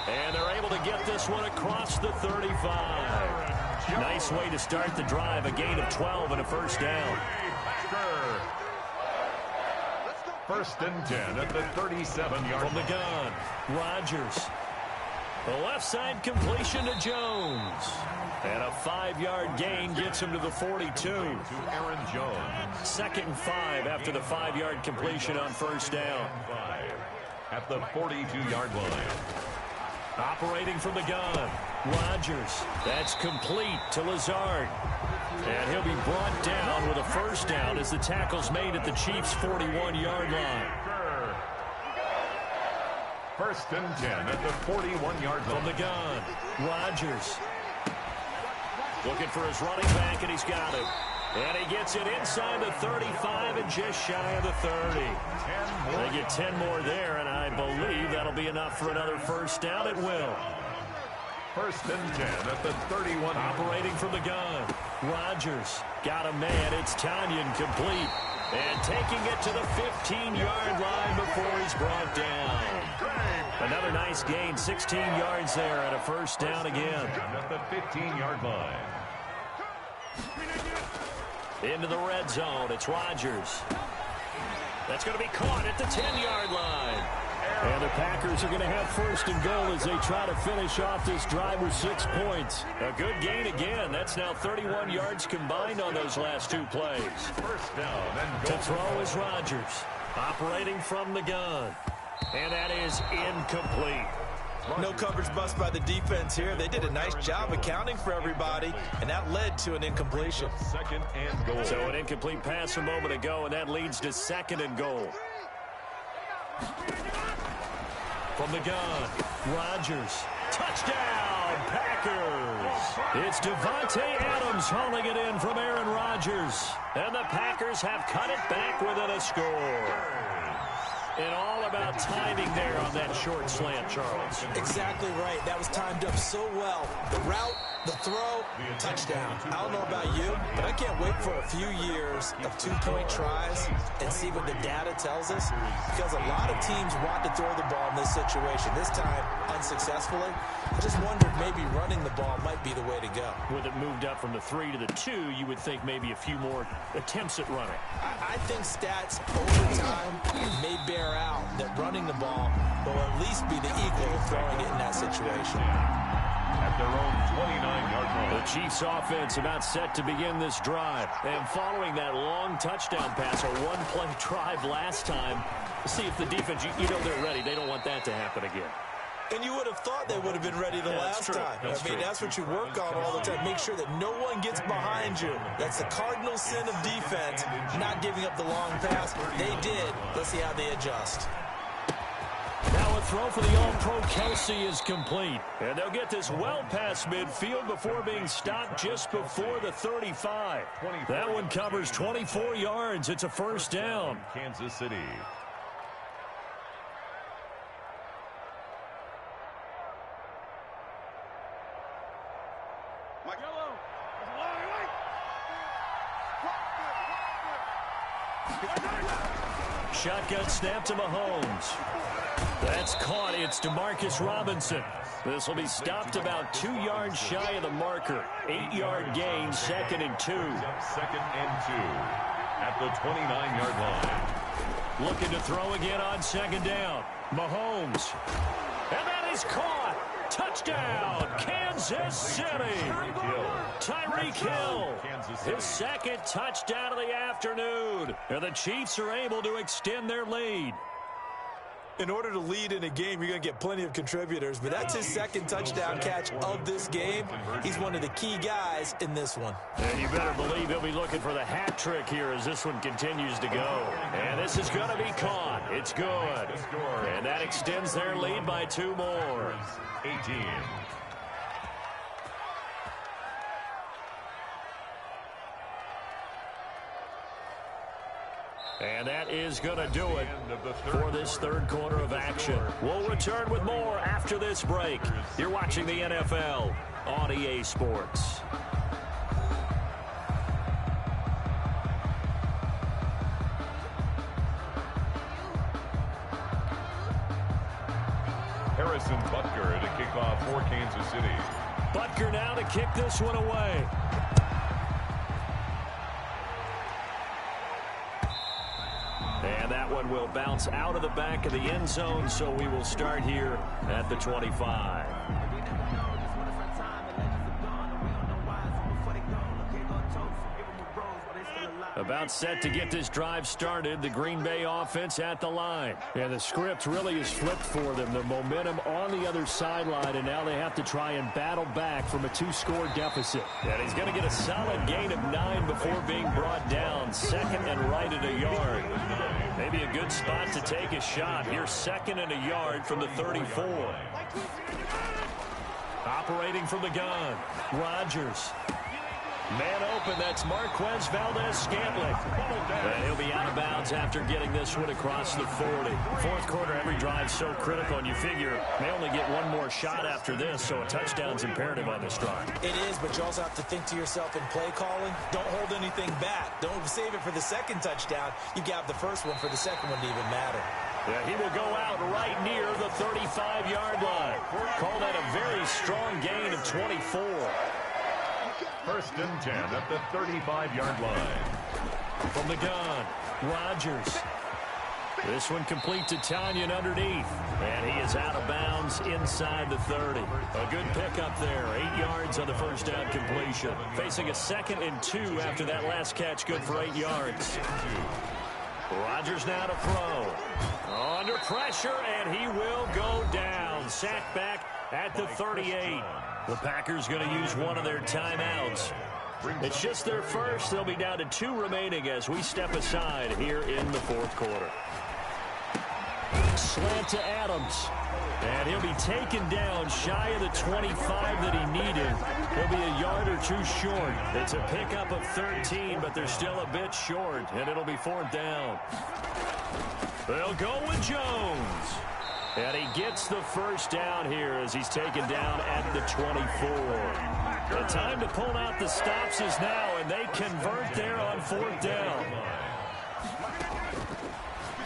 And they're able to get this one across the 35. Nice way to start the drive. A gain of 12 and a first down. 1st and 10 at the 37-yard from the gun. Rodgers. The left side completion to Jones. And a 5-yard gain gets him to the 42. To Aaron Jones. 2nd and 5 after the 5-yard completion on first down. 5 at the 42-yard line. Operating from the gun. Rodgers. That's complete to Lazard. And he'll be brought down with a first down as the tackle's made at the Chiefs' 41-yard line. First and 10 at the 41-yard line. From the gun, Rodgers. Looking for his running back, and he's got it. And he gets it inside the 35 and just shy of the 30. They get 10 more there, and I believe that'll be enough for another first down. It will. First and 10 at the 31. Operating from the gun. Rodgers got a man. It's Tanyan complete. And taking it to the 15-yard line before he's brought down. Another nice gain. 16 yards there and a first down again. At the 15-yard line. Into the red zone. It's Rodgers. That's going to be caught at the 10-yard line. And the Packers are going to have first and goal as they try to finish off this drive with 6 points. A good gain again. That's now 31 yards combined on those last 2 plays. First down and goal. To throw is Rodgers. Operating from the gun. And that is incomplete. No coverage bust by the defense here. They did a nice job accounting for everybody, and that led to an incompletion. Second and goal. So an incomplete pass a moment ago, and that leads to second and goal. From the gun, Rodgers. Touchdown, Packers. It's Devontae Adams hauling it in from Aaron Rodgers. And the Packers have cut it back within a score. And all about timing there on that short slant, Charles. Exactly right. That was timed up so well. The route, the throw, touchdown. I don't know about you, but I can't wait for a few years of 2-point tries and see what the data tells us. Because a lot of teams want to throw the ball in this situation. This time, unsuccessfully. I just wondered maybe running the ball might be the way to go. With it moved up from the 3 to the 2, you would think maybe a few more attempts at running. I think stats over time may bear out that running the ball will at least be the equal of throwing it in that situation. At their own 29-yard line. The Chiefs offense about set to begin this drive. And following that long touchdown pass, a one-play drive last time, see if the defense, you know they're ready. They don't want that to happen again. And you would have thought they would have been ready the last time. That's what you work on all the time. Make sure that no one gets behind you. That's the cardinal sin of defense, not giving up the long pass. They did. Let's see how they adjust. Now a throw for the All-Pro Kelsey is complete. And they'll get this well past midfield before being stopped just before the 35. That one covers 24 yards. It's a first down. Kansas City. Shotgun snap to Mahomes. That's caught. It's Demarcus Robinson. This will be stopped about 2 yards shy of the marker. 8-yard gain, second and 2. Second and 2 at the 29-yard line. Looking to throw again on second down. Mahomes. And that is caught. Touchdown, Kansas City. Tyreek Hill. His second touchdown of the afternoon. And the Chiefs are able to extend their lead. In order to lead in a game, you're going to get plenty of contributors, but that's his second touchdown catch of this game. He's one of the key guys in this one. And you better believe he'll be looking for the hat trick here as this one continues to go. And this is going to be caught. It's good. And that extends their lead by 2 more. 18. And that is going to do it for this third quarter of action. We'll return with more after this break. You're watching the NFL on EA Sports. Harrison Butker to kick off for Kansas City. Butker now to kick this one away. And that one will bounce out of the back of the end zone, so we will start here at the 25. About set to get this drive started. The Green Bay offense at the line. And the script really is flipped for them. The momentum on the other sideline, and now they have to try and battle back from a 2-score deficit. And he's going to get a solid gain of 9 before being brought down. Second and right at a yard. Maybe a good spot to take a shot. Here's second and a yard from the 34. Operating from the gun, Rodgers. Man open, that's Marquez Valdez-Scantling. And he'll be out of bounds after getting this one across the 40. Fourth quarter, every drive so critical, and you figure they only get one more shot after this, so a touchdown's imperative on this drive. It is, but you also have to think to yourself in play calling, don't hold anything back. Don't save it for the second touchdown. You got the first one for the second one to even matter. Yeah, he will go out right near the 35-yard line. Call that a very strong gain of 24. First and 10 at the 35-yard line. From the gun, Rodgers. This one complete to Tanyan underneath. And he is out of bounds inside the 30. A good pickup there. 8 yards on the first down completion. Facing a 2nd and 2 after that last catch. Good for 8 yards. Rodgers now to throw. Under pressure, and he will go down. Sacked back at the 38. The Packers going to use one of their timeouts. It's just their first. They'll be down to 2 remaining as we step aside here in the fourth quarter. Slant to Adams. And he'll be taken down shy of the 25 that he needed. He'll be a yard or 2 short. It's a pickup of 13, but they're still a bit short, and it'll be 4th down. They'll go with Jones. And he gets the first down here as he's taken down at the 24. The time to pull out the stops is now, and they convert there on 4th down.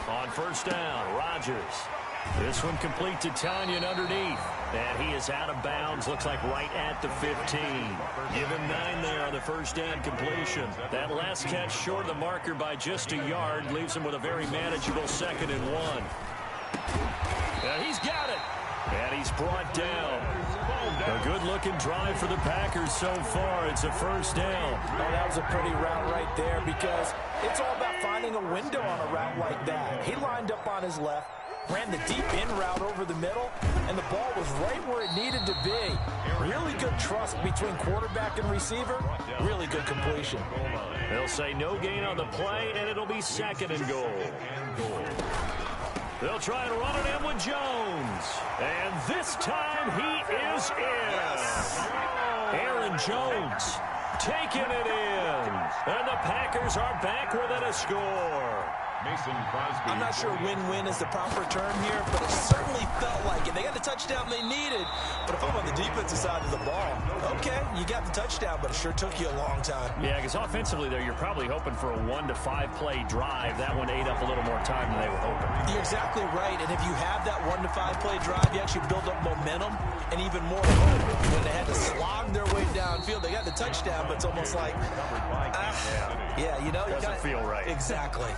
On first down, Rodgers. This one complete to Tanyan underneath. And he is out of bounds. Looks like right at the 15. Give him 9 there on the first down completion. That last catch short of the marker by just a yard leaves him with a very manageable 2nd and 1. And he's got it. And he's brought down. A good-looking drive for the Packers so far. It's a first down. Oh, that was a pretty route right there because it's all about finding a window on a route like that. He lined up on his left, ran the deep in route over the middle, and the ball was right where it needed to be. Really good trust between quarterback and receiver. Really good completion. They'll say no gain on the play, and it'll be 2nd and goal. They'll try and run it in with Jones. And this time he is in. Aaron Jones taking it in. And the Packers are back within a score. Mason Crosby. I'm not sure win-win is the proper term here, but it certainly felt like it. They got the touchdown they needed, but if I'm on the defensive side of the ball, okay, you got the touchdown, but it sure took you a long time. Yeah, because offensively there, you're probably hoping for a 1 to 5 play drive. That one ate up a little more time than they were hoping. You're exactly right, and if you have that 1 to 5 play drive, you actually build up momentum and even more hope. When they had to slog their way downfield, they got the touchdown, but it's almost like, yeah, you know, doesn't feel right. Exactly.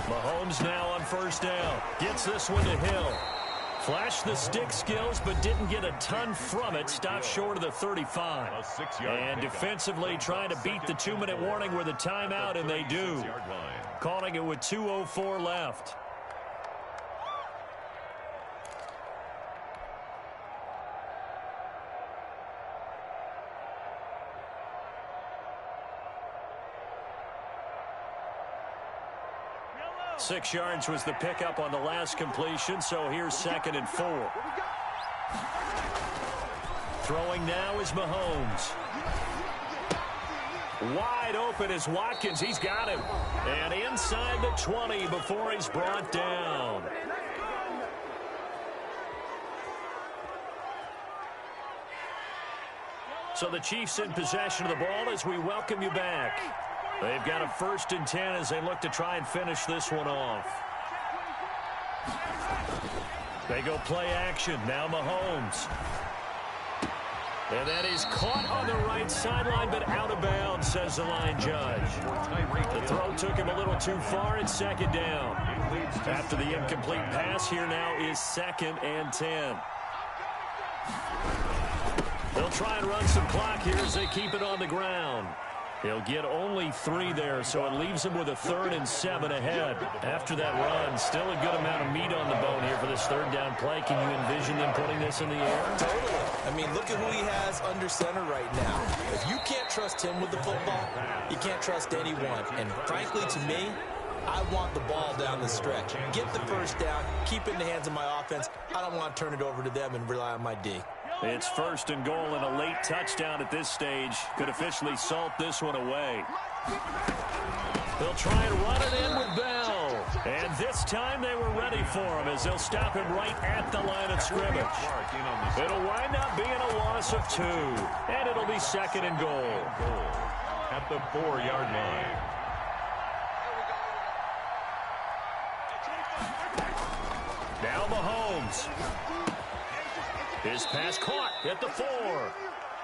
Mahomes now on first down. Gets this one to Hill. Flashed the stick skills, but didn't get a ton from it. Stopped short of the 35. And defensively trying to beat the 2-minute warning with a timeout, and they do. Calling it with 2:04 left. Six yards was the pickup on the last completion, so here's 2nd and 4. Throwing now is Mahomes. Wide open is Watkins. He's got him. And inside the 20 before he's brought down. So the Chiefs in possession of the ball as we welcome you back. They've got a 1st and 10 as they look to try and finish this one off. They go play action. Now Mahomes. And that is caught on the right sideline, but out of bounds, says the line judge. The throw took him a little too far. It's second down. After the incomplete pass, here now is 2nd and 10. They'll try and run some clock here as they keep it on the ground. He'll get only 3 there, so it leaves him with a 3rd and 7 ahead. After that run, still a good amount of meat on the bone here for this 3rd down play. Can you envision them putting this in the air? Totally. I mean, look at who he has under center right now. If you can't trust him with the football, you can't trust anyone. And frankly, to me, I want the ball down the stretch. Get the first down, keep it in the hands of my offense. I don't want to turn it over to them and rely on my D. It's 1st and goal, and a late touchdown at this stage could officially salt this one away. They'll try and run it in with Bell. And this time they were ready for him as they'll stop him right at the line of scrimmage. It'll wind up being a loss of 2, and it'll be 2nd and goal. At the 4-yard line. Now Mahomes. His pass caught at the 4.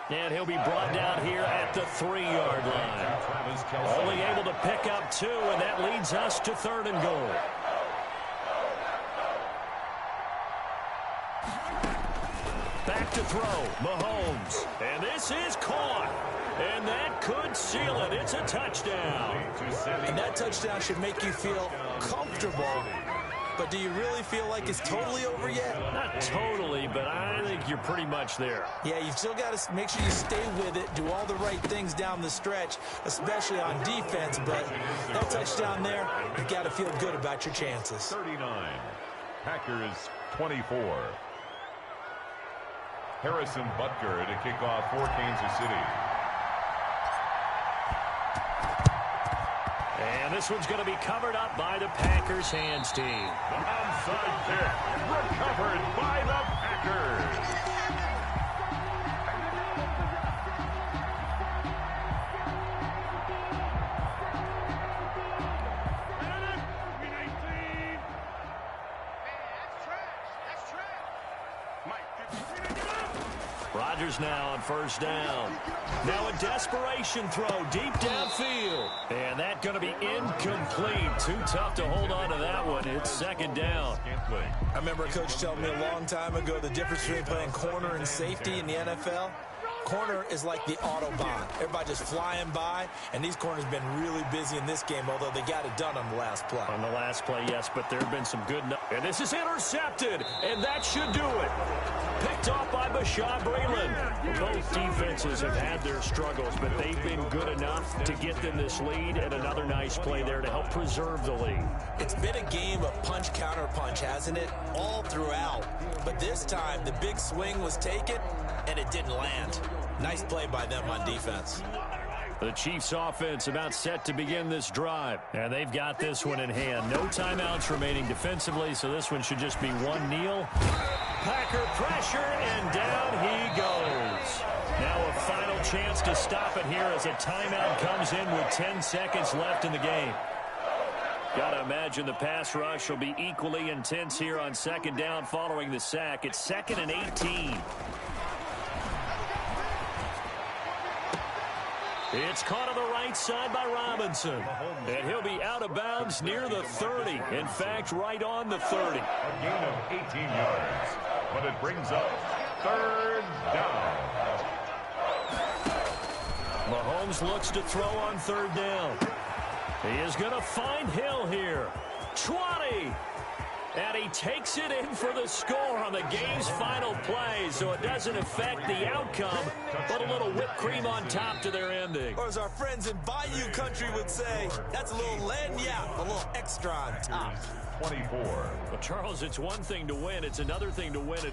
And he'll be brought down here at the 3-yard line. Only able to pick up 2, and that leads us to 3rd and goal. Back to throw, Mahomes. And this is caught. And that could seal it. It's a touchdown. And that touchdown should make you feel comfortable. But do you really feel like it's totally over yet? Not totally, but I think you're pretty much there. Yeah, you still got to make sure you stay with it, do all the right things down the stretch, especially on defense. But that touchdown there, you've got to feel good about your chances. 39, Packers 24. Harrison Butker to kick off for Kansas City. And this one's going to be covered up by the Packers hands team. The onside kick recovered by the Packers. Rodgers now on 1st down. Now a desperation throw deep downfield. And that going to be incomplete. Too tough to hold on to that one. It's 2nd down. I remember a coach telling me a long time ago the difference between playing corner and safety in the NFL. Corner is like the Autobahn. Everybody just flying by, and these corners have been really busy in this game, although they got it done on the last play. On the last play, yes, but there have been some good... And this is intercepted, and that should do it. Picked off by Bashaud Breeland. Both defenses have had their struggles, but they've been good enough to get them this lead, and another nice play there to help preserve the lead. It's been a game of punch, counter, punch, hasn't it? All throughout. But this time, the big swing was taken, and it didn't land. Nice play by them on defense. The Chiefs offense about set to begin this drive. And they've got this one in hand. No timeouts remaining defensively, so this one should just be one kneel. Packer pressure, and down he goes. Now a final chance to stop it here as a timeout comes in with 10 seconds left in the game. Got to imagine the pass rush will be equally intense here on 2nd down following the sack. It's 2nd and 18. It's caught on the right side by Robinson. And he'll be out of bounds near the 30. In fact, right on the 30. A gain of 18 yards, but it brings up 3rd down. Mahomes looks to throw on 3rd down. He is going to find Hill here. 20. And he takes it in for the score on the game's final play, so it doesn't affect the outcome, but a little whipped cream on top to their ending. Or as our friends in Bayou Country would say, that's a little lagniappe, a little extra on top. 24. Well, Charles, it's one thing to win. It's another thing to win it.